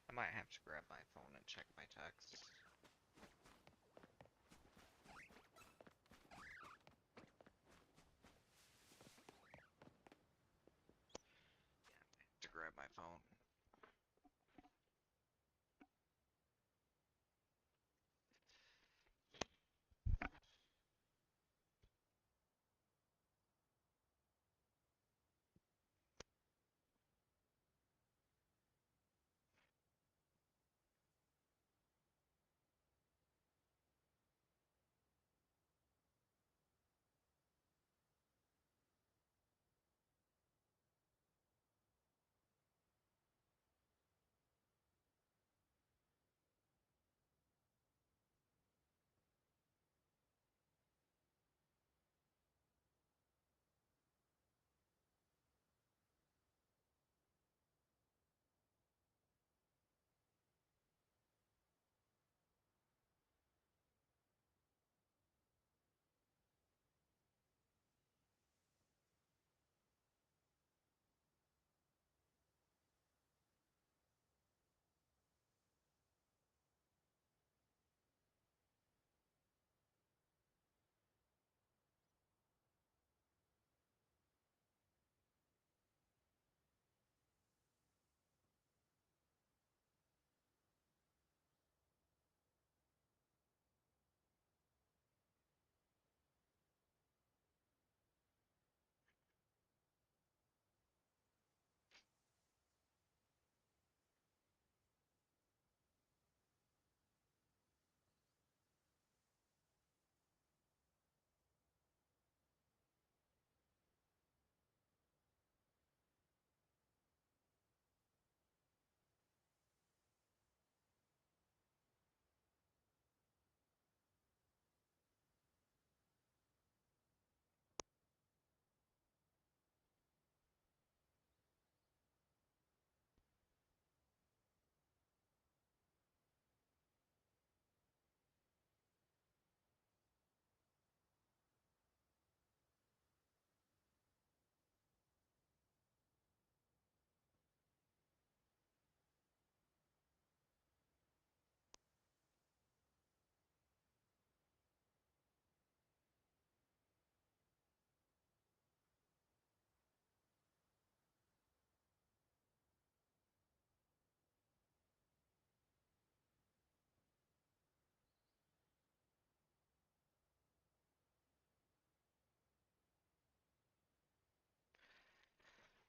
I might have to grab my phone and check my texts. Yeah, I have to grab my phone.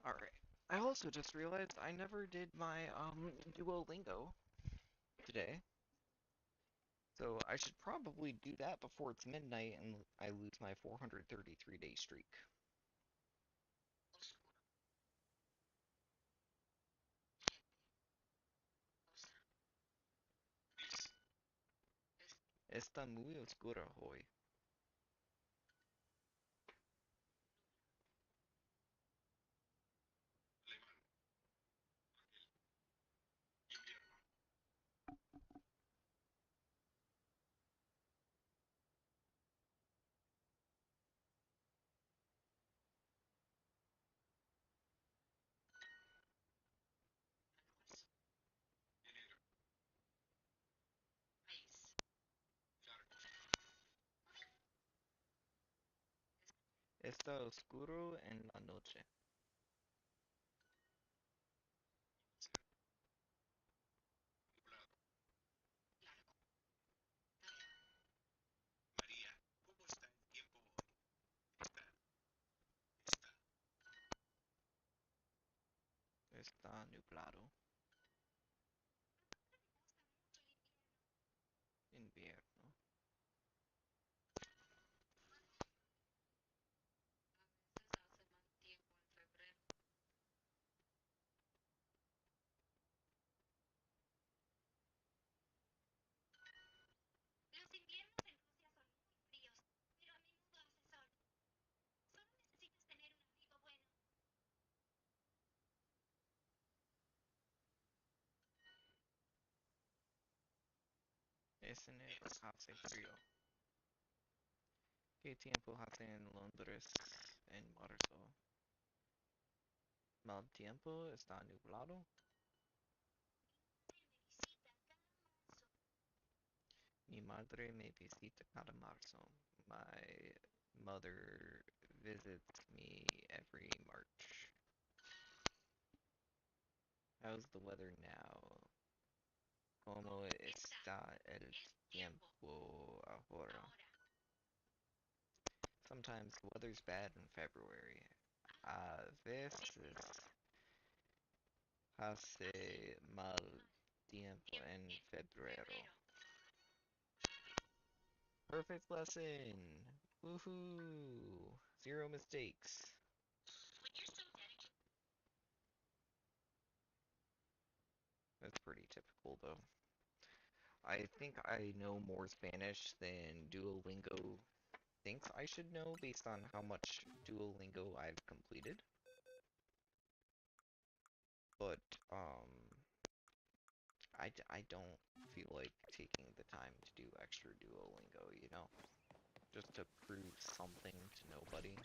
Alright. I also just realized I never did my Duolingo today. So I should probably do that before it's midnight and I lose my 433-day streak. Está muy oscura hoy. Está oscuro en la noche. Está nublado. Invierno. Esene hace frío. ¿Qué tiempo hace en Londres en marzo? Mal tiempo, está nublado. Mi madre me visita cada marzo. My mother visits me every March. How's the weather now? ¿Cómo está el tiempo ahora? Sometimes the weather's bad in February. A veces hace mal tiempo en febrero. Perfect lesson! Woohoo! Zero mistakes. That's pretty typical though. I think I know more Spanish than Duolingo thinks I should know based on how much Duolingo I've completed. But, I don't feel like taking the time to do extra Duolingo, you know? Just to prove something to nobody.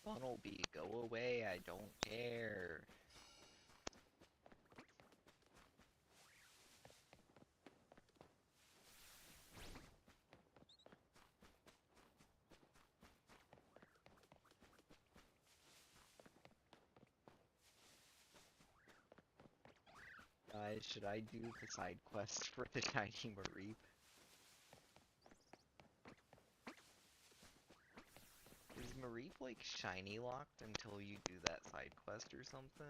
Funnelbee, go away, I don't care. Guys, should I do the side quest for the tiny Mareep? Is Mareep like shiny locked until you do that side quest or something?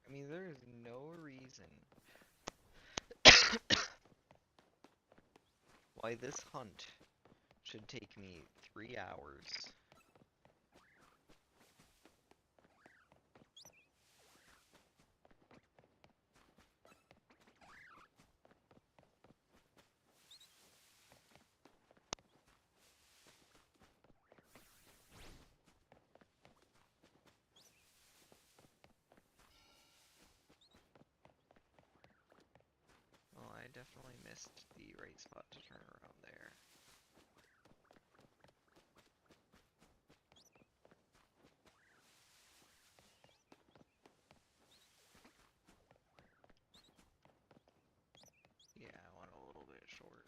I mean, there is no reason why this hunt should take me 3 hours. Well, I definitely missed the right spot to turn around there. Yeah, I went a little bit short.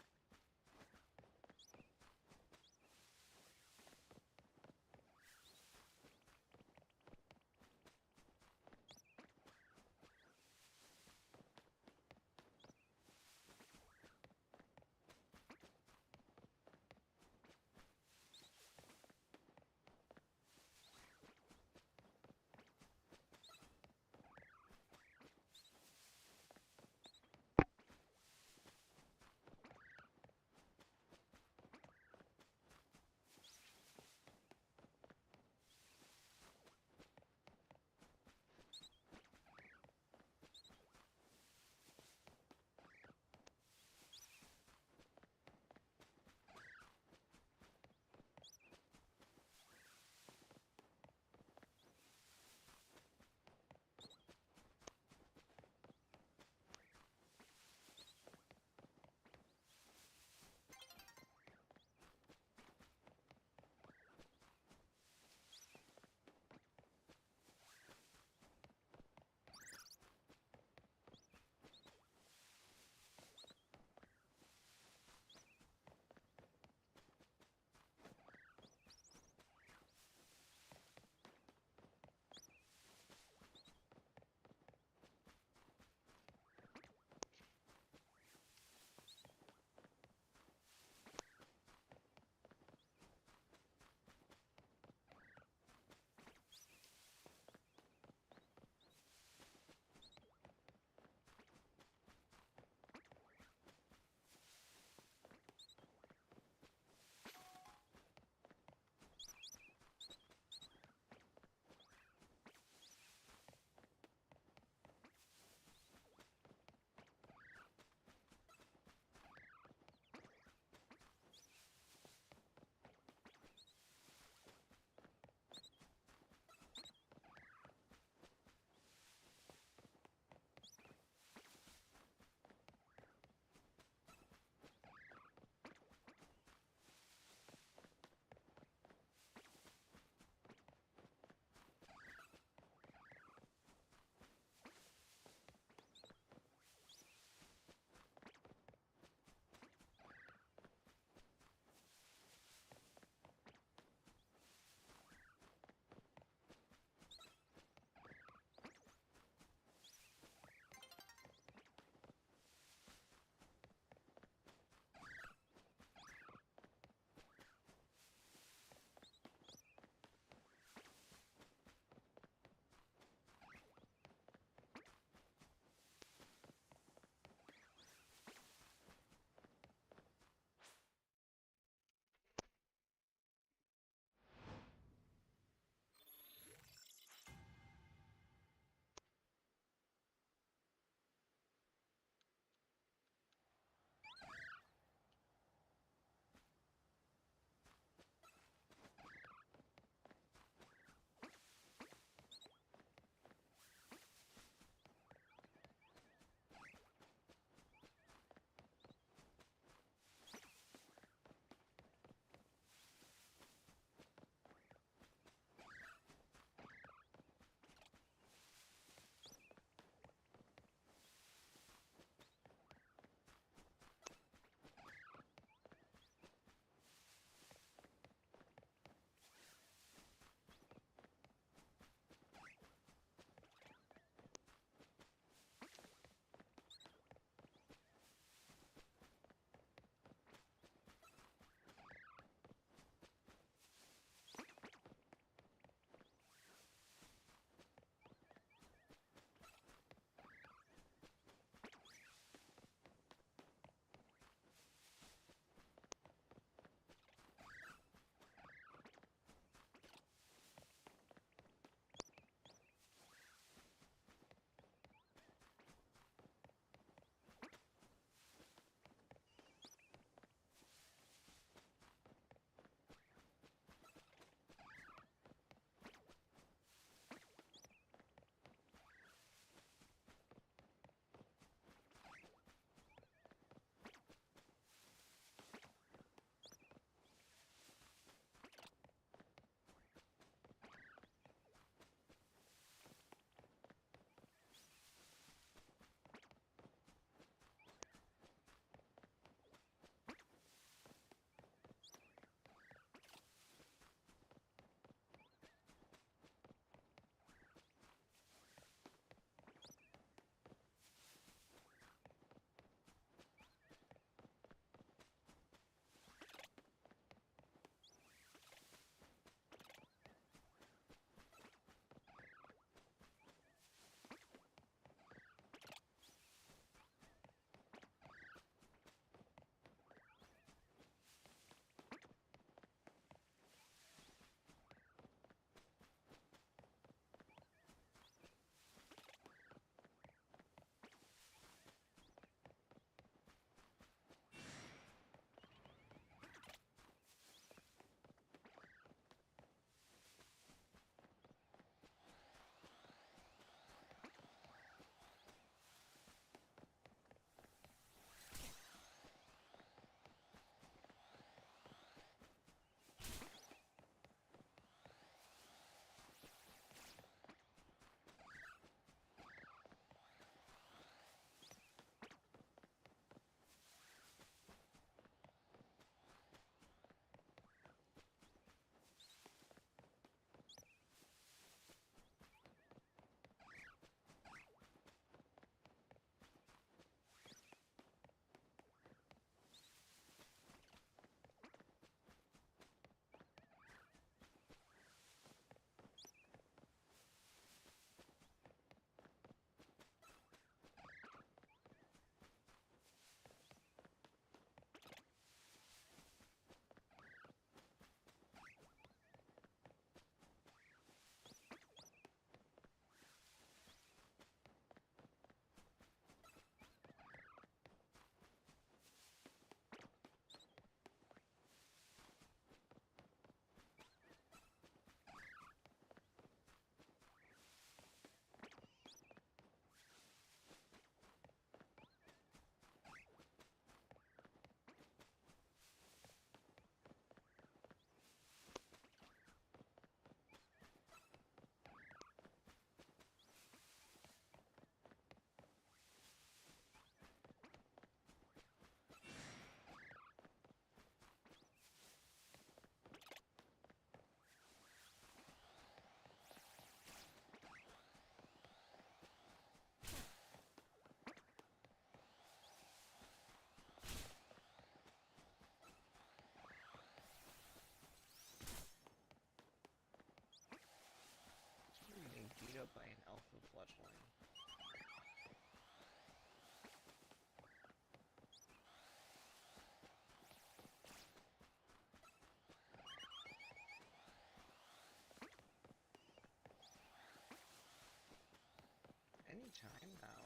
Anytime now.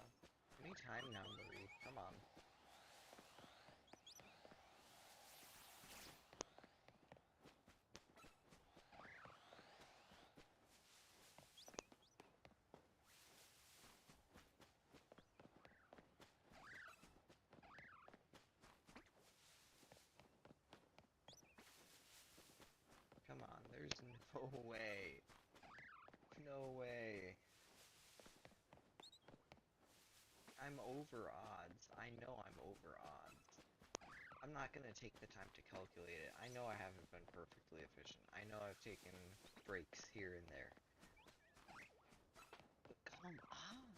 Anytime now, Marie. Come on. Come on. There's no way. No way. I'm over odds. I know I'm over odds. I'm not gonna take the time to calculate it. I know I haven't been perfectly efficient. I know I've taken breaks here and there. But come on.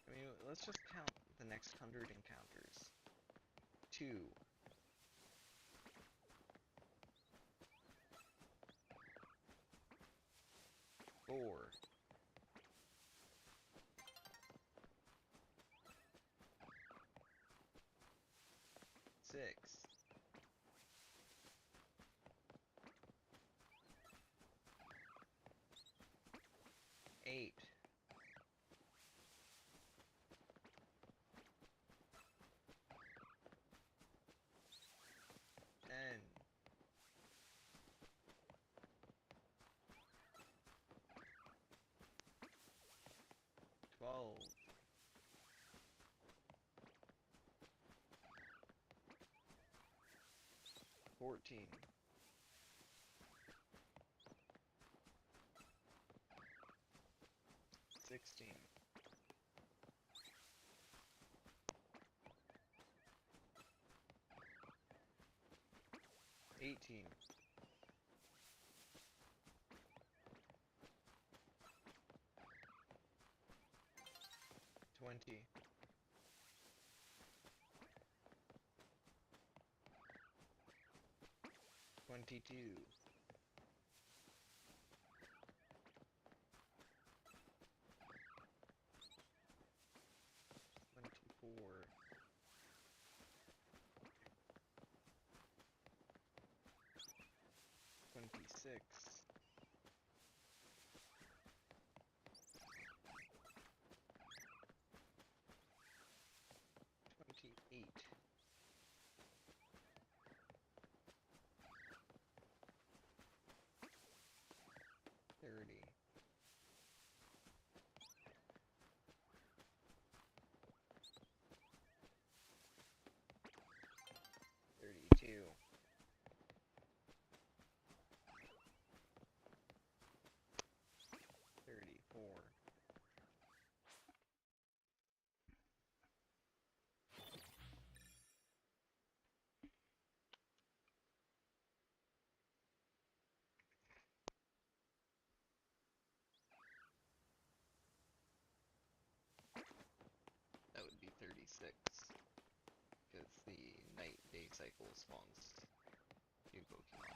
I mean, let's just count the next 100 encounters. 2, 4, 6, 8, 10, 12, 14, 16, 18, 20, 22, 24, 26, 28, 30, 32, 34, 36, because the night-day cycle spawns new Pokemon.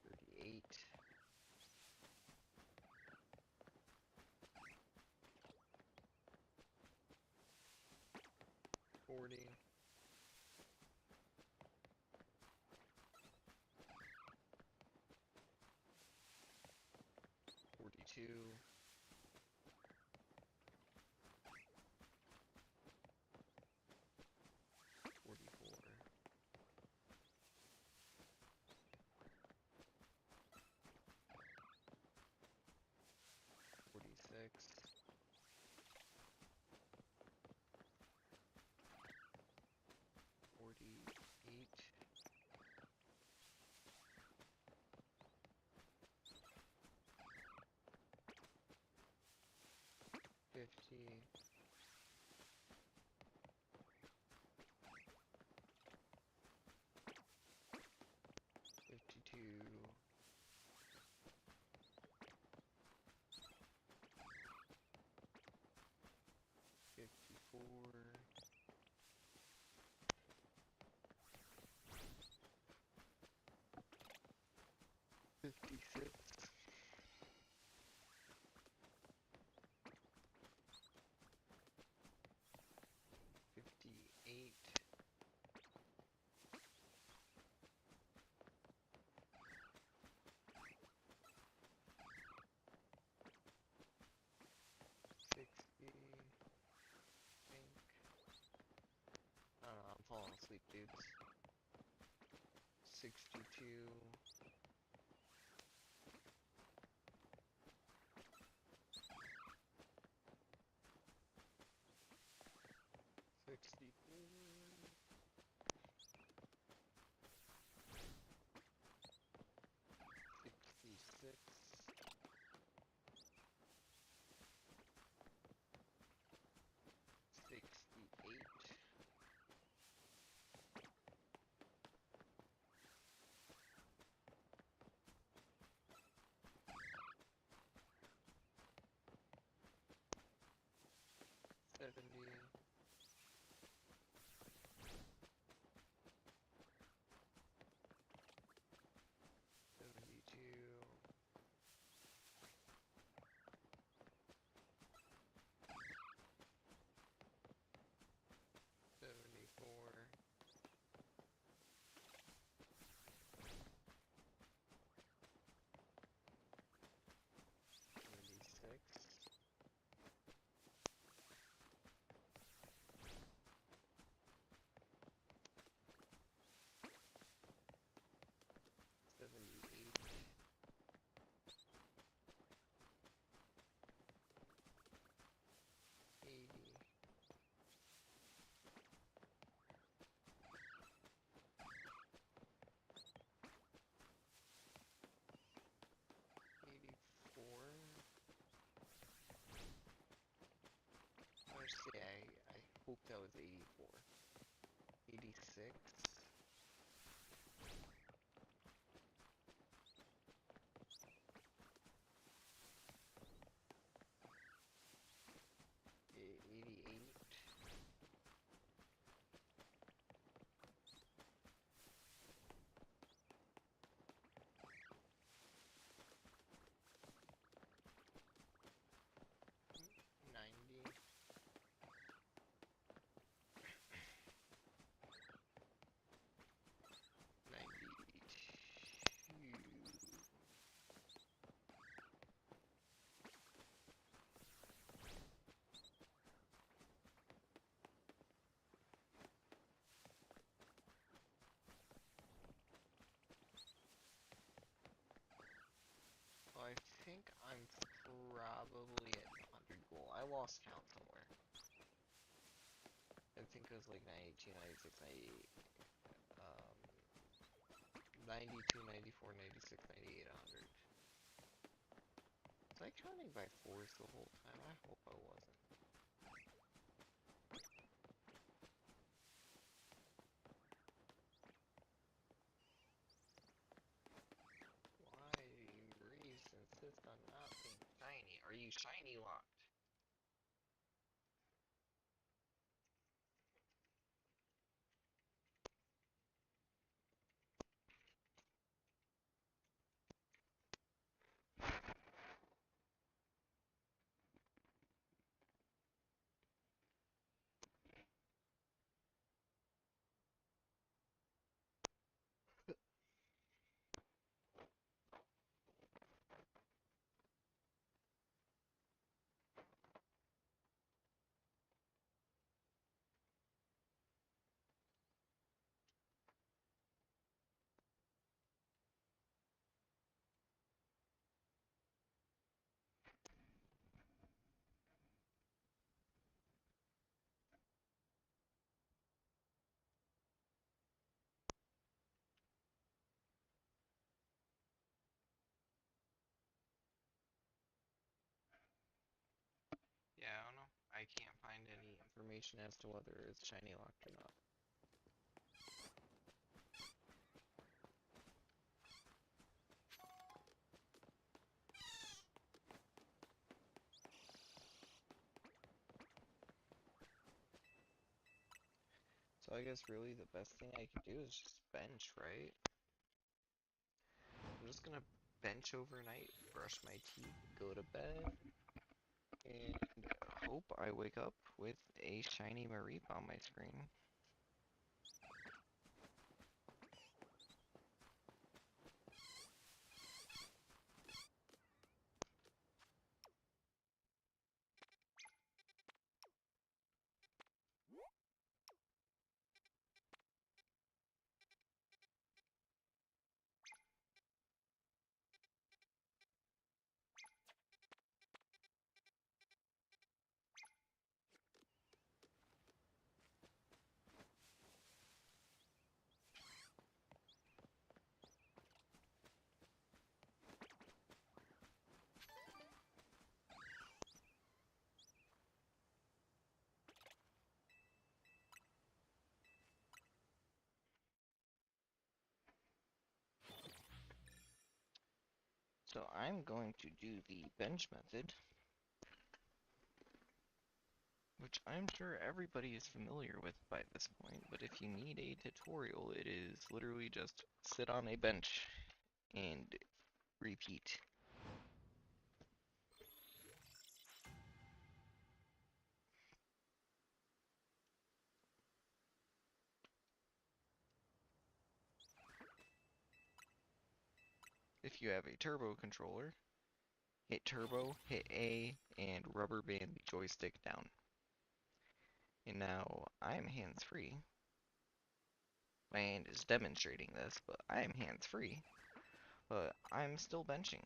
38, 40, 42, 44, 46, 48, 50, 52, 54, 56, 62, 64, 66, 68, 70, 72, 74, 76, 78, 80, 84. Let's see, I hope that was 84. 86, 88, 90, 92. Well, I think I'm probably at 100 goal. I lost count somewhere. I think it was like 92, 96, 98, 92, 94, 96, 98, 100. Was I counting by fours the whole time? I hope I wasn't. Why do you insist on not being shiny? Are you shiny locked? Yeah, I don't know. I can't find any information as to whether it's shiny locked or not. So I guess really the best thing I could do is just bench, right? I'm just gonna bench overnight, brush my teeth, go to bed, and hope I wake up with a shiny Mareep on my screen. So I'm going to do the bench method, which I'm sure everybody is familiar with by this point, but if you need a tutorial, it is literally just sit on a bench and repeat. If you have a turbo controller, hit turbo, hit A, and rubber band the joystick down. And now I'm hands-free. My hand is demonstrating this, but I am hands-free. But I'm still benching.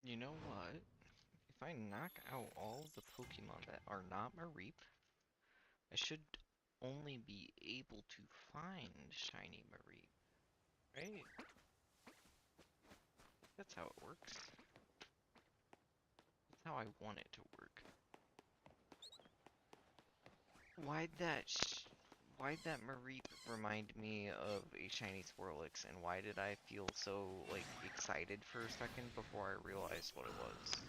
You know what? If I knock out all the Pokemon that are not Mareep, I should only be able to find Shiny Mareep. right? That's how it works. That's how I want it to work. Why'd that why'd that Mareep remind me of a shiny Swirlix, and why did I feel so, like, excited for a second before I realized what it was?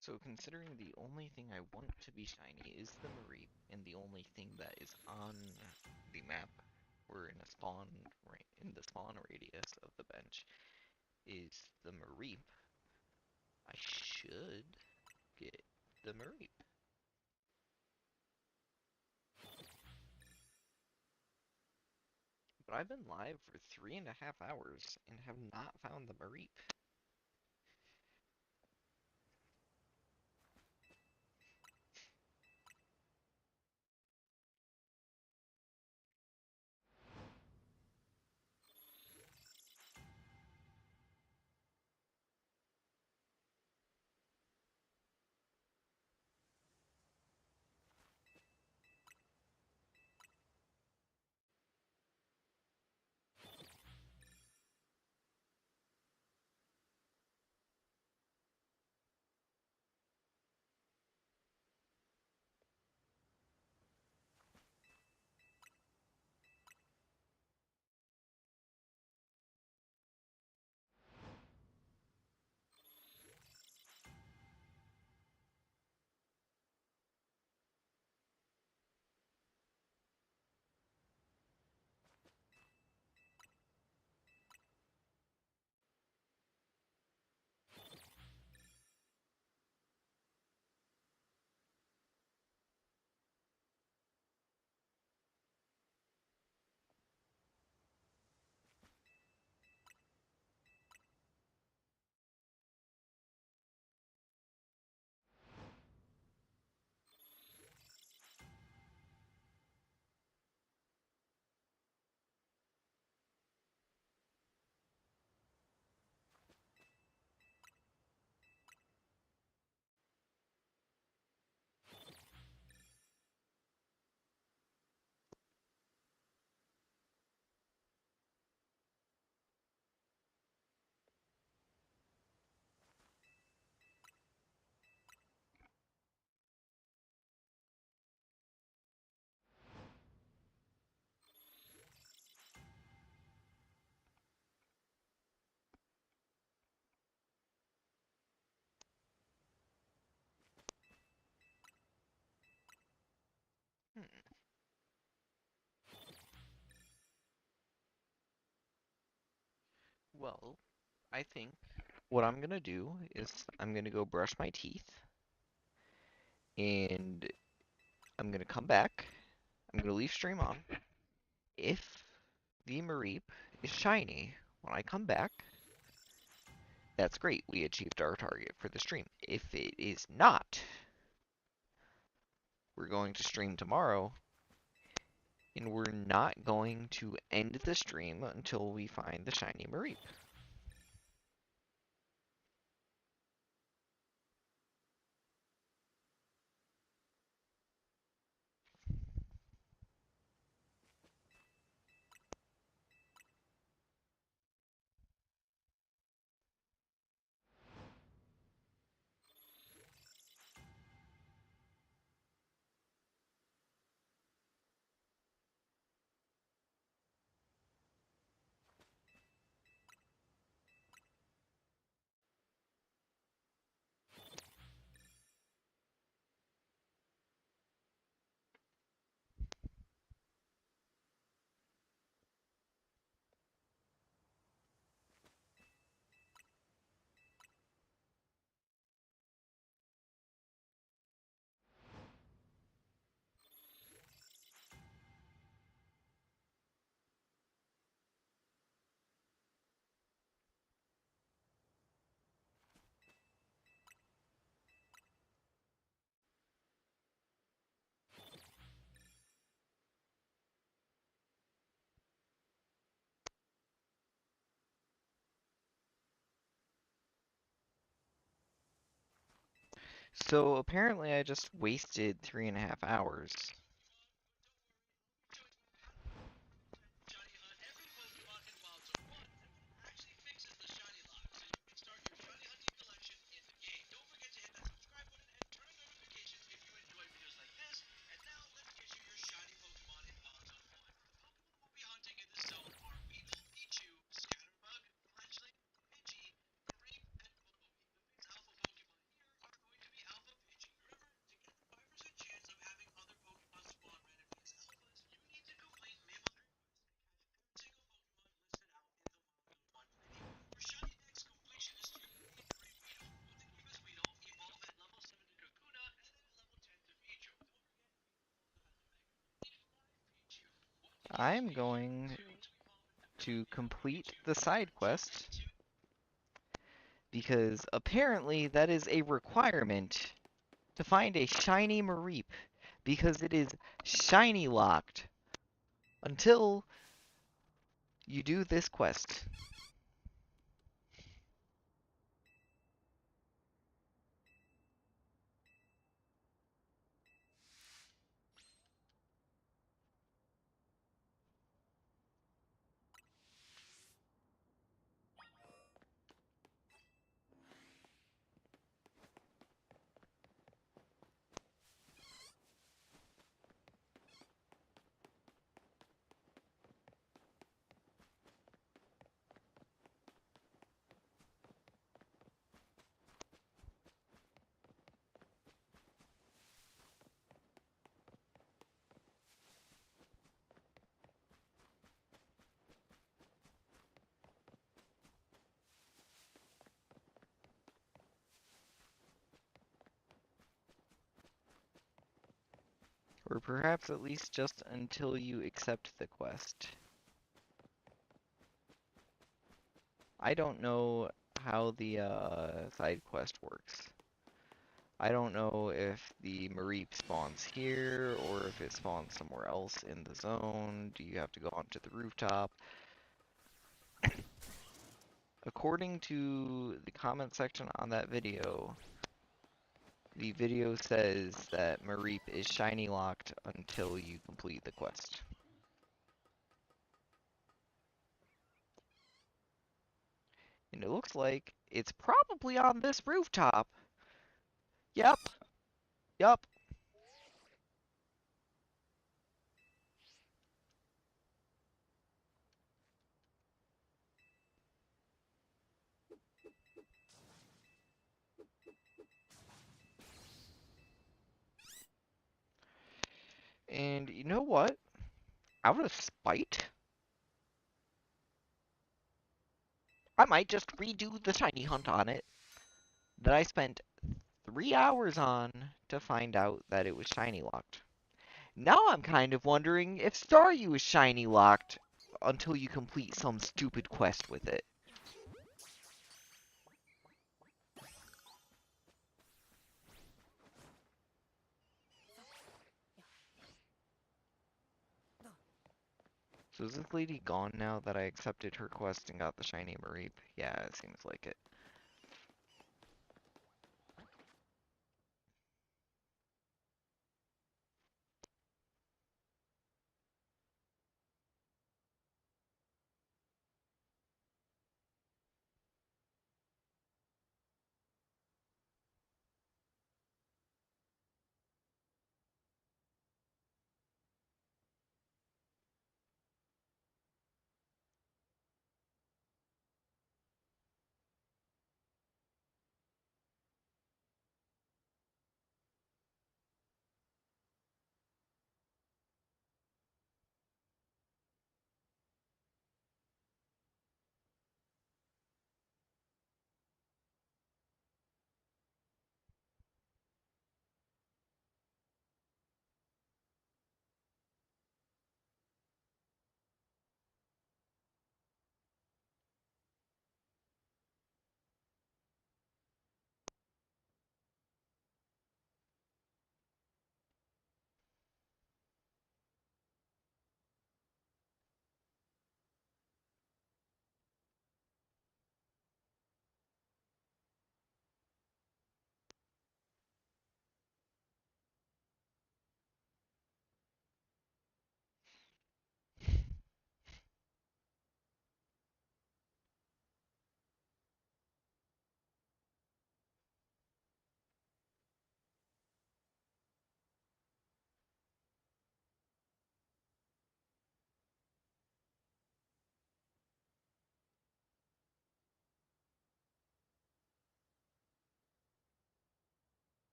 So considering the only thing I want to be shiny is the Mareep, and the only thing that is on the map, or in a spawn, right, in the spawn radius of the bench, is the Mareep, I should get the Mareep. But I've been live for 3.5 hours and have not found the Mareep. Hmm. Well, I think what I'm gonna do is I'm gonna go brush my teeth, and I'm gonna come back. I'm gonna leave stream on. If the Mareep is shiny when I come back, that's great. We achieved our target for the stream. If it is not, we're going to stream tomorrow, and we're not going to end the stream until we find the shiny Mareep. So apparently I just wasted 3.5 hours. I'm going to complete the side quest because apparently that is a requirement to find a shiny Mareep because it is shiny locked until you do this quest. Or perhaps at least just until you accept the quest. I don't know how the side quest works. I don't know if the Mareep spawns here or if it spawns somewhere else in the zone. Do you have to go onto the rooftop? According to the comment section on that video, the video says that Mareep is shiny locked until you complete the quest. And it looks like it's probably on this rooftop. Yep, yep. And you know what? Out of spite, I might just redo the shiny hunt on it that I spent 3 hours on to find out that it was shiny locked. Now I'm kind of wondering if Staryu is shiny locked until you complete some stupid quest with it. So is this lady gone now that I accepted her quest and got the shiny Mareep? Yeah, it seems like it.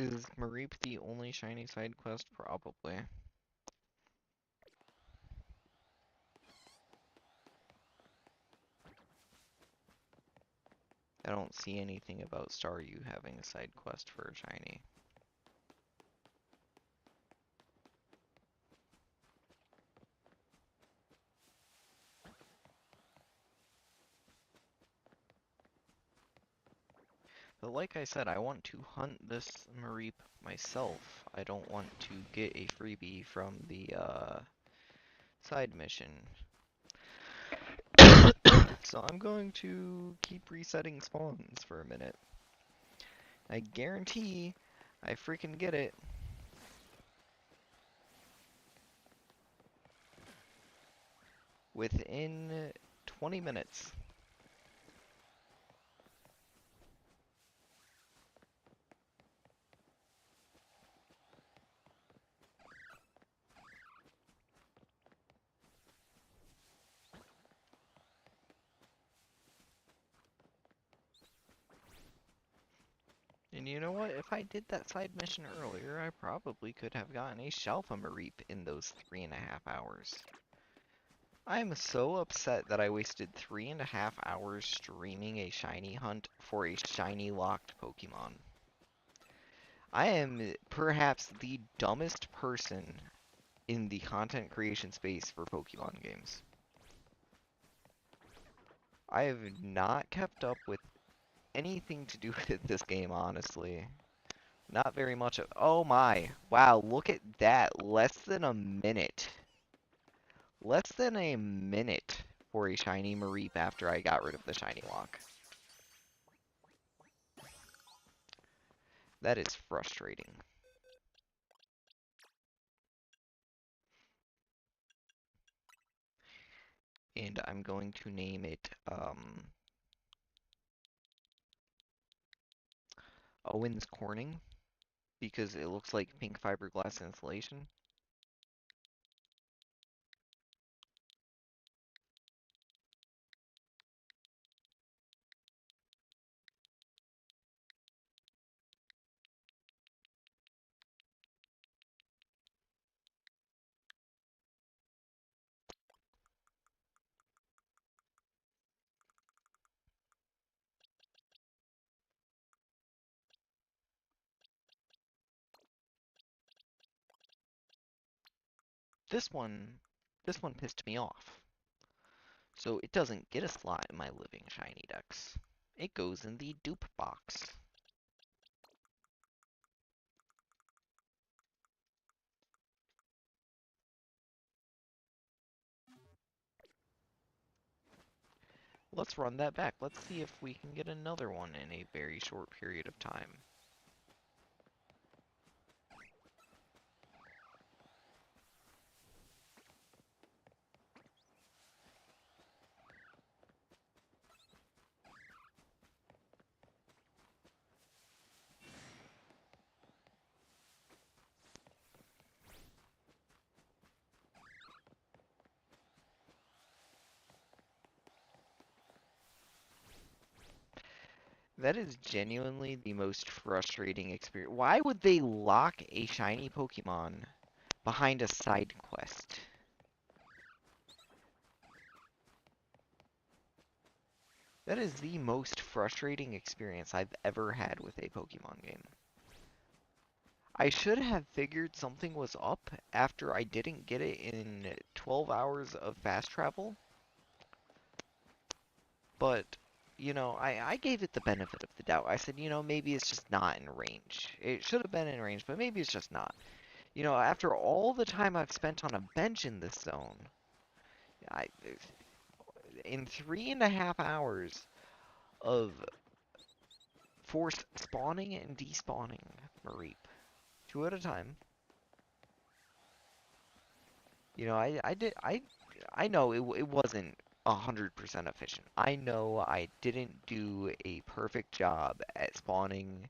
Is Mareep the only shiny side quest? Probably. I don't see anything about Staryu having a side quest for a shiny. But like I said, I want to hunt this Mareep myself. I don't want to get a freebie from the side mission. So I'm going to keep resetting spawns for a minute. I guarantee I freaking get it. Within 20 minutes. And you know what? If I did that side mission earlier, I probably could have gotten a Shelfa Mareep in those 3.5 hours. I'm so upset that I wasted 3.5 hours streaming a shiny hunt for a shiny locked Pokemon. I am perhaps the dumbest person in the content creation space for Pokemon games. I have not kept up with anything to do with this game, honestly. Not very much of— oh my. Wow, look at that. Less than a minute. Less than a minute for a shiny Mareep after I got rid of the shiny lock. That is frustrating. And I'm going to name it Owen's Corning because it looks like pink fiberglass insulation. This one, this one pissed me off. So it doesn't get a slot in my living shiny dex. It goes in the dupe box. Let's run that back. Let's see if we can get another one in a very short period of time. That is genuinely the most frustrating experience. Why would they lock a shiny Pokemon behind a side quest? That is the most frustrating experience I've ever had with a Pokemon game. I should have figured something was up after I didn't get it in 12 hours of fast travel, but, you know, I gave it the benefit of the doubt. I said, you know, maybe it's just not in range. It should have been in range, but maybe it's just not. You know, after all the time I've spent on a bench in this zone, I, in 3.5 hours of forced spawning and despawning Mareep, two at a time, you know, I know it wasn't 100% efficient. I know I didn't do a perfect job at spawning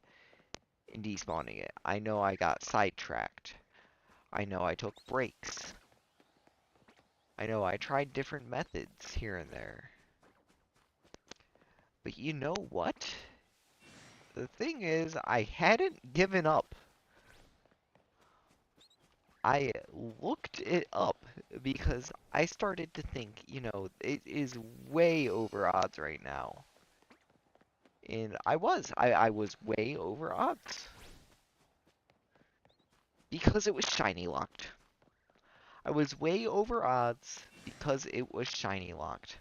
and despawning it. I know I got sidetracked. I know I took breaks. I know I tried different methods here and there. But you know what? The thing is, I hadn't given up. I looked it up because I started to think, it is way over odds right now. And I was way over odds because it was shiny locked. I was way over odds because it was shiny locked.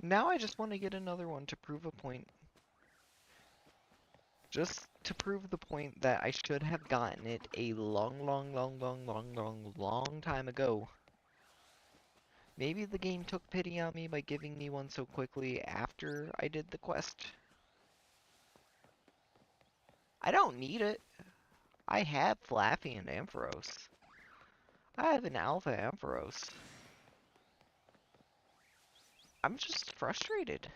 Now I just want to get another one to prove a point. Just to prove the point that I should have gotten it a long time ago. Maybe the game took pity on me by giving me one so quickly after I did the quest. I don't need it. I have Flaffy and Ampharos. I have an Alpha Ampharos. I'm just frustrated.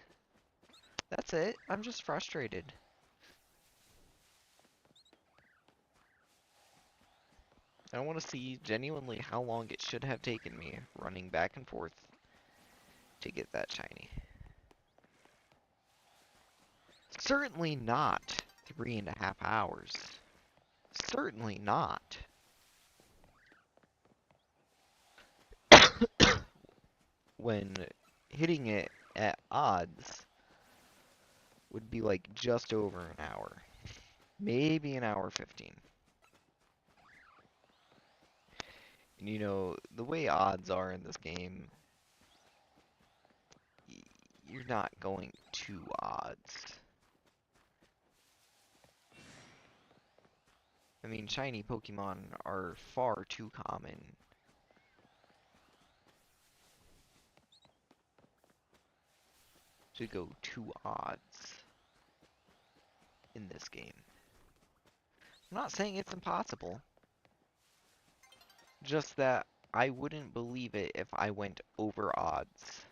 That's it. I'm just frustrated. I want to see genuinely how long it should have taken me running back and forth to get that shiny. Certainly not 3.5 hours. Certainly not. When hitting it at odds would be like just over an hour. Maybe an hour 15. And the way odds are in this game, you're not going to odds. I mean, shiny Pokemon are far too common to go to odds in this game. I'm not saying it's impossible, just that I wouldn't believe it if I went over odds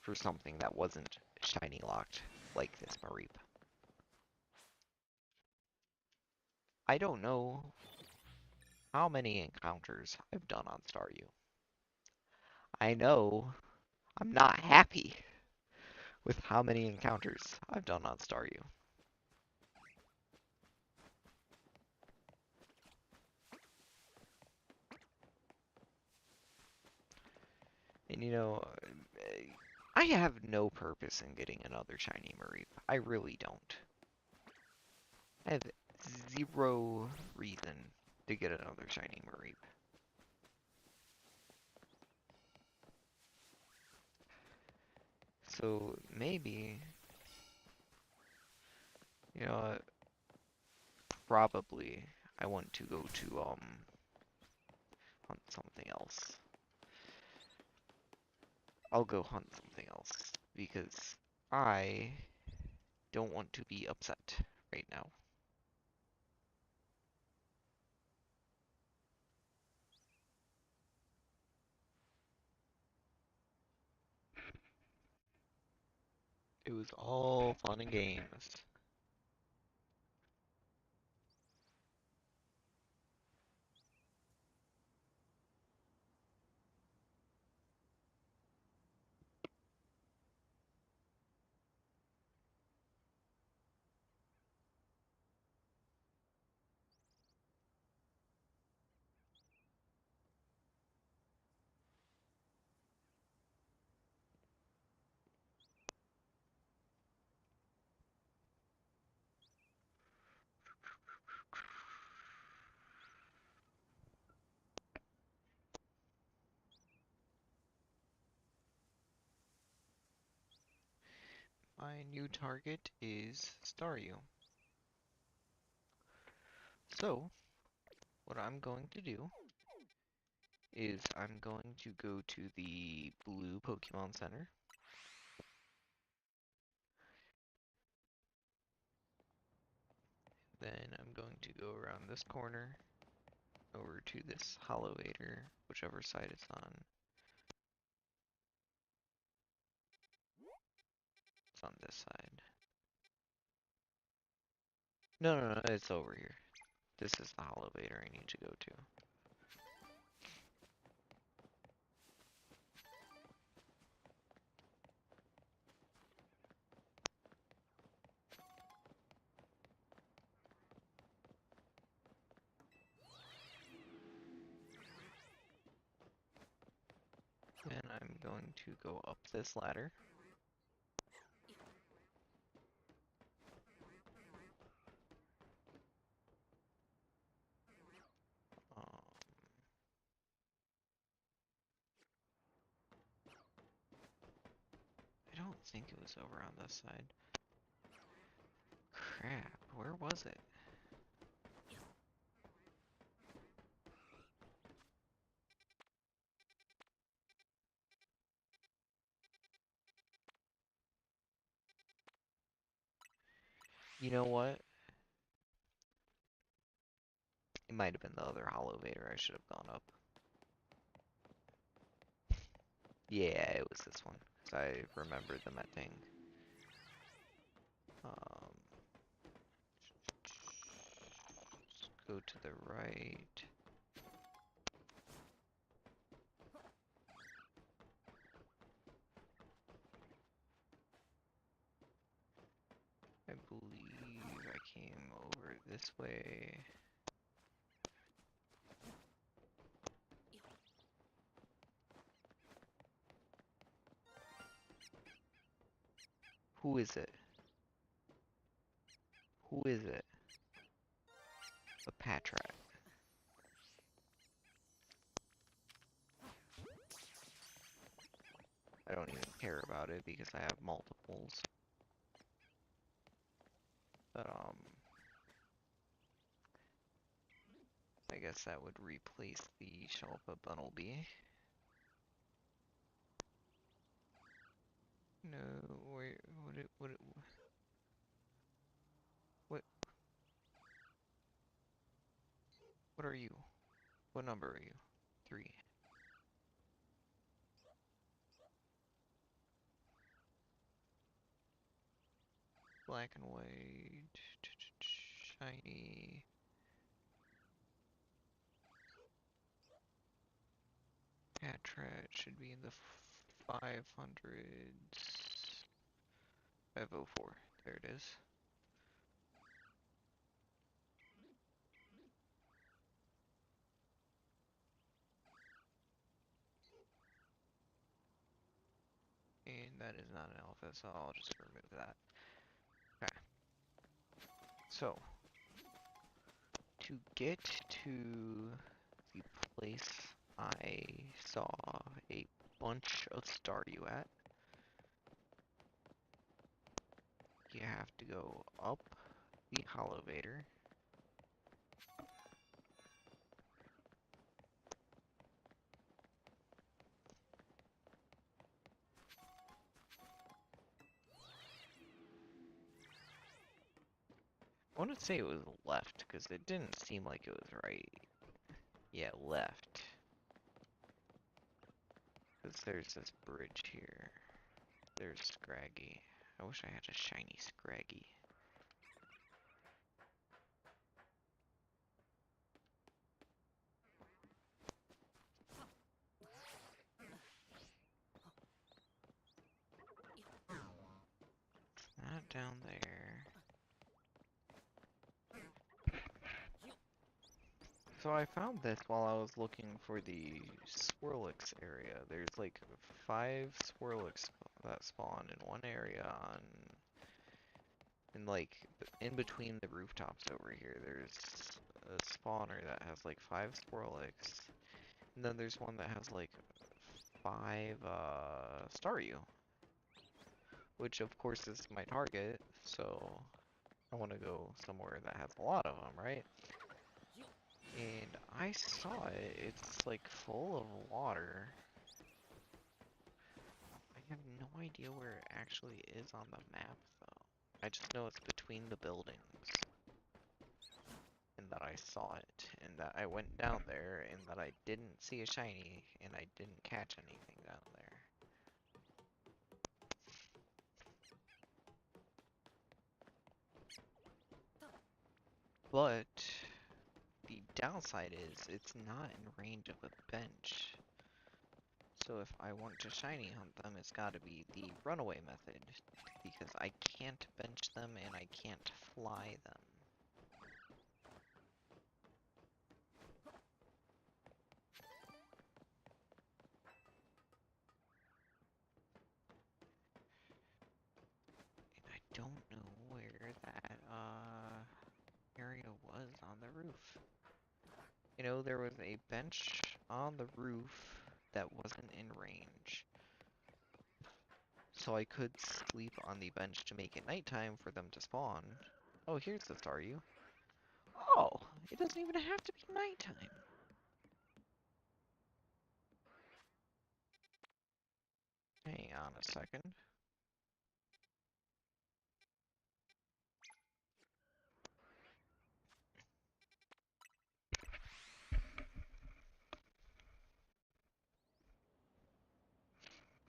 for something that wasn't shiny locked like this Mareep. I don't know how many encounters I've done on Staryu. I know I'm not happy with how many encounters I've done on Staryu. And I have no purpose in getting another shiny Mareep. I really don't. I have zero reason to get another shiny Mareep. So maybe, you know, probably I want to go to hunt something else. I'll go hunt something else because I don't want to be upset right now. It was all fun and games. My new target is Staryu. So, what I'm going to do is I'm going to go to the blue Pokemon Center. Then I'm going to go around this corner over to this Hollowator, whichever side it's on. It's on this side. No, no, no, it's over here. This is the elevator I need to go to. And I'm going to go up this ladder. Um, I don't think it was over on this side. Crap, where was it? You know what? It might have been the other elevator I should have gone up. Yeah, it was this one, because I remembered the met thing. Let's go to the right. I believe I came over this way. Who is it? Who is it? A Patrat. I don't even care about it because I have multiples. But, I guess that would replace the Shelpa Bunnelby. No, where, what, what are you? What number are you? 3. Black and white, shiny. Patrat should be in the 500s. 504. There it is. And that is not an alpha, so I'll just remove that. Okay. So, to get to the place I saw a bunch of Staryu at, you have to go up the elevator. I want to say it was left, because it didn't seem like it was right. Yeah, left. Because there's this bridge here. There's Scraggy. I wish I had a shiny Scraggy. It's not down there. So I found this while I was looking for the Swirlix area. There's like 5 Swirlix that spawn in one area like in between the rooftops over here. There's a spawner that has like 5 Swirlix, and then there's one that has like 5 Staryu, which of course is my target. So I want to go somewhere that has a lot of them, right? And I saw it. It's like full of water. I have no idea where it actually is on the map, though. I just know it's between the buildings. And that I saw it. And that I went down there. And that I didn't see a shiny. And I didn't catch anything down there. But the downside is it's not in range of a bench. So if I want to shiny hunt them, it's gotta be the runaway method, because I can't bench them and I can't fly them. And I don't know where that area was on the roof. You know, there was a bench on the roof that wasn't in range. So I could sleep on the bench to make it nighttime for them to spawn. Oh, here's the Staryu. Oh, it doesn't even have to be nighttime. Hang on a second.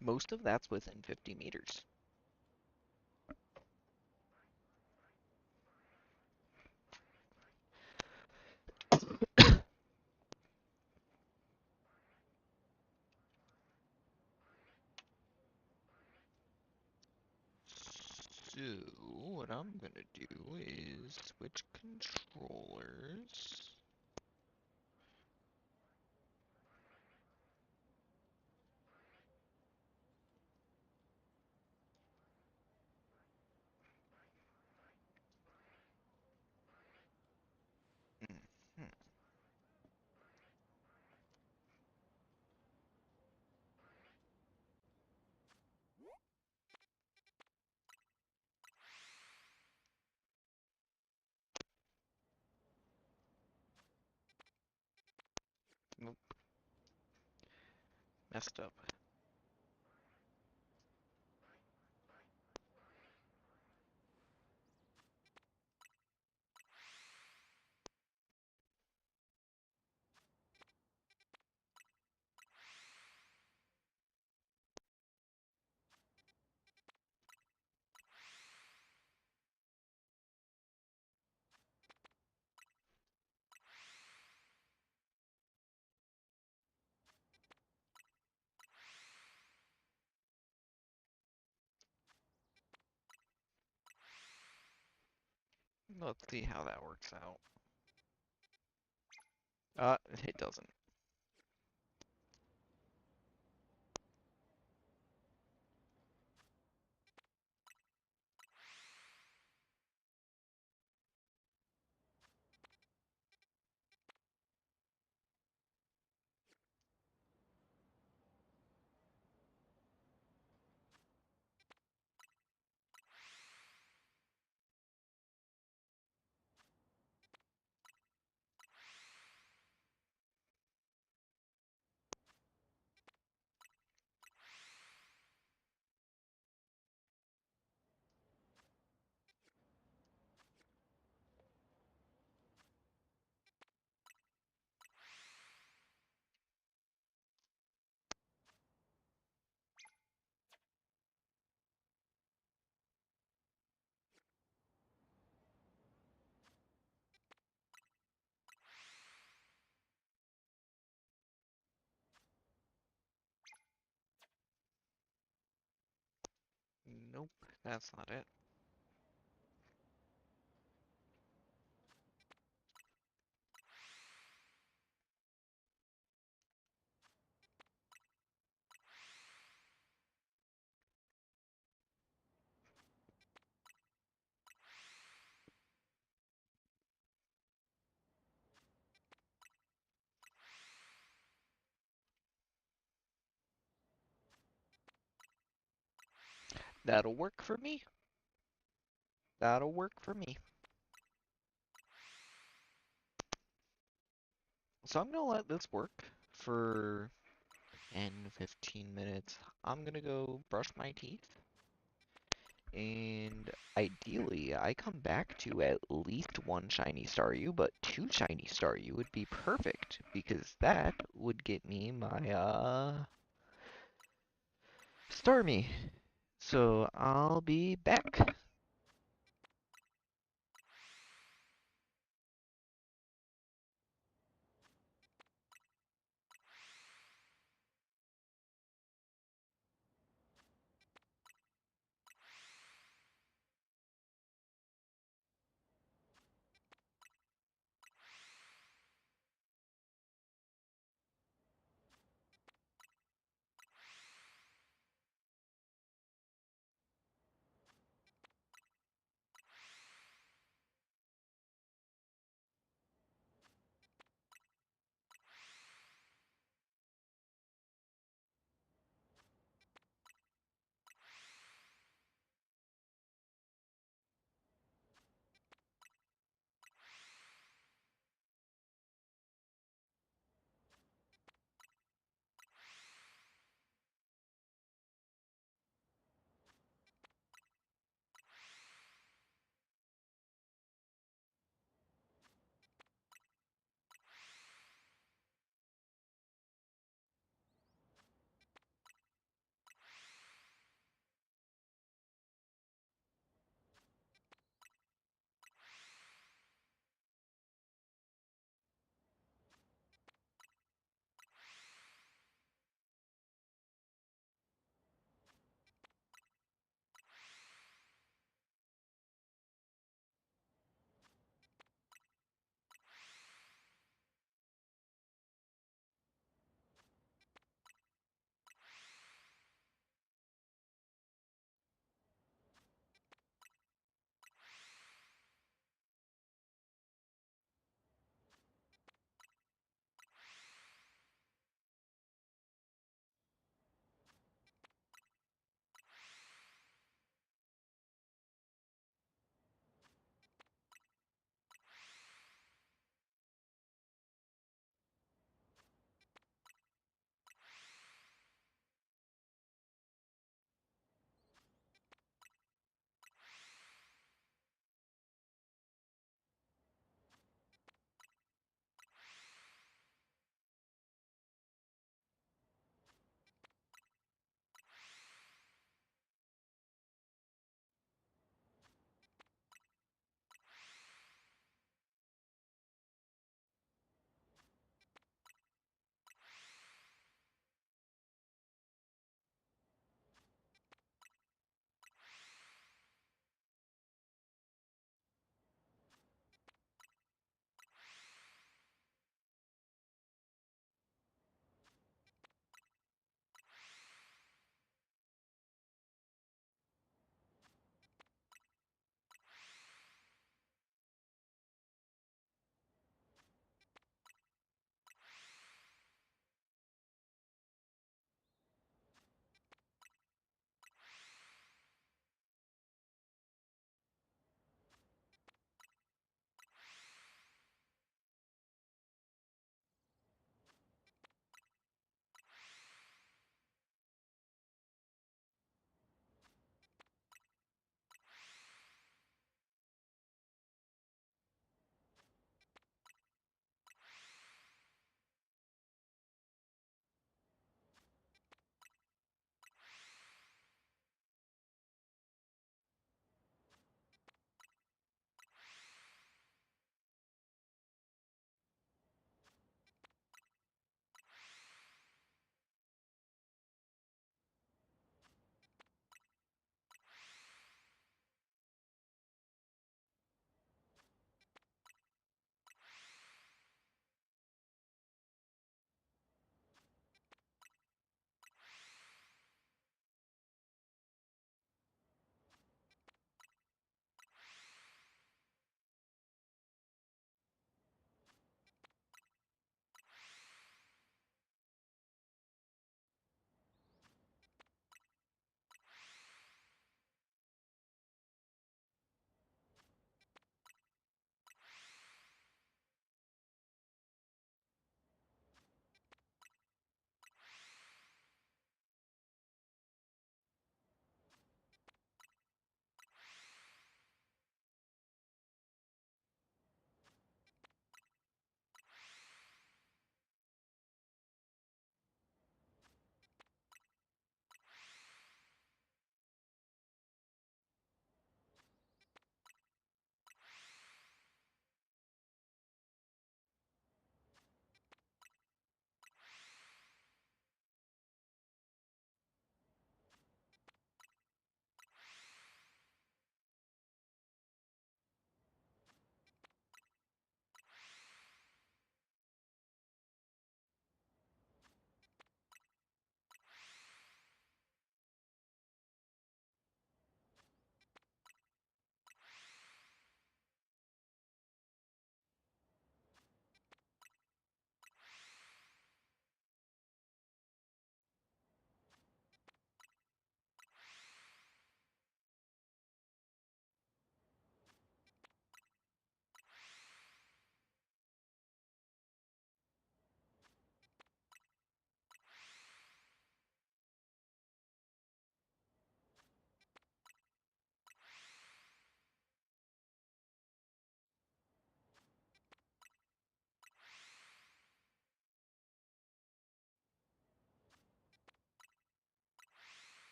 Most of that's within 50 meters. So, what I'm gonna do is switch controllers. Mhm. Nope, messed up. Let's see how that works out. It doesn't. Nope, that's not it. That'll work for me. That'll work for me. So I'm gonna let this work for 10, 15 minutes. I'm gonna go brush my teeth. And ideally, I come back to at least one shiny Staryu, but two shiny Staryu would be perfect because that would get me my Starmie. So I'll be back.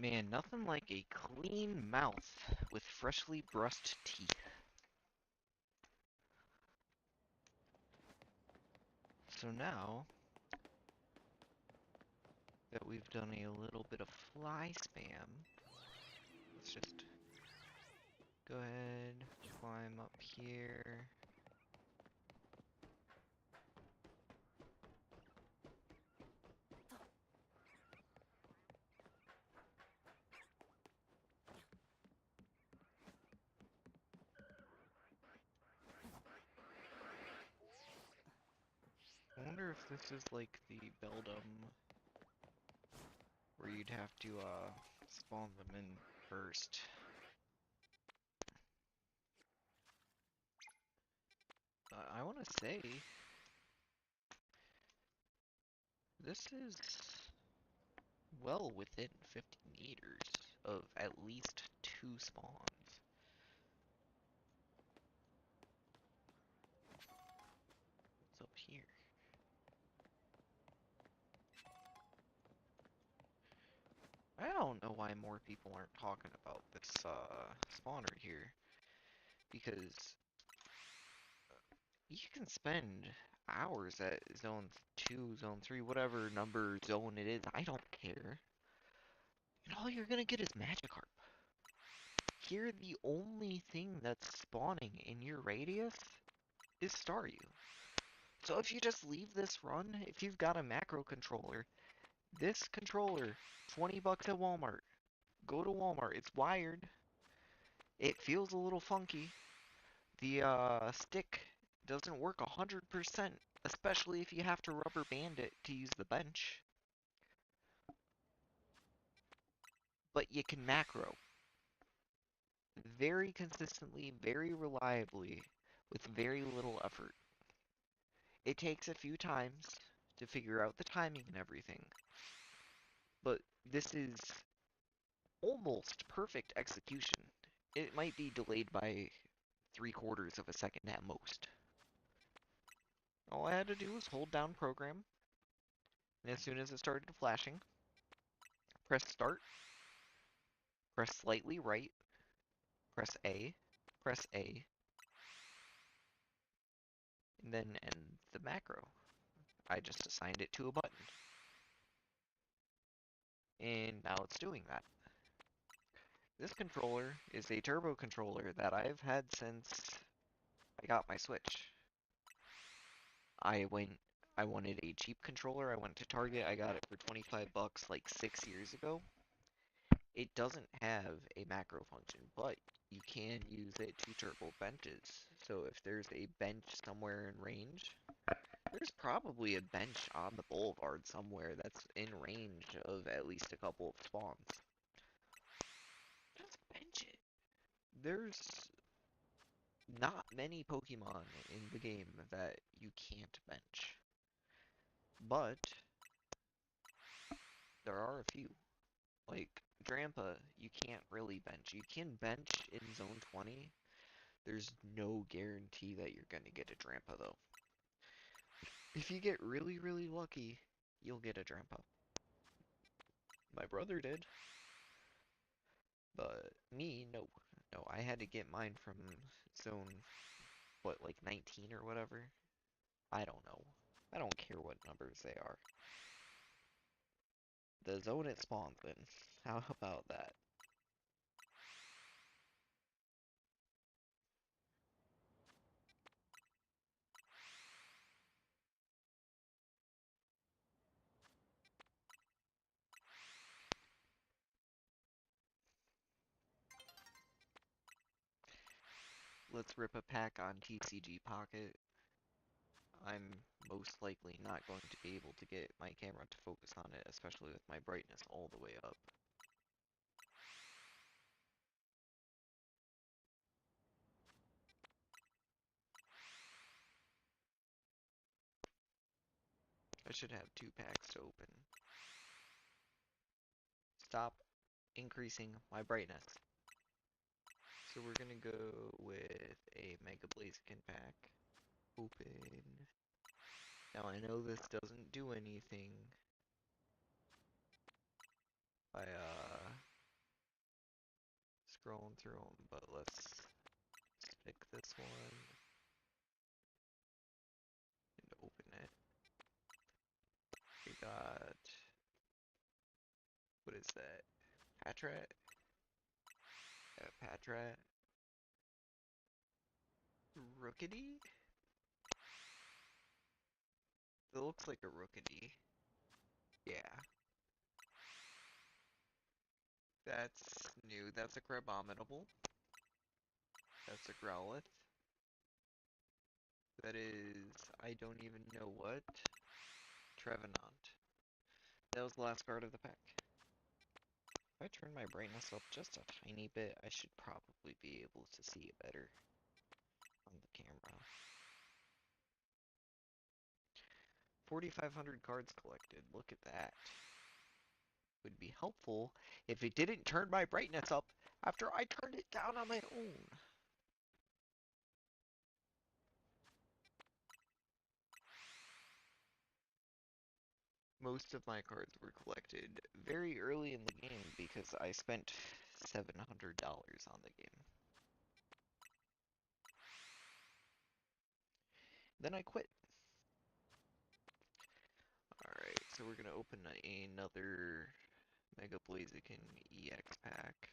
Man, nothing like a clean mouth with freshly brushed teeth. So now that we've done a little bit of fly spam, let's just go ahead, climb up here. I wonder if this is like the Beldum where you'd have to spawn them in first. I want to say this is well within 50 meters of at least two spawns. What's up here? I don't know why more people aren't talking about this spawner here, because you can spend hours at zone 2, zone 3, whatever number zone it is, I don't care. And all you're gonna get is Magikarp. Here, the only thing that's spawning in your radius is Staryu. So if you just leave this run, if you've got a macro controller, this controller, 20 bucks at Walmart. Go to Walmart. It's wired. It feels a little funky. The stick doesn't work 100%, especially if you have to rubber band it to use the bench. But you can macro very consistently, very reliably, with very little effort. It takes a few times to figure out the timing and everything, but this is almost perfect execution. It might be delayed by 3/4 of a second at most. All I had to do was hold down program, and as soon as it started flashing, press start, press slightly right, press A, and then end the macro. I just assigned it to a button, and now it's doing that. This controller is a turbo controller that I've had since I got my Switch. I went, I wanted a cheap controller. I went to Target. I got it for 25 bucks like 6 years ago. It doesn't have a macro function, but you can use it to turbo benches. So if there's a bench somewhere in range, there's probably a bench on the boulevard somewhere that's in range of at least a couple of spawns. Just bench it. There's not many Pokemon in the game that you can't bench, but there are a few. Like Drampa, you can't really bench. You can bench in Zone 20. There's no guarantee that you're gonna get a Drampa though. If you get really, really lucky, you'll get a Drampa. My brother did, but me, no. No, I had to get mine from Zone, what, like 19 or whatever? I don't know. I don't care what numbers they are. The zone it spawns in. How about that? Let's rip a pack on TCG Pocket. I'm most likely not going to be able to get my camera to focus on it, especially with my brightness all the way up. I should have 2 packs to open. Stop increasing my brightness. So we're gonna go with a Mega Blaziken pack. Open. Now I know this doesn't do anything. scrolling through them, but let's pick this one and open it. We got, what is that? Patrat? Yeah, Patrat. Rookity? It looks like a Rookity. Yeah, that's new. That's a Crabominable. That's a Growlithe. That is, I don't even know what. Trevenant. That was the last card of the pack. If I turn my brightness up just a tiny bit, I should probably be able to see it better on the camera. 4,500 cards collected. Look at that. Would be helpful if it didn't turn my brightness up after I turned it down on my own. Most of my cards were collected very early in the game because I spent $700 on the game. Then I quit. Alright, so we're gonna open another Mega Blaziken EX pack.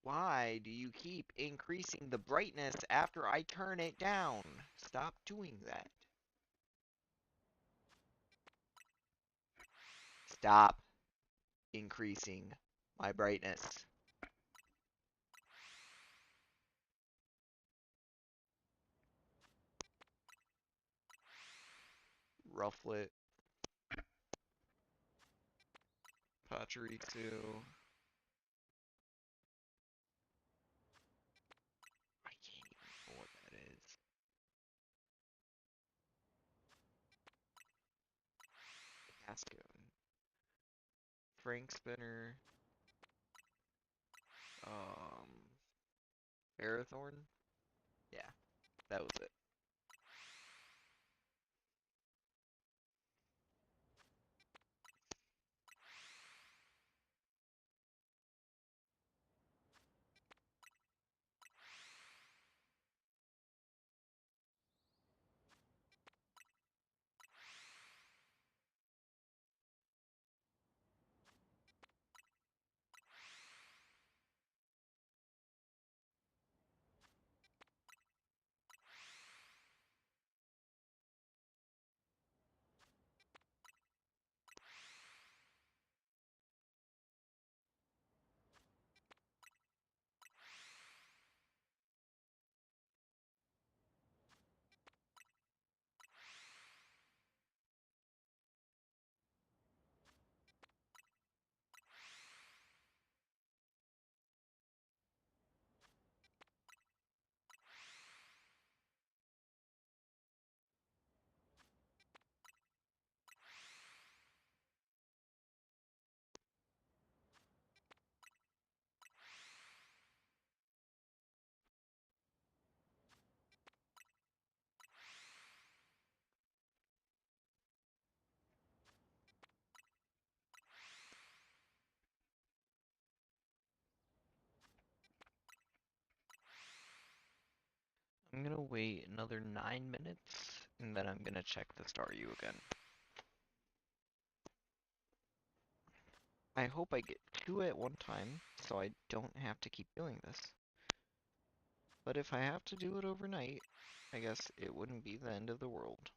Why do you keep increasing the brightness after I turn it down? Stop doing that. Stop increasing my brightness. Rufflet, Pachirisu. I can't even know what that is. Cascone. Frank Spinner. Um, Parathorn? Yeah, that was it. I'm gonna wait another 9 minutes, and then I'm gonna check the Staryu again. I hope I get two at one time, so I don't have to keep doing this. But if I have to do it overnight, I guess it wouldn't be the end of the world.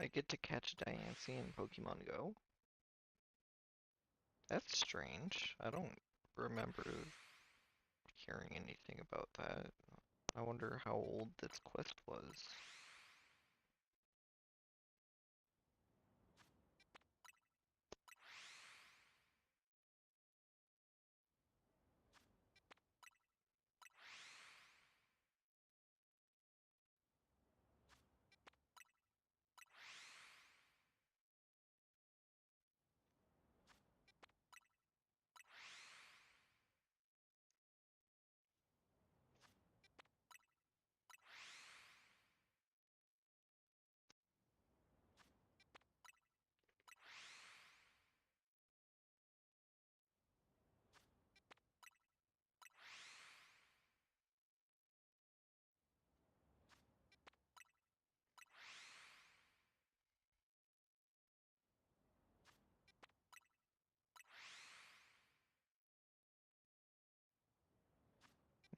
I get to catch Diancie in Pokemon Go? That's strange. I don't remember hearing anything about that. I wonder how old this quest was.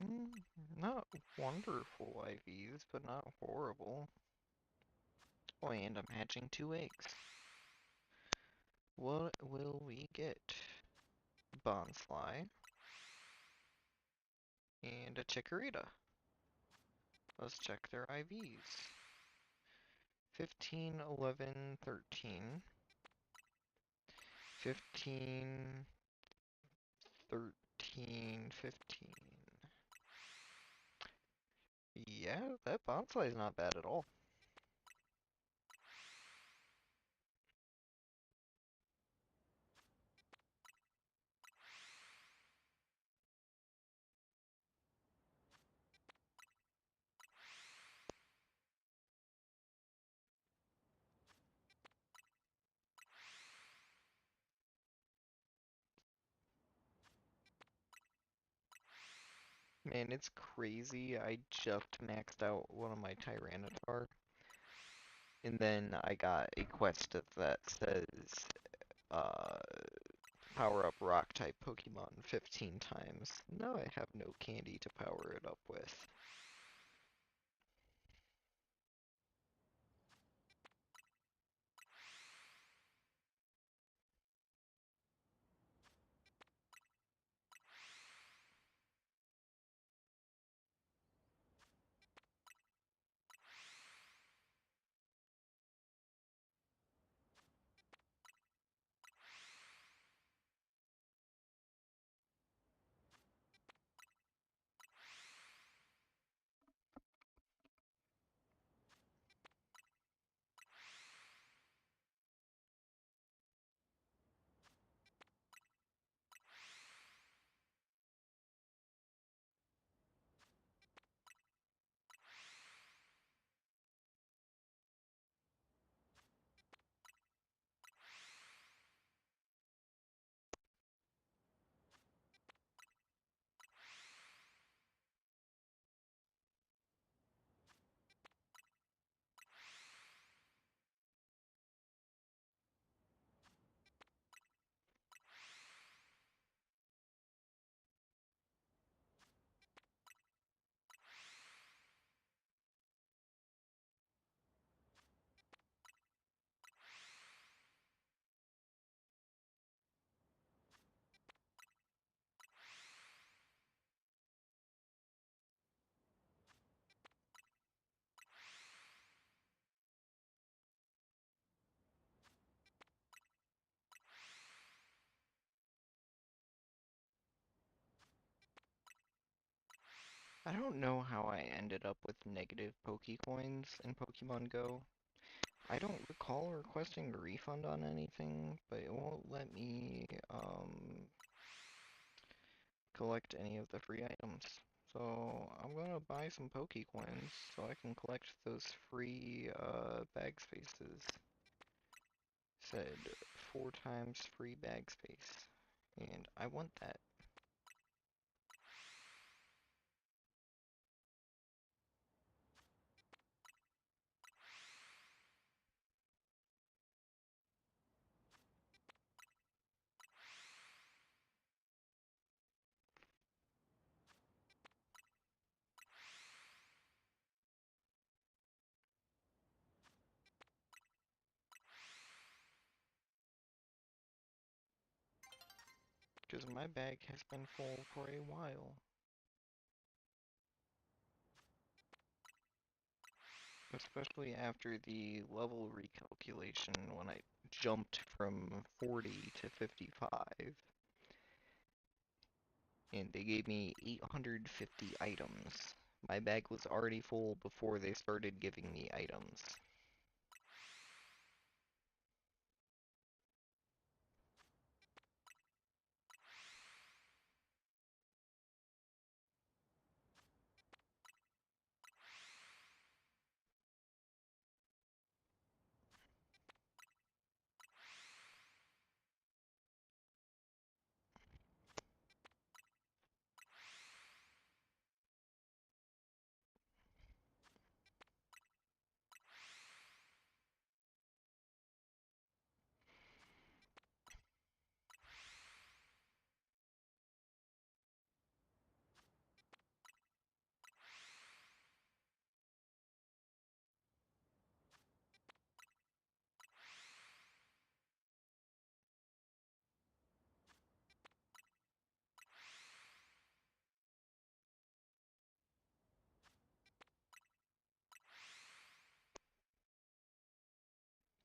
Mm, not wonderful IVs, but not horrible. Oh, and I'm hatching 2 eggs. What will we get? Bonsly and a Chikorita. Let's check their IVs. 15, 11, 13. 15, 13, 15. Yeah, that Bonsly is not bad at all. Man, it's crazy. I just maxed out one of my Tyranitar, and then I got a quest that says, uh, power up rock type Pokemon 15 times. Now I have no candy to power it up with. I don't know how I ended up with negative Pokecoins in Pokemon Go. I don't recall requesting a refund on anything, but it won't let me collect any of the free items. So I'm gonna buy some Pokecoins so I can collect those free bag spaces. Said 4 times free bag space. And I want that. my bag has been full for a while. Especially after the level recalculation when I jumped from 40 to 55. And they gave me 850 items. My bag was already full before they started giving me items.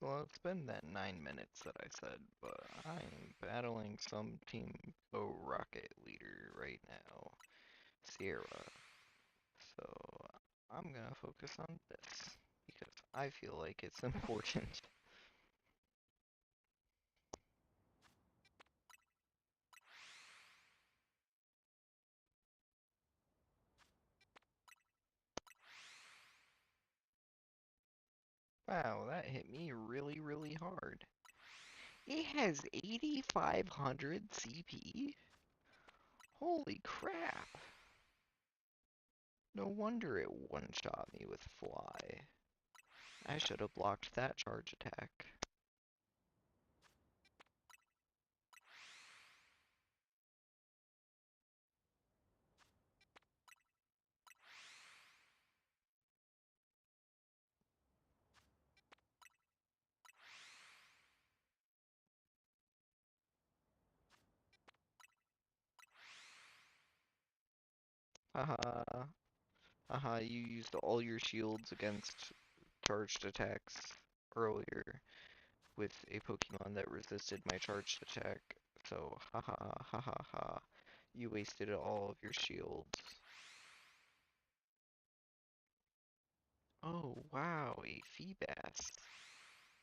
Well, it's been that 9 minutes that I said, but I'm battling some Team Go Rocket leader right now, Sierra. So I'm gonna focus on this because I feel like it's important. Wow, that hit me really, really hard. It has 8,500 CP? Holy crap! No wonder it one-shot me with Fly. I should have blocked that charge attack. Haha. Haha, you used all your shields against charged attacks earlier with a Pokemon that resisted my charged attack. So, haha, haha, ha. You wasted all of your shields. Oh, wow, a Feebas.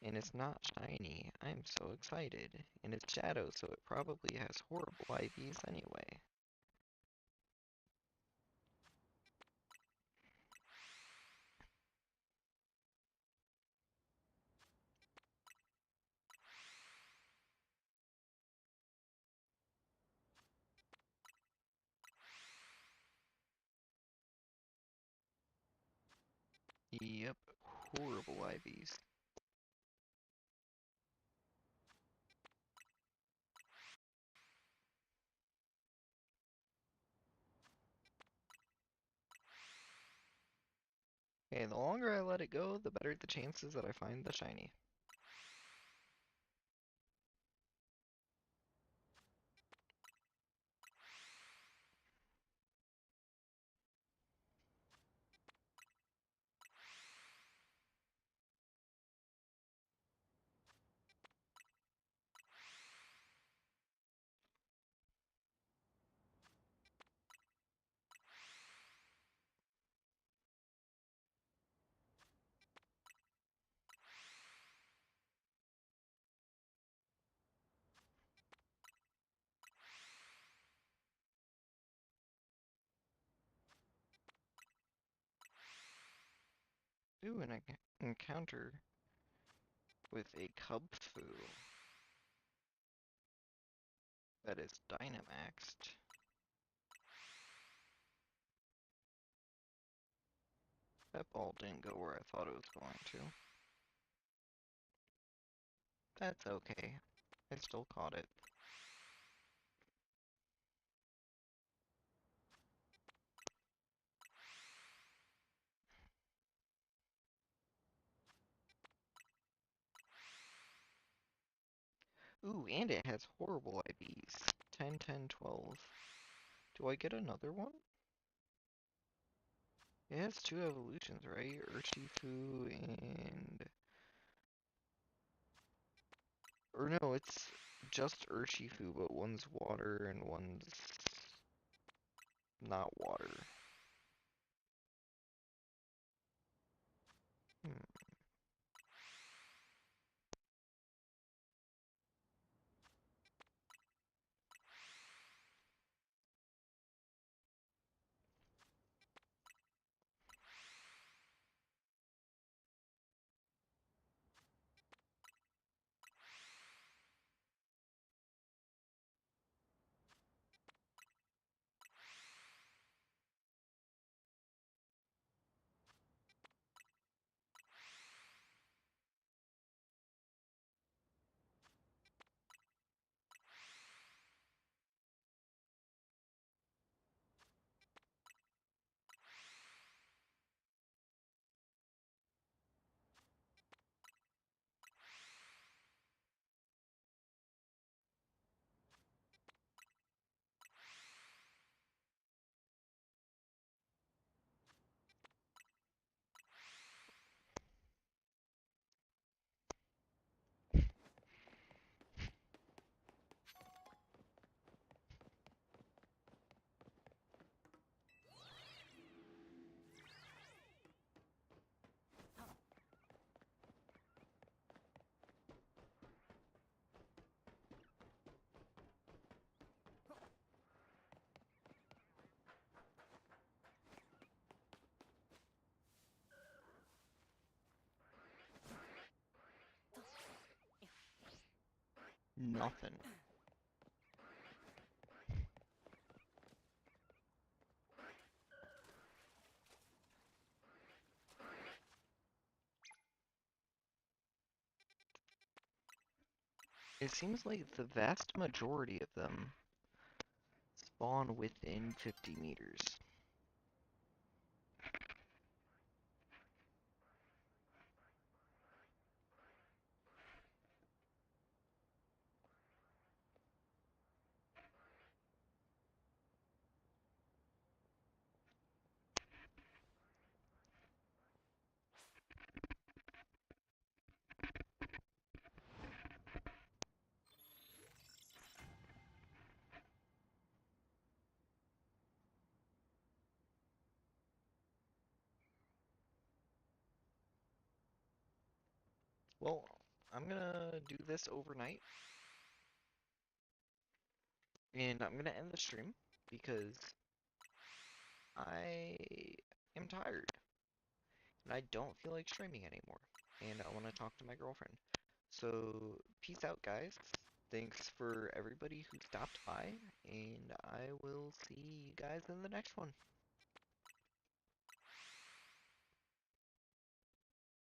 And it's not shiny. I'm so excited. And it's shadow, so it probably has horrible IVs anyway. Yep, horrible IVs. Okay, the longer I let it go, the better the chances that I find the shiny. Ooh, an encounter with a Cubfu that is Dynamaxed. That ball didn't go where I thought it was going to. That's okay. I still caught it. Ooh, and it has horrible IVs. 10, 10, 12. Do I get another one? It has two evolutions, right? Urshifu and... Or no, it's just Urshifu, but one's water and one's not water. Hmm. Nothing. It seems like the vast majority of them spawn within 50 meters. Well, I'm gonna do this overnight, and I'm gonna end the stream because I am tired, and I don't feel like streaming anymore, and I want to talk to my girlfriend. So, peace out, guys. Thanks for everybody who stopped by, and I will see you guys in the next one.